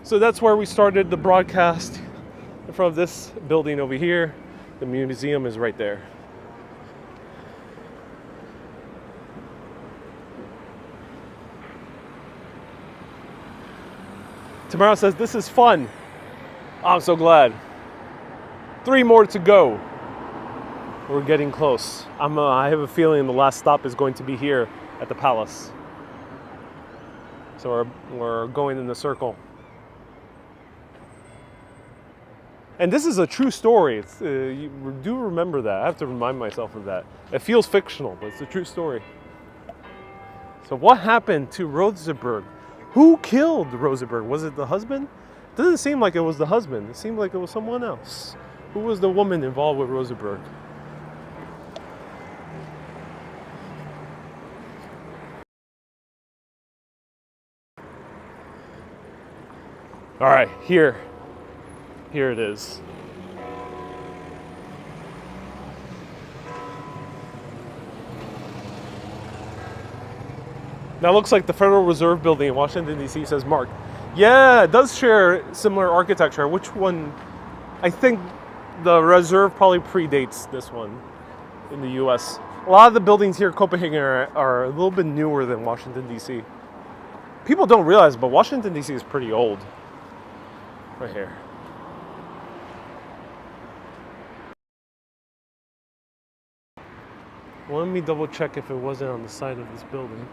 So that's where we started the broadcast, in front of this building over here. The museum is right there. Tamara says, this is fun. Oh, I'm so glad. 3 more to go. We're getting close. I have a feeling the last stop is going to be here at the palace. So we're going in the circle. And this is a true story. You do remember that. I have to remind myself of that. It feels fictional, but it's a true story. So what happened to Rosenberg? Who killed Rosenberg? Was it the husband? It doesn't seem like it was the husband. It seemed like it was someone else. Who was the woman involved with Rosenberg? All right, here it is. That looks like the Federal Reserve Building in Washington, D.C. says Mark. Yeah, it does share similar architecture. Which one? I think the Reserve probably predates this one in the U.S. A lot of the buildings here in Copenhagen are a little bit newer than Washington, D.C. People don't realize, but Washington, D.C. is pretty old. Right here. Well, let me double check if it wasn't on the side of this building.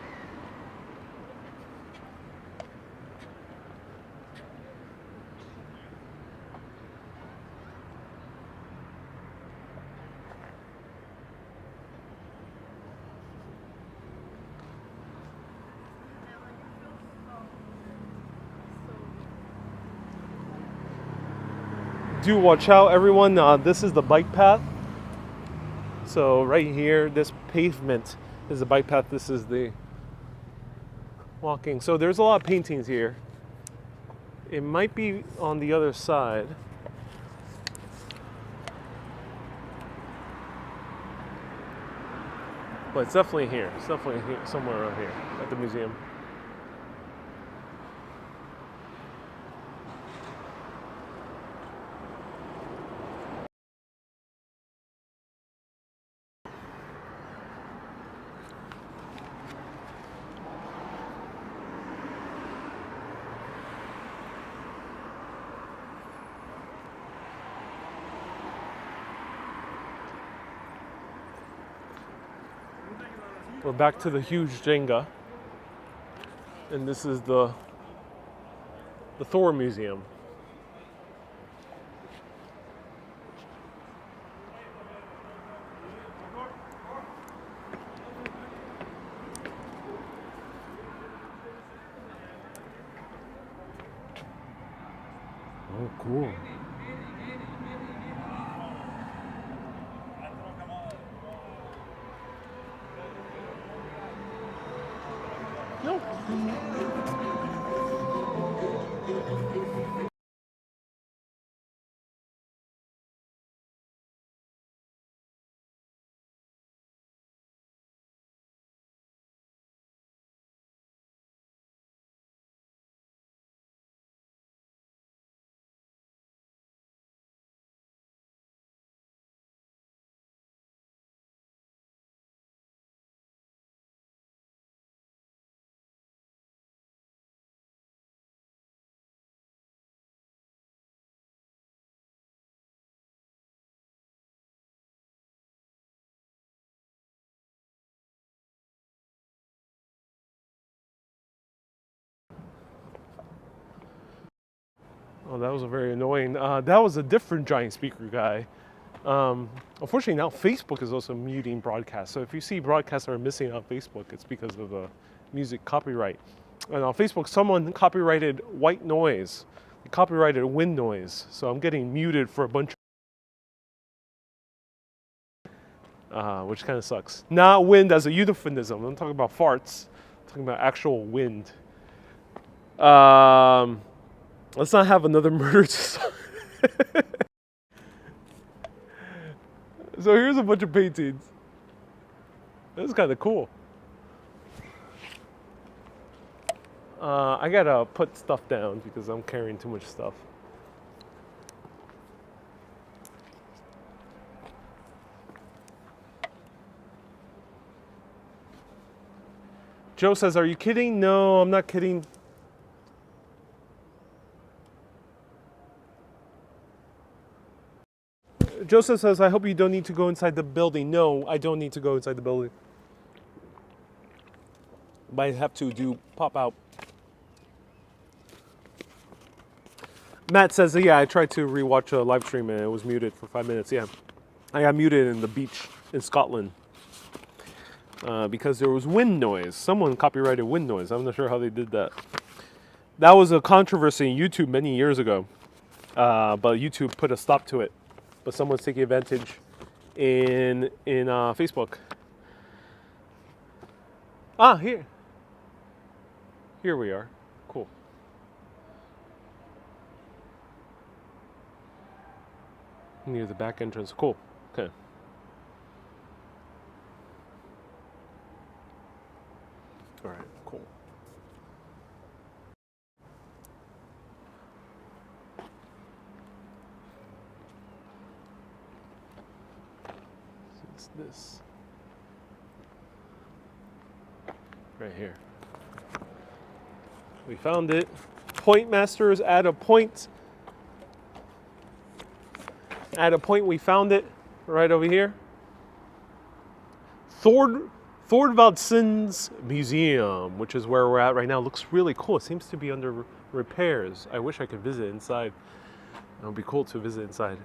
Do watch out, everyone. This is the bike path. So right here, this pavement is the bike path. This is the walking. So there's a lot of paintings here. It might be on the other side. But it's definitely here. It's definitely here, somewhere around here at the museum. We're back to the huge Jenga, and this is the Thor Museum. Oh, cool. No. Oh, that was a very annoying. That was a different giant speaker guy. Unfortunately, now Facebook is also muting broadcasts. So if you see broadcasts that are missing on Facebook, it's because of the music copyright. And on Facebook, someone copyrighted white noise. They copyrighted wind noise. So I'm getting muted for a bunch of, which kind of sucks. Not wind as a euphemism. I'm talking about farts. I'm talking about actual wind. Let's not have another murder. So here's a bunch of paintings. This is kind of cool. I gotta put stuff down because I'm carrying too much stuff. Joe says, "Are you kidding?" No, I'm not kidding. Joseph says, "I hope you don't need to go inside the building." No, I don't need to go inside the building. Might have to do pop out. Matt says, "Yeah, I tried to rewatch a live stream and it was muted for 5 minutes." Yeah, I got muted in the beach in Scotland because there was wind noise. Someone copyrighted wind noise. I'm not sure how they did that. That was a controversy in YouTube many years ago, but YouTube put a stop to it. But someone's taking advantage in Facebook. Here we are. Cool. Near the back entrance. Cool. Okay. All right, cool. So it's this. Right here. We found it. Point masters at a point. At a point, we found it right over here. Thorvaldsen's Museum, which is where we're at right now, looks really cool. It seems to be under repairs. I wish I could visit inside. It would be cool to visit inside.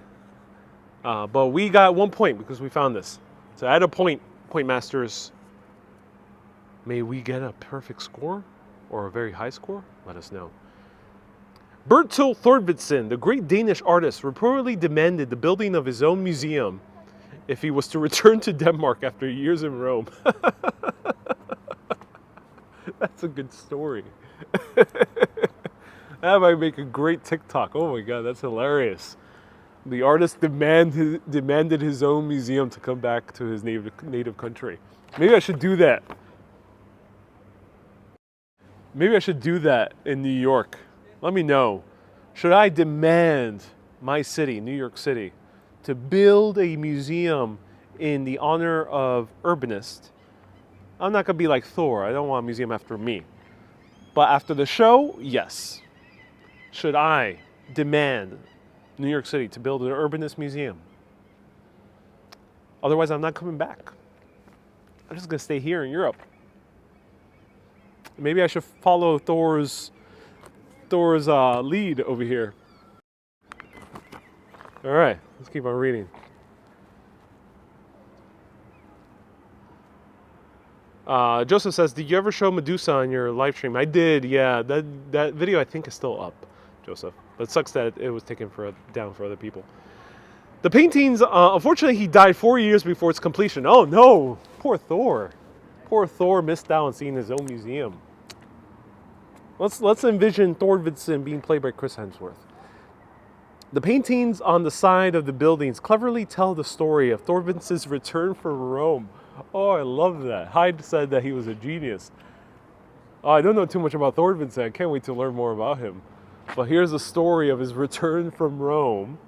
But we got 1 point because we found this. So at a point, point masters, may we get a perfect score or a very high score? Let us know. Bertil Thorvaldsen, the great Danish artist, reportedly demanded the building of his own museum if he was to return to Denmark after years in Rome. That's a good story. That might make a great TikTok. Oh my God, that's hilarious. The artist demanded his own museum to come back to his native country. Maybe I should do that. Maybe I should do that in New York. Let me know. Should I demand my city, New York City, to build a museum in the honor of urbanists? I'm not going to be like Thor. I don't want a museum after me. But after the show, yes. Should I demand New York City to build an urbanist museum? Otherwise, I'm not coming back. I'm just going to stay here in Europe. Maybe I should follow Thor's lead over here. All right, let's keep on reading. Joseph says, did you ever show Medusa on your live stream? I did, yeah. That video I think is still up, Joseph. But it sucks that it was taken down for other people. The paintings, unfortunately, he died 4 years before its completion. Oh no, poor Thor. Poor Thor missed out on seeing his own museum. Let's envision Thorvaldsen being played by Chris Hemsworth. The paintings on the side of the buildings cleverly tell the story of Thorvaldsen's return from Rome. Oh, I love that. Hyde said that he was a genius. Oh, I don't know too much about Thorvaldsen. I can't wait to learn more about him. But here's the story of his return from Rome.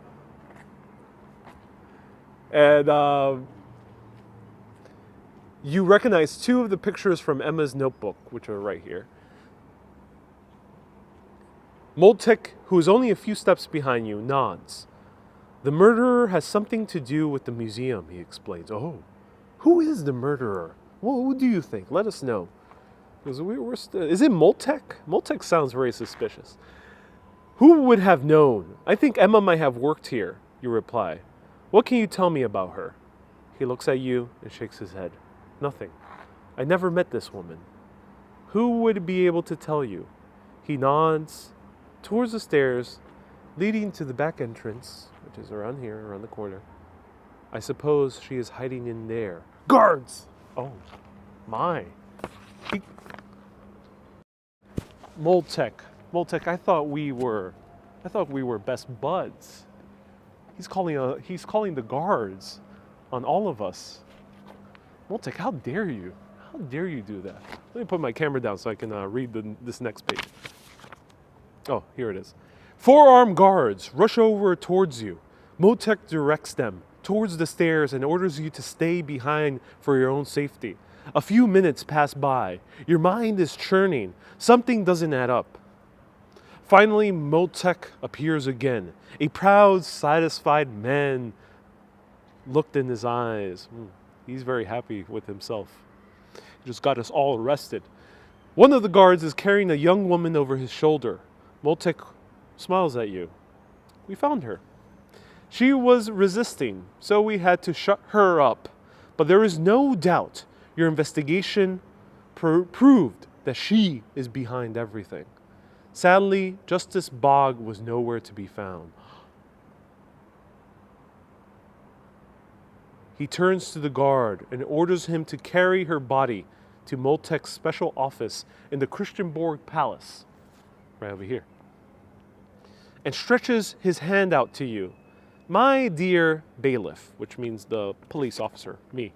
And you recognize two of the pictures from Emma's notebook, which are right here. Moltek, who is only a few steps behind you, nods. The murderer has something to do with the museum, he explains. Oh, who is the murderer? Well, who do you think? Let us know. Because is it Moltek? Moltek sounds very suspicious. Who would have known? I think Emma might have worked here, you reply. What can you tell me about her? He looks at you and shakes his head. Nothing. I never met this woman. Who would be able to tell you? He nods towards the stairs leading to the back entrance, which is around here, around the corner. I suppose she is hiding in there. Guards! Oh, my. Moltek, I thought we were best buds. He's calling the guards on all of us. Moltek, how dare you? How dare you do that? Let me put my camera down so I can read this next page. Oh, here it is. 4 armed guards rush over towards you. Moltek directs them towards the stairs and orders you to stay behind for your own safety. A few minutes pass by. Your mind is churning. Something doesn't add up. Finally, Moltek appears again. A proud, satisfied man looked in his eyes. He's very happy with himself. He just got us all arrested. One of the guards is carrying a young woman over his shoulder. Moltek smiles at you. We found her. She was resisting, so we had to shut her up. But there is no doubt your investigation proved that she is behind everything. Sadly, Justice Bog was nowhere to be found. He turns to the guard and orders him to carry her body to Moltek's special office in the Christianborg Palace, right over here, and stretches his hand out to you. My dear bailiff, which means the police officer, me,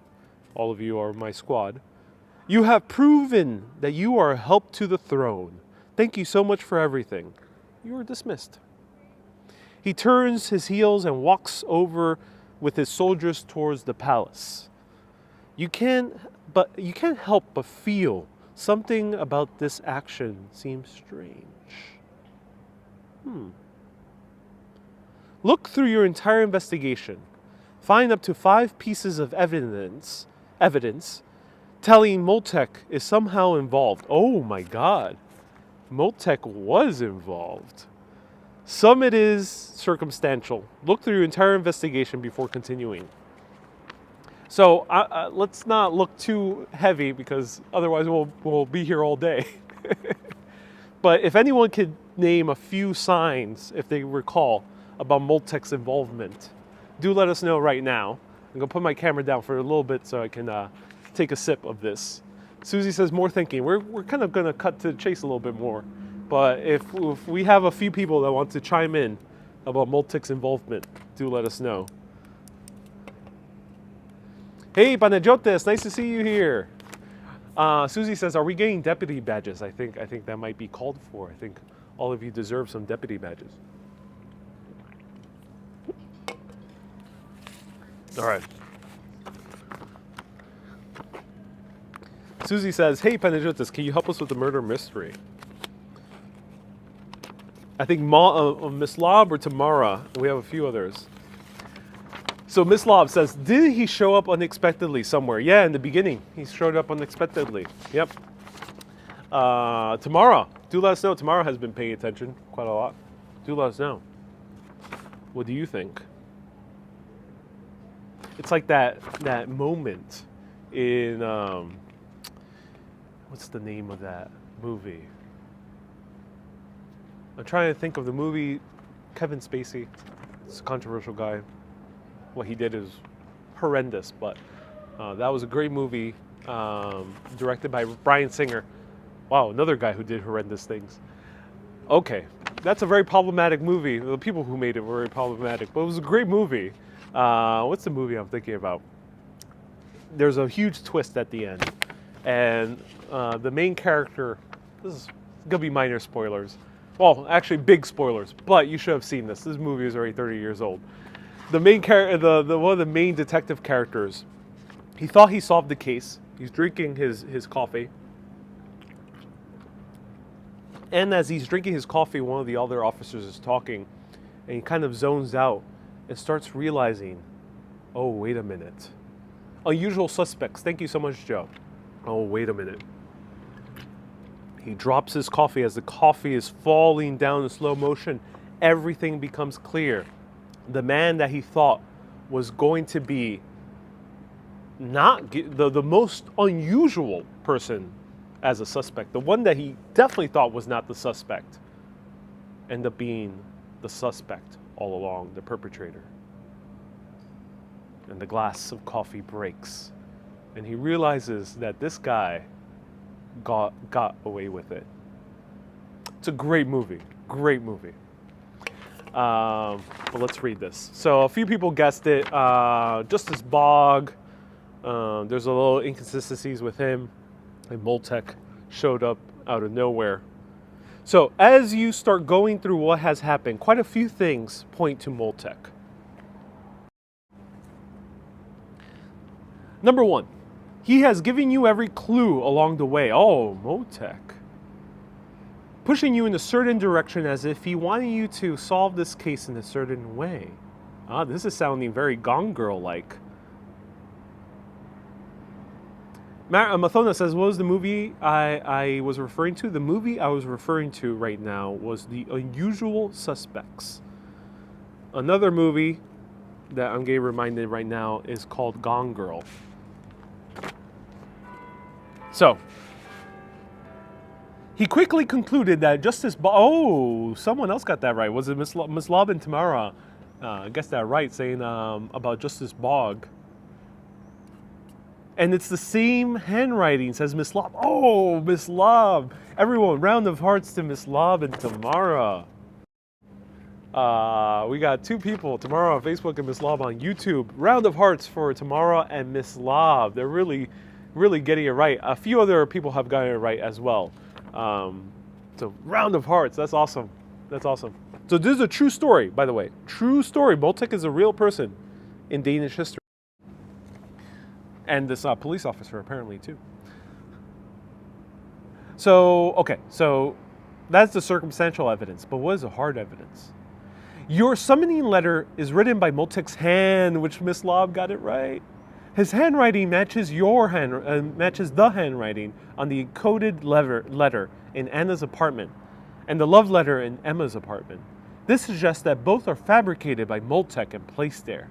all of you are my squad, you have proven that you are a help to the throne. Thank you so much for everything. You are dismissed. He turns his heels and walks over with his soldiers towards the palace. You can't help but feel something about this action seems strange. Look through your entire investigation. Find up to 5 pieces of evidence telling Moltek is somehow involved. Oh my God. Moltek was involved. Some it is circumstantial. Look through your entire investigation before continuing. So let's not look too heavy because otherwise we'll be here all day. But if anyone could name a few signs, if they recall, about Moltek's involvement, do let us know right now. I'm going to put my camera down for a little bit so I can take a sip of this. Susie says more thinking. We're kind of going to cut to the chase a little bit more. But if we have a few people that want to chime in about Moltek's involvement, do let us know. Hey, Panajotes, nice to see you here. Susie says, are we getting deputy badges? I think that might be called for. I think all of you deserve some deputy badges. All right. Susie says, hey, Panajotes, can you help us with the murder mystery? I think Miss Lob or Tamara, we have a few others. So Miss Lob says, did he show up unexpectedly somewhere? Yeah, in the beginning, he showed up unexpectedly. Yep. Tamara, do let us know. Tamara has been paying attention quite a lot. Do let us know. What do you think? It's like that moment in, what's the name of that movie? I'm trying to think of the movie. Kevin Spacey. It's a controversial guy. What he did is horrendous, but that was a great movie, directed by Bryan Singer. Wow, another guy who did horrendous things. Okay, that's a very problematic movie. The people who made it were very problematic, but it was a great movie. What's the movie I'm thinking about? There's a huge twist at the end, and the main character, this is gonna be minor spoilers. Well, actually big spoilers, but you should have seen this. This movie is already 30 years old. The main character, one of the main detective characters, he thought he solved the case. He's drinking his coffee. And as he's drinking his coffee, one of the other officers is talking, and he kind of zones out and starts realizing, oh, wait a minute. Unusual suspects. Thank you so much, Joe. Oh, wait a minute. He drops his coffee. As the coffee is falling down in slow motion, everything becomes clear. The man that he thought was going to be not the most unusual person as a suspect, the one that he definitely thought was not the suspect, ended up being the suspect all along, the perpetrator. And the glass of coffee breaks, and he realizes that this guy got away with it. It's a great movie, great movie. But let's read this. So a few people guessed it. Justice Bog, there's a little inconsistencies with him, and Moltek showed up out of nowhere. So as you start going through what has happened, quite a few things point to Moltek. Number one, he has given you every clue along the way. Oh, Moltek. Pushing you in a certain direction as if he wanted you to solve this case in a certain way. This is sounding very Gone Girl-like. Mathona says, what was the movie I was referring to? The movie I was referring to right now was The Unusual Suspects. Another movie that I'm getting reminded right now is called Gone Girl. So, he quickly concluded that Justice someone else got that right. Was it Miss Lob and Tamara? Guessed that right, saying about Justice Bog. And it's the same handwriting, says Miss Lob. Oh, Miss Lob. Everyone, round of hearts to Miss Lob and Tamara. We got 2 people, Tamara on Facebook and Miss Lob on YouTube. Round of hearts for Tamara and Miss Lob. They're really getting it right. A few other people have gotten it right as well. So round of hearts. That's awesome. That's awesome. So this is a true story, by the way. True story. Moltek is a real person in Danish history. And this police officer apparently too. So, okay. So that's the circumstantial evidence. But what is the hard evidence? Your summoning letter is written by Moltek's hand, which Miss Lob got it right. His handwriting matches matches the handwriting on the encoded letter in Anna's apartment and the love letter in Emma's apartment. This suggests that both are fabricated by Moltek and placed there.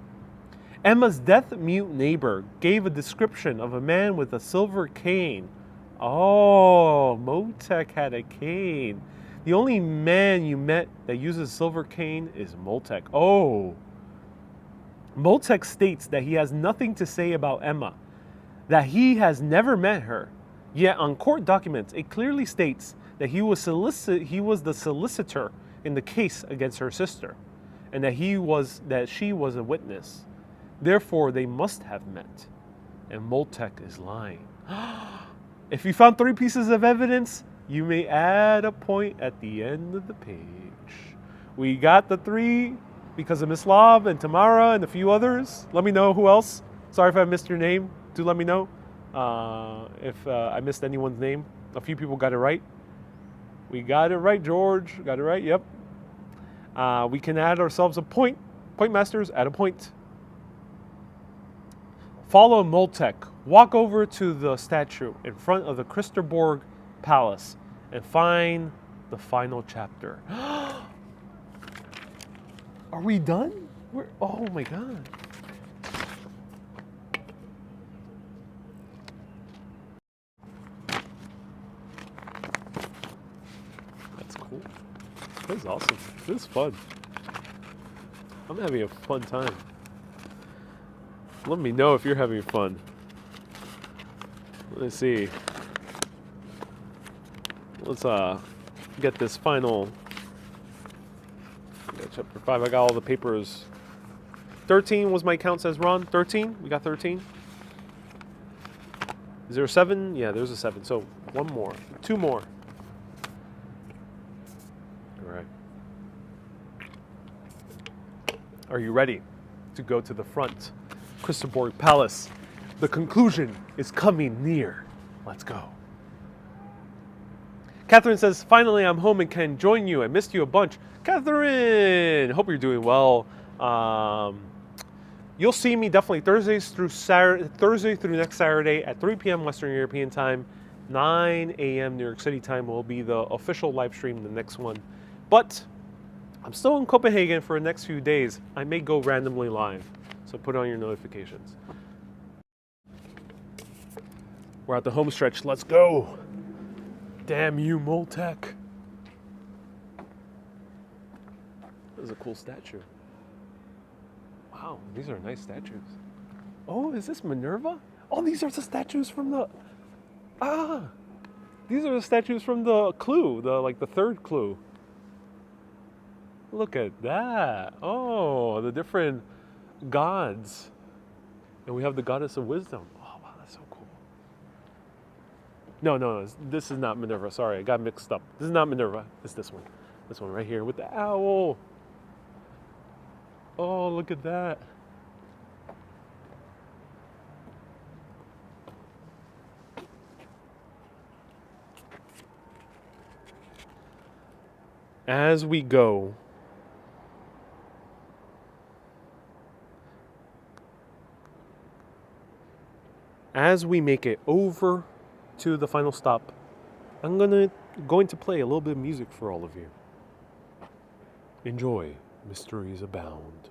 Emma's deaf-mute neighbor gave a description of a man with a silver cane. Oh, Moltek had a cane. The only man you met that uses a silver cane is Moltek. Oh. Moltek states that he has nothing to say about Emma, that he has never met her. Yet on court documents, it clearly states that he was the solicitor in the case against her sister, and that she was a witness. Therefore, they must have met. And Moltek is lying. If you found 3 pieces of evidence, you may add a point at the end of the page. We got the 3 because of Miss Lob and Tamara and a few others. Let me know who else. Sorry if I missed your name. Do let me know if I missed anyone's name. A few people got it right. We got it right, George. Got it right, yep. We can add ourselves a point. Point masters, add a point. Follow Moltek. Walk over to the statue in front of the Christerborg Palace and find the final chapter. Are we done? Oh my God. That's cool. This is awesome. This is fun. I'm having a fun time. Let me know if you're having fun. Let's see. Let's get this final. Chapter 5. I got all the papers. 13 was my count, says Ron. 13? We got 13. Is there a 7? Yeah, there's a 7. So 1 more. 2 more. All right. Are you ready to go to the front? Christerborg Palace. The conclusion is coming near. Let's go. Catherine says, finally I'm home and can join you. I missed you a bunch. Catherine, hope you're doing well. You'll see me definitely Thursday through next Saturday at 3 p.m. Western European time, 9 a.m. New York City time will be the official live stream, the next one. But I'm still in Copenhagen for the next few days. I may go randomly live, so put on your notifications. We're at the home stretch. Let's go. Damn you, Moltek. This is a cool statue. Wow, these are nice statues. Oh, is this Minerva? Oh, these are the statues from the... These are the statues from the clue, the third clue. Look at that. Oh, the different gods. And we have the goddess of wisdom. Oh, wow, that's so cool. No, this is not Minerva. Sorry, I got mixed up. This is not Minerva. It's this one. This one right here with the owl. Oh, look at that. As we go, as we make it over to the final stop, I'm going to play a little bit of music for all of you. Enjoy. Mysteries abound.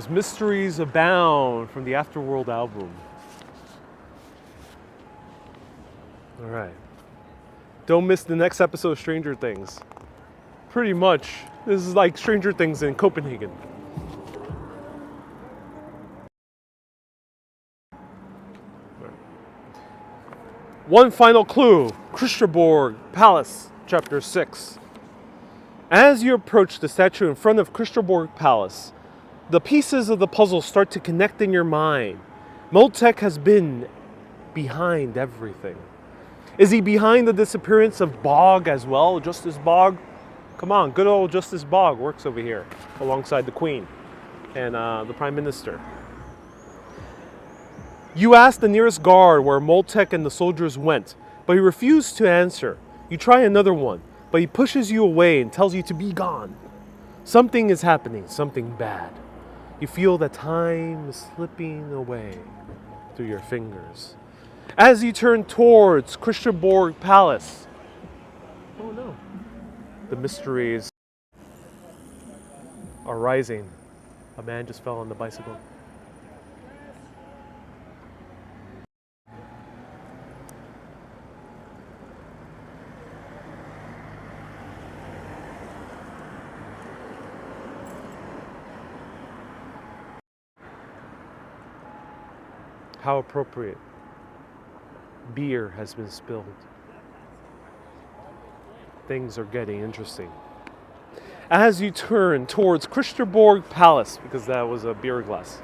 is Mysteries Abound from the Afterworld album. All right. Don't miss the next episode of Stranger Things. Pretty much, this is like Stranger Things in Copenhagen. One final clue, Christiaborg Palace, Chapter 6. As you approach the statue in front of Christiaborg Palace, the pieces of the puzzle start to connect in your mind. Moltek has been behind everything. Is he behind the disappearance of Bog as well? Justice Bog? Come on, good old Justice Bog works over here alongside the Queen and the Prime Minister. You ask the nearest guard where Moltek and the soldiers went, but he refused to answer. You try another one, but he pushes you away and tells you to be gone. Something is happening, something bad. You feel that time is slipping away through your fingers. As you turn towards Christiaborg Palace, oh no, the mysteries are rising. A man just fell on the bicycle. How appropriate. Beer has been spilled. Things are getting interesting. As you turn towards Christiaborg Palace, because that was a beer glass,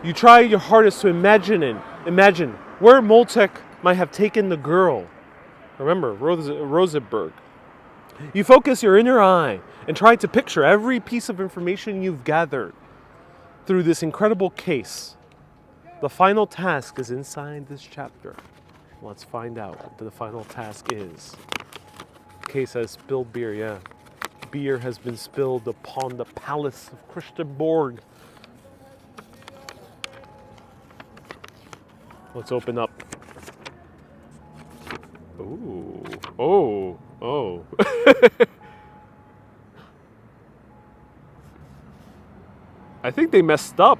you try your hardest to imagine where Moltek might have taken the girl. Remember, Rosenberg. You focus your inner eye and try to picture every piece of information you've gathered through this incredible case. The final task is inside this chapter. Let's find out what the final task is. Case has spilled beer, yeah. Beer has been spilled upon the palace of Christiaborg. Let's open up. Ooh. Oh. I think they messed up.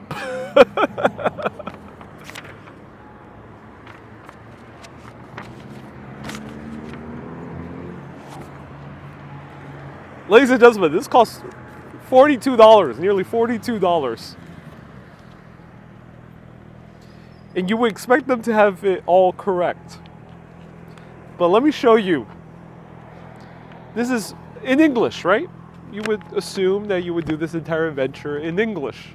Ladies and gentlemen, this costs $42, nearly $42. And you would expect them to have it all correct. But let me show you. This is in English, right? You would assume that you would do this entire adventure in English.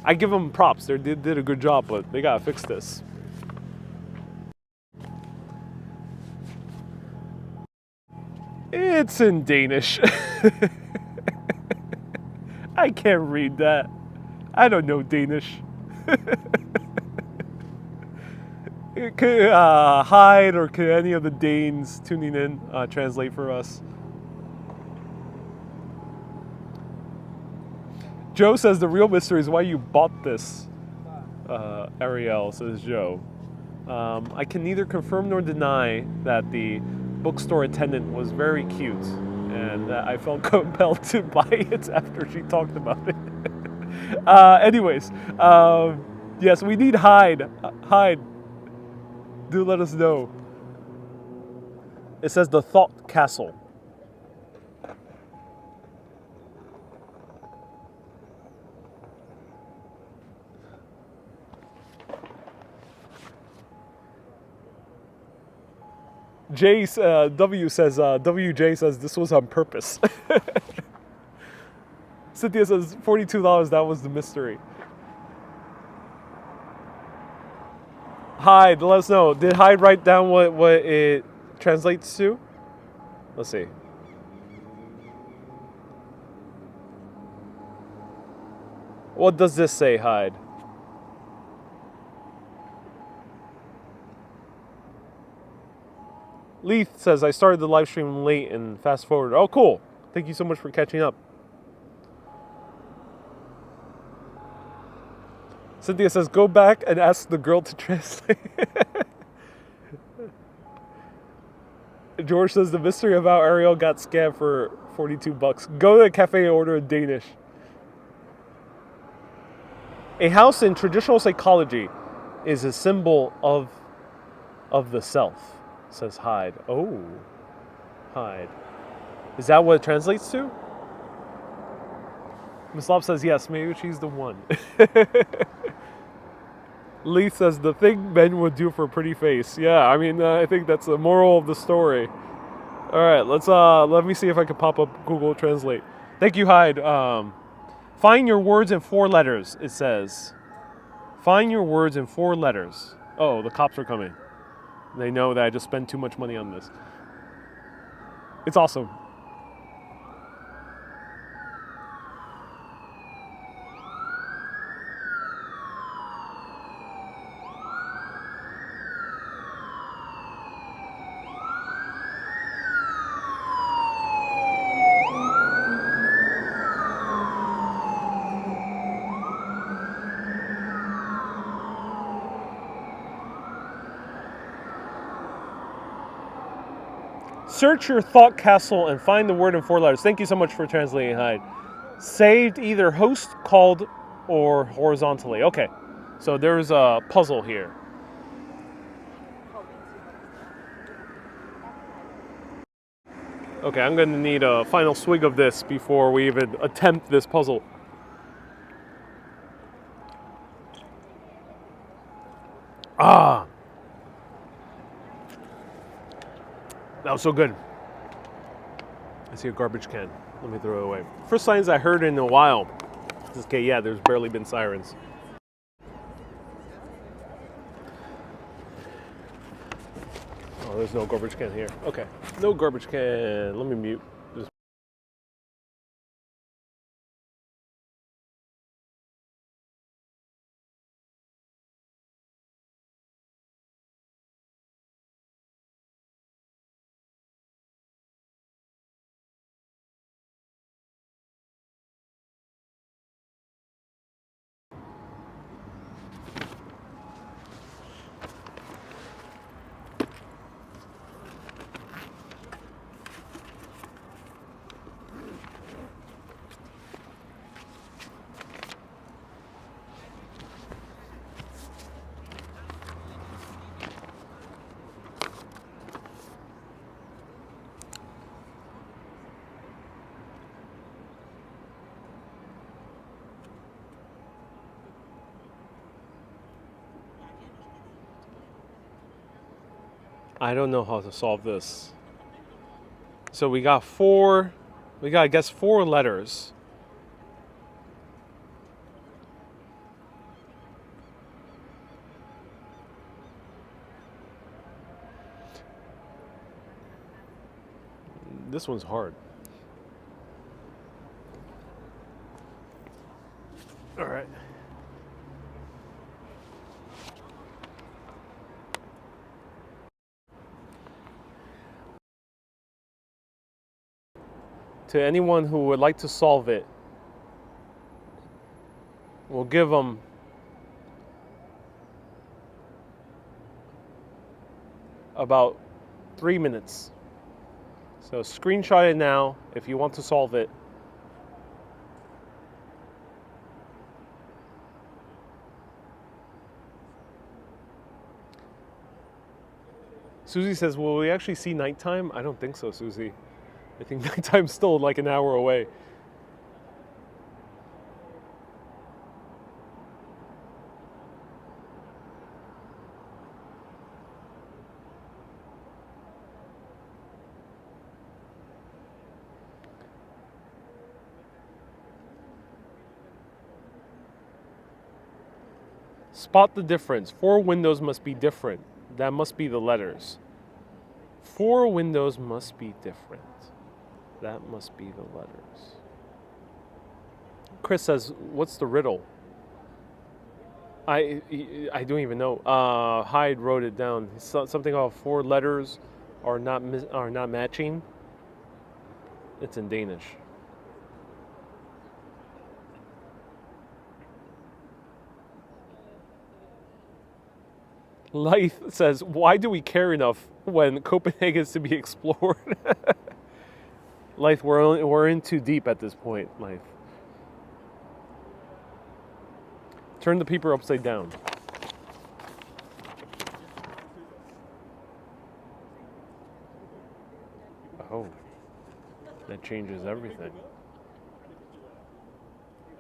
I give them props. They did a good job, but they gotta fix this. It's in Danish. I can't read that. I don't know Danish. Could Hyde or could any of the Danes tuning in translate for us? Joe says the real mystery is why you bought this. Ariel, says Joe. I can neither confirm nor deny that the bookstore attendant was very cute, and I felt compelled to buy it after she talked about it. Anyways, yes, we need Hyde. Hyde, do let us know. It says the Thought Castle. W says, WJ says this was on purpose. Cynthia says $42, that was the mystery. Hyde, let us know. Did Hyde write down what it translates to? Let's see. What does this say, Hyde? Leith says, I started the live stream late and fast forward. Oh, cool. Thank you so much for catching up. Cynthia says, go back and ask the girl to translate. George says, the mystery of how Ariel got scammed for $42. Go to a cafe and order in Danish. A house in traditional psychology is a symbol of the self, says Hyde. Oh, Hyde. Is that what it translates to? Miss Love says yes, maybe she's the one. Lee says the thing men would do for a pretty face. Yeah, I mean, I think that's the moral of the story. All right, let me see if I can pop up Google Translate. Thank you, Hyde. Find your words in 4 letters, it says. Find your words in 4 letters. Oh, the cops are coming. They know that I just spent too much money on this. It's awesome. Search your thought castle and find the word in 4 letters. Thank you so much for translating, Hyde. Saved either host, called, or horizontally. Okay, so there's a puzzle here. Okay, I'm going to need a final swig of this before we even attempt this puzzle. Ah! That was so good. I see a garbage can. Let me throw it away. First signs I heard in a while. Okay, yeah, there's barely been sirens. Oh, there's no garbage can here. Okay, no garbage can. Let me mute. I don't know how to solve this. So we got I guess 4 letters. This one's hard. All right. To anyone who would like to solve it, we'll give them about 3 minutes. So screenshot it now if you want to solve it. Susie says, will we actually see nighttime? I don't think so, Susie. I think nighttime's still like an hour away. Spot the difference. 4 windows must be different. That must be the letters. 4 windows must be different. That must be the letters. Chris says, what's the riddle? I don't even know. Hyde wrote it down. Something about 4 letters are not matching. It's in Danish. Leith says, why do we care enough when Copenhagen is to be explored? Leith, we're in too deep at this point, Leith. Turn the paper upside down. Oh, that changes everything.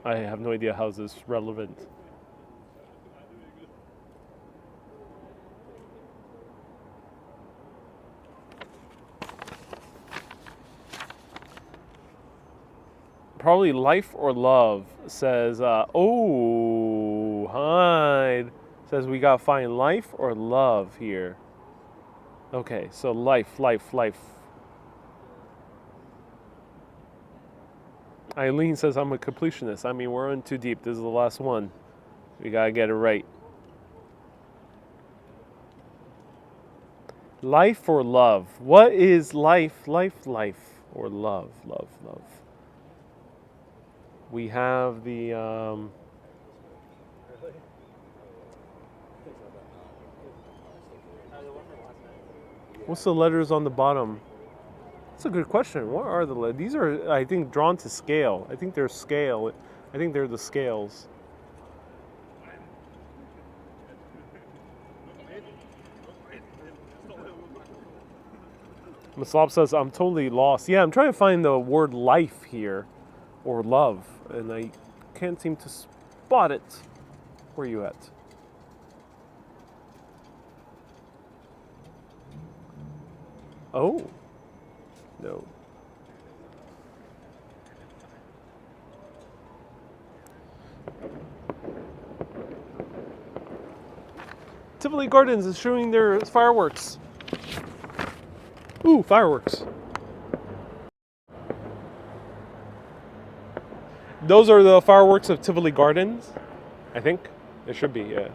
I have no idea how this is relevant. Probably life or love says, oh, hide. Says we gotta find life or love here. Okay, so life. Eileen says I'm a completionist. I mean, we're in too deep. This is the last one. We gotta get it right. Life or love? What is life? Life or love? Love. We have the what's the letters on the bottom? That's a good question. What are the letters? These are, I think, drawn to scale. I think they're scale. I think they're the scales. Maslop says, I'm totally lost. Yeah, I'm trying to find the word life here, or love, and I can't seem to spot it. Where are you at? Oh. No. Tivoli Gardens is showing their fireworks. Ooh, fireworks. Those are the fireworks of Tivoli Gardens, I think. It should be, yeah.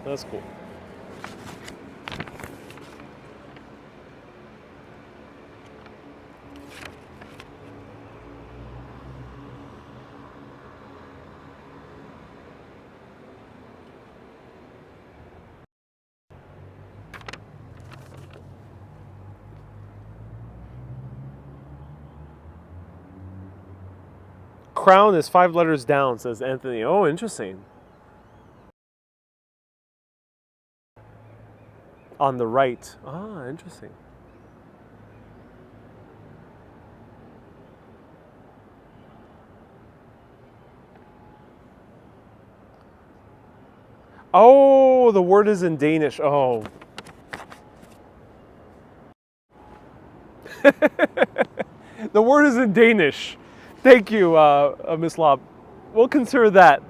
That's cool. Crown is 5 letters down, says Anthony. Oh, interesting. On the right. Ah, interesting. Oh, the word is in Danish. Oh. The word is in Danish. Thank you, Miss Lob. We'll consider that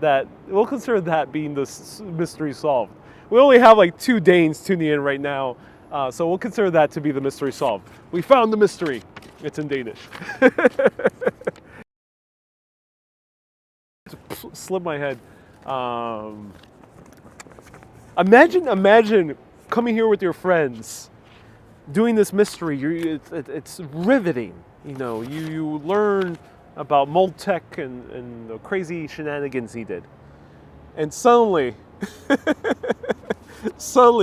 being the mystery solved. We only have like 2 Danes tuning in right now, so we'll consider that to be the mystery solved. We found the mystery. It's in Danish. Slip my head. Imagine coming here with your friends, doing this mystery. It's riveting. You know, you learn about Moltec and the crazy shenanigans he did. And suddenly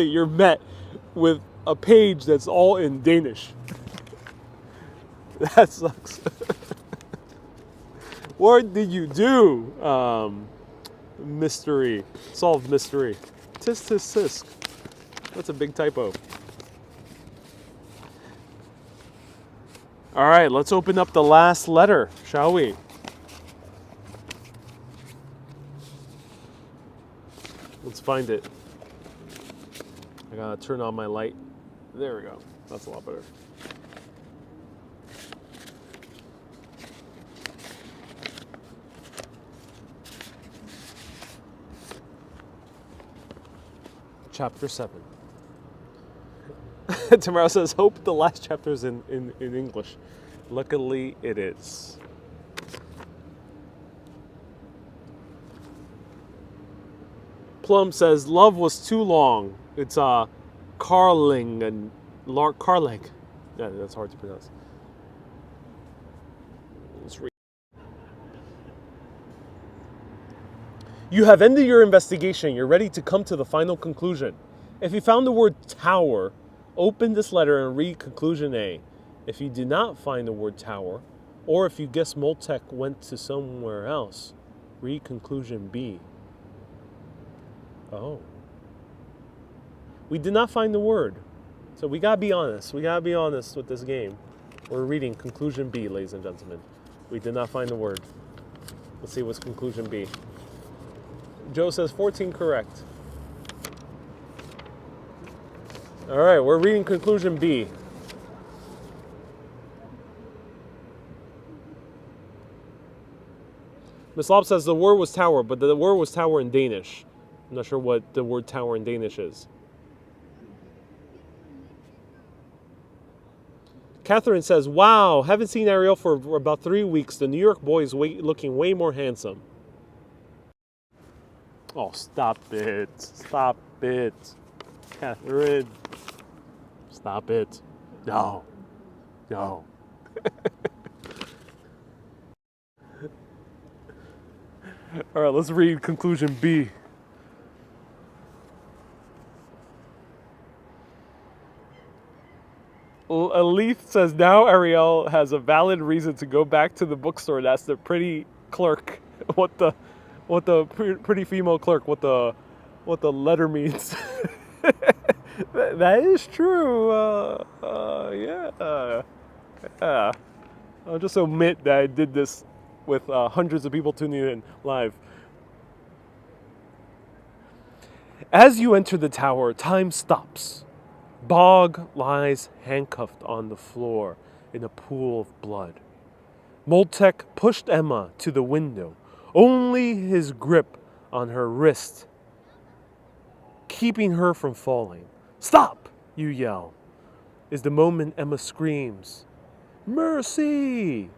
you're met with a page that's all in Danish. That sucks. What did you do? Mystery. Solved mystery. Tisk tisk tisk. That's a big typo. All right, let's open up the last letter, shall we? Let's find it. I gotta turn on my light. There we go. That's a lot better. Chapter 7. Tomorrow says, hope the last chapter is in English. Luckily, it is. Plum says, love was too long. It's Carling and Carling. Yeah, that's hard to pronounce. Let's read. You have ended your investigation. You're ready to come to the final conclusion. If you found the word tower, open this letter and read conclusion A. If you do not find the word tower, or if you guess Moltek went to somewhere else, read conclusion B. Oh. We did not find the word. So we gotta be honest. We gotta be honest with this game. We're reading conclusion B, ladies and gentlemen. We did not find the word. Let's see what's conclusion B. Joe says 14 correct. All right, we're reading conclusion B. Miss Lob says the word was tower, but the word was tower in Danish. I'm not sure what the word tower in Danish is. Catherine says, wow, haven't seen Ariel for about 3 weeks. The New York boy is looking way more handsome. Oh, stop it. Stop it. Catherine. Stop it. No. No. All right, let's read conclusion B. Alith says, now Ariel has a valid reason to go back to the bookstore and ask the pretty clerk what the pretty female clerk what the letter means. That is true. Yeah. I'll just omit that I did this with hundreds of people tuning in live. As you enter the tower, time stops. Bog lies handcuffed on the floor in a pool of blood. Moltek pushed Emma to the window, only his grip on her wrist keeping her from falling. Stop, you yell, is the moment Emma screams, mercy!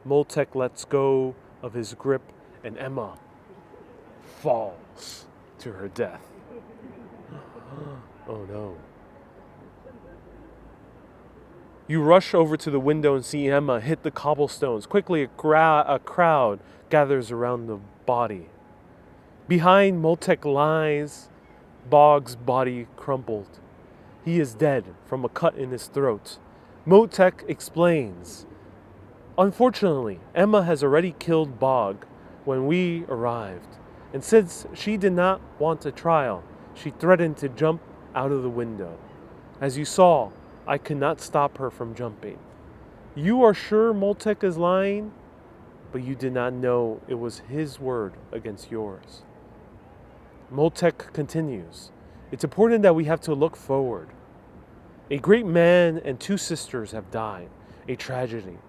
Moltek lets go of his grip and Emma falls to her death. Oh no. You rush over to the window and see Emma hit the cobblestones. Quickly, a crowd gathers around the body. Behind Moltek lies Bog's body crumpled. He is dead from a cut in his throat. Moltek explains, unfortunately, Emma has already killed Bog when we arrived. And since she did not want a trial, she threatened to jump out of the window. As you saw, I could not stop her from jumping. You are sure Moltek is lying, but you did not know it was his word against yours. Moltek continues, it's important that we have to look forward. A great man and 2 sisters have died, a tragedy.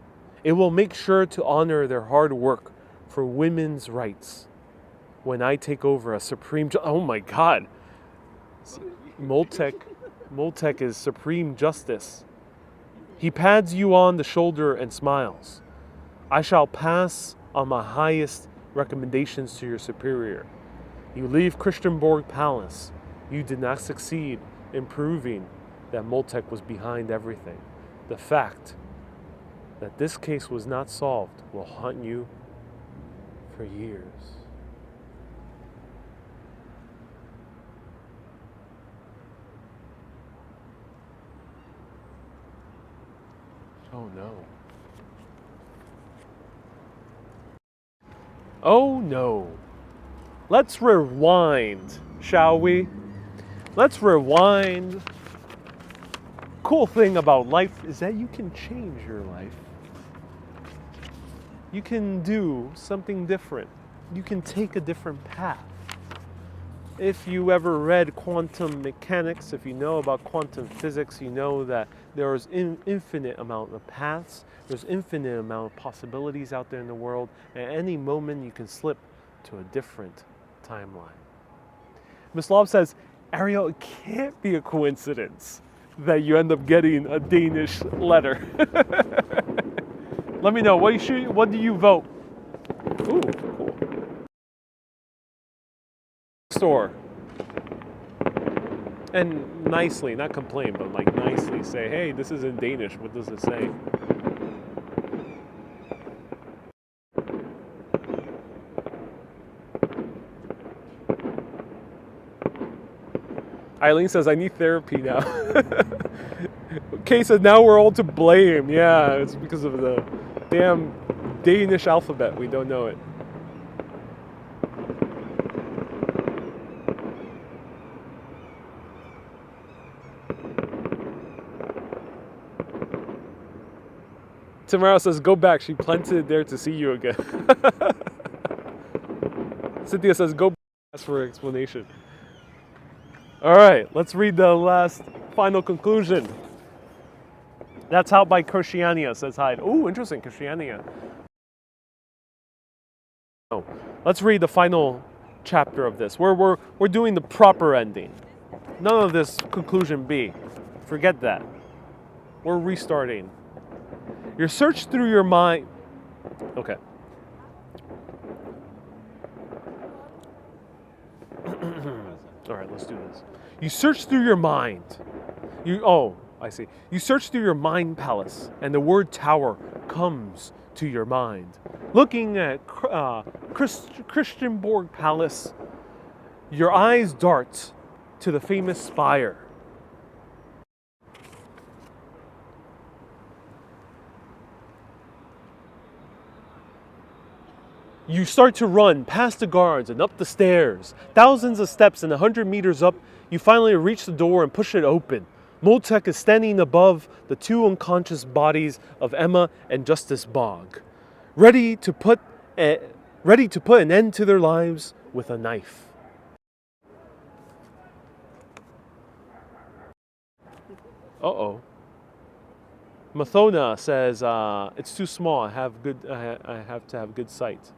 It will make sure to honor their hard work for women's rights. When I take over as supreme, oh my God, Moltek is supreme justice. He pats you on the shoulder and smiles. I shall pass on my highest recommendations to your superior. You leave Christianborg Palace. You did not succeed in proving that Moltek was behind everything. The fact that this case was not solved will haunt you for years. Oh no. Oh no. Let's rewind, shall we? Let's rewind. Cool thing about life is that you can change your life. You can do something different. You can take a different path. If you ever read quantum mechanics, if you know about quantum physics, you know that there is an infinite amount of paths, there's infinite amount of possibilities out there in the world. At any moment, you can slip to a different timeline. Miss Lob says, Ariel, it can't be a coincidence that you end up getting a Danish letter. Let me know, what do you vote? Ooh, cool. Store. And nicely, not complain, but like nicely say, hey, this is in Danish, what does it say? Eileen says, I need therapy now. Kay said, now we're all to blame. Yeah, it's because of the damn Danish alphabet. We don't know it. Tamara says, go back. She planted it there to see you again. Cynthia says, go back. Ask for an explanation. All right, let's read the last final conclusion. That's out by Christiania, says Hyde. Oh, interesting, Christiania. Oh, let's read the final chapter of this. We're doing the proper ending. None of this conclusion B. Forget that. We're restarting. You search through your mind. Okay. All right, let's do this. You search through your mind. I see. You search through your mind palace, and the word tower comes to your mind. Looking at Christianborg Palace, your eyes dart to the famous spire. You start to run past the guards and up the stairs. Thousands of steps and 100 meters up, you finally reach the door and push it open. Moltek is standing above the two unconscious bodies of Emma and Justice Bog, ready to put an end to their lives with a knife. Uh-oh. Mathona says, it's too small. I have to have good sight.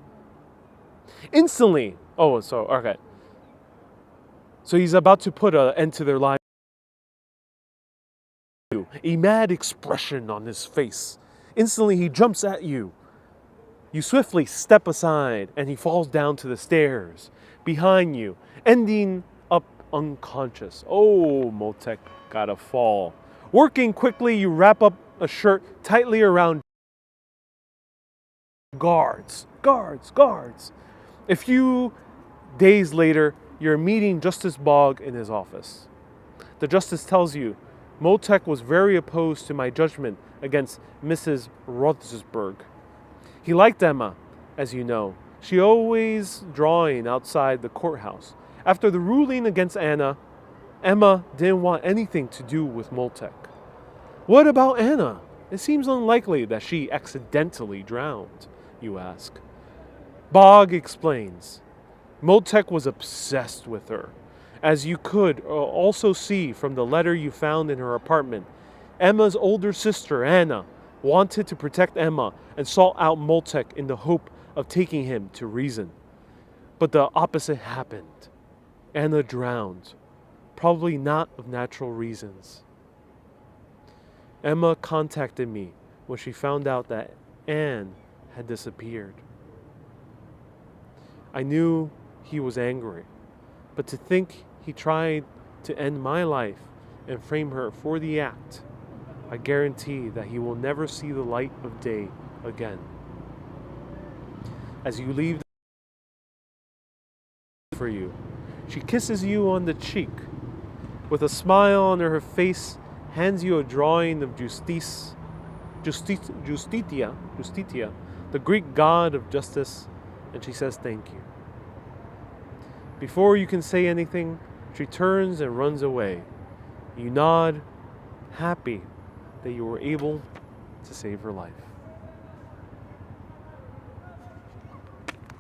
Instantly. Okay. So he's about to put an end to their lives. A mad expression on his face. Instantly he jumps at you. You swiftly step aside and he falls down to the stairs behind you, ending up unconscious. Oh, Moltek got a fall. Working quickly, you wrap up a shirt tightly around guards. A few days later, you're meeting Justice Bog in his office. The justice tells you, Moltek was very opposed to my judgment against Mrs. Rothsburg. He liked Emma, as you know. She always drawing outside the courthouse. After the ruling against Anna, Emma didn't want anything to do with Moltek. What about Anna? It seems unlikely that she accidentally drowned, you ask. Bog explains. Moltek was obsessed with her. As you could also see from the letter you found in her apartment, Emma's older sister, Anna, wanted to protect Emma and sought out Moltek in the hope of taking him to reason. But the opposite happened. Anna drowned, probably not of natural reasons. Emma contacted me when she found out that Anne had disappeared. I knew he was angry, but to think he tried to end my life and frame her for the act, I guarantee that he will never see the light of day again. As you leave for you, she kisses you on the cheek. With a smile on her face, hands you a drawing of Justitia, the Greek god of justice, and she says thank you. Before you can say anything, she turns and runs away. You nod, happy that you were able to save her life.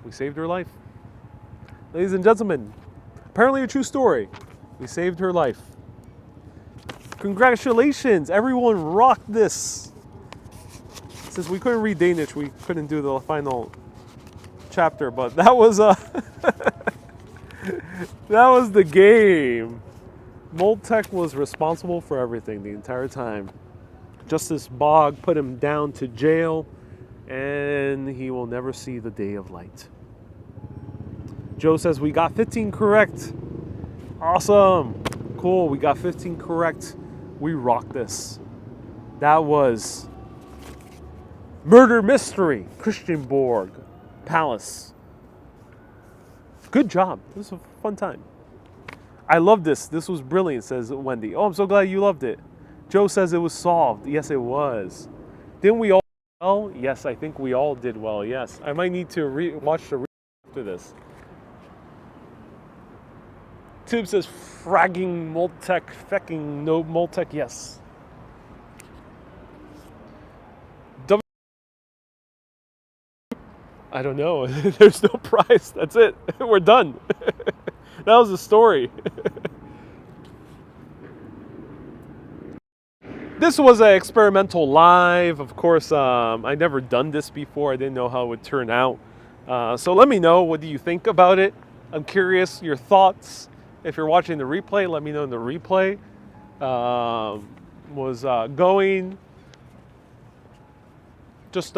We saved her life. Ladies and gentlemen, apparently a true story. We saved her life. Congratulations, everyone rocked this. Since we couldn't read Danish, we couldn't do the final chapter, but that was that was the game. Moltek was responsible for everything the entire time. Justice Bog put him down to jail, and he will never see the day of light. Joe says we got 15 correct. Awesome. Cool, we got 15 correct. We rocked this. That was Murder Mystery, Christianborg Palace. Good job. This was a fun time. I love this. This was brilliant, says Wendy. Oh, I'm so glad you loved it. Joe says it was solved. Yes, it was. Didn't we all do well? Yes, I think we all did well. Yes. I might need to watch the after this. Tube says fragging Moltec, fecking no Moltec. Yes. I don't know. There's no prize. That's it. We're done. That was the story. This was an experimental live. Of course, I never done this before. I didn't know how it would turn out. So let me know, what do you think about it? I'm curious your thoughts. If you're watching the replay, let me know in the replay. Was going just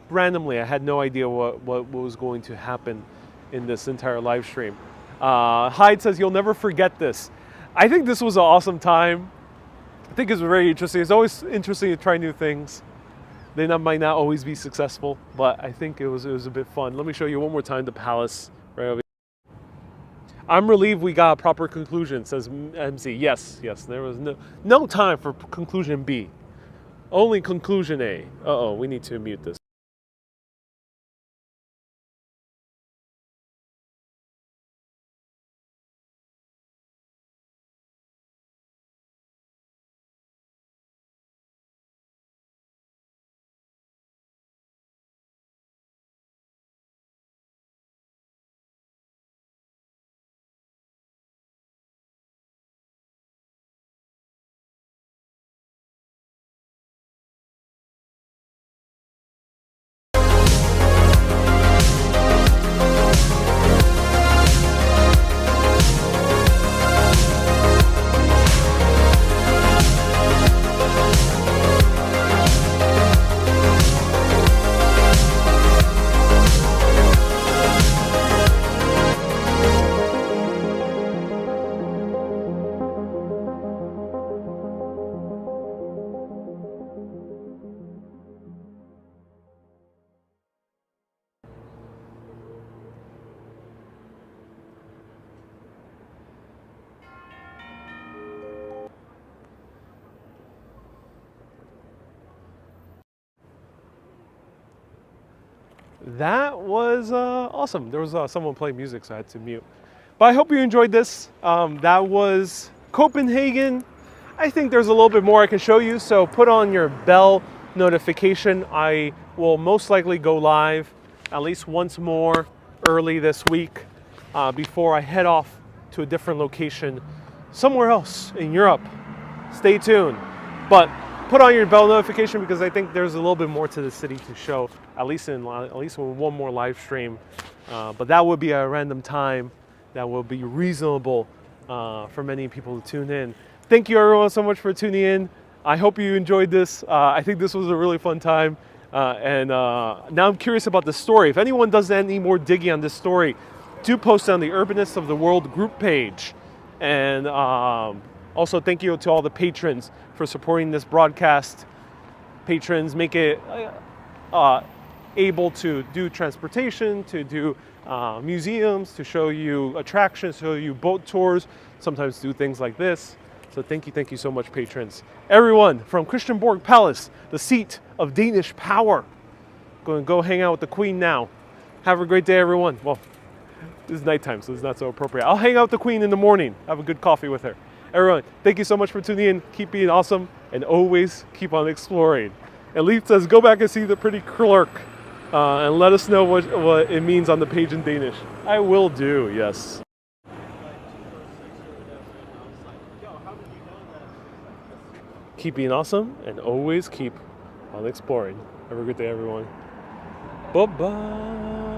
randomly. I had no idea what was going to happen in this entire live stream. Hyde says, you'll never forget this. I think this was an awesome time. I think it's very interesting. It's always interesting to try new things. They might not always be successful, but I think it was a bit fun. Let me show you one more time the palace right over here. I'm relieved we got a proper conclusion, says MC. Yes, there was no time for conclusion B. Only conclusion A. Uh-oh, we need to mute this. That was awesome. There was someone playing music, so I had to mute. But I hope you enjoyed this. That was Copenhagen. I think there's a little bit more I can show you, so put on your bell notification. I will most likely go live at least once more early this week before I head off to a different location somewhere else in Europe. Stay tuned. But put on your bell notification because I think there's a little bit more to the city to show, at least in one more live stream. But that would be a random time that will be reasonable for many people to tune in. Thank you everyone so much for tuning in. I hope you enjoyed this. I think this was a really fun time. And now I'm curious about the story. If anyone does any more digging on this story, do post on the Urbanists of the World group page. And also thank you to all the patrons for supporting this broadcast. Patrons make it able to do transportation, to do museums, to show you attractions, show you boat tours, sometimes do things like this. So thank you so much, patrons. Everyone from Christianborg Palace, the seat of Danish power. Going to go hang out with the Queen now. Have a great day, everyone. Well, this is nighttime, so it's not so appropriate. I'll hang out with the Queen in the morning. Have a good coffee with her. Everyone, thank you so much for tuning in. Keep being awesome, and always keep on exploring. And Leaf says, go back and see the pretty clerk, and let us know what it means on the page in Danish. I will do, yes. Keep being awesome, and always keep on exploring. Have a good day, everyone. Bye-bye.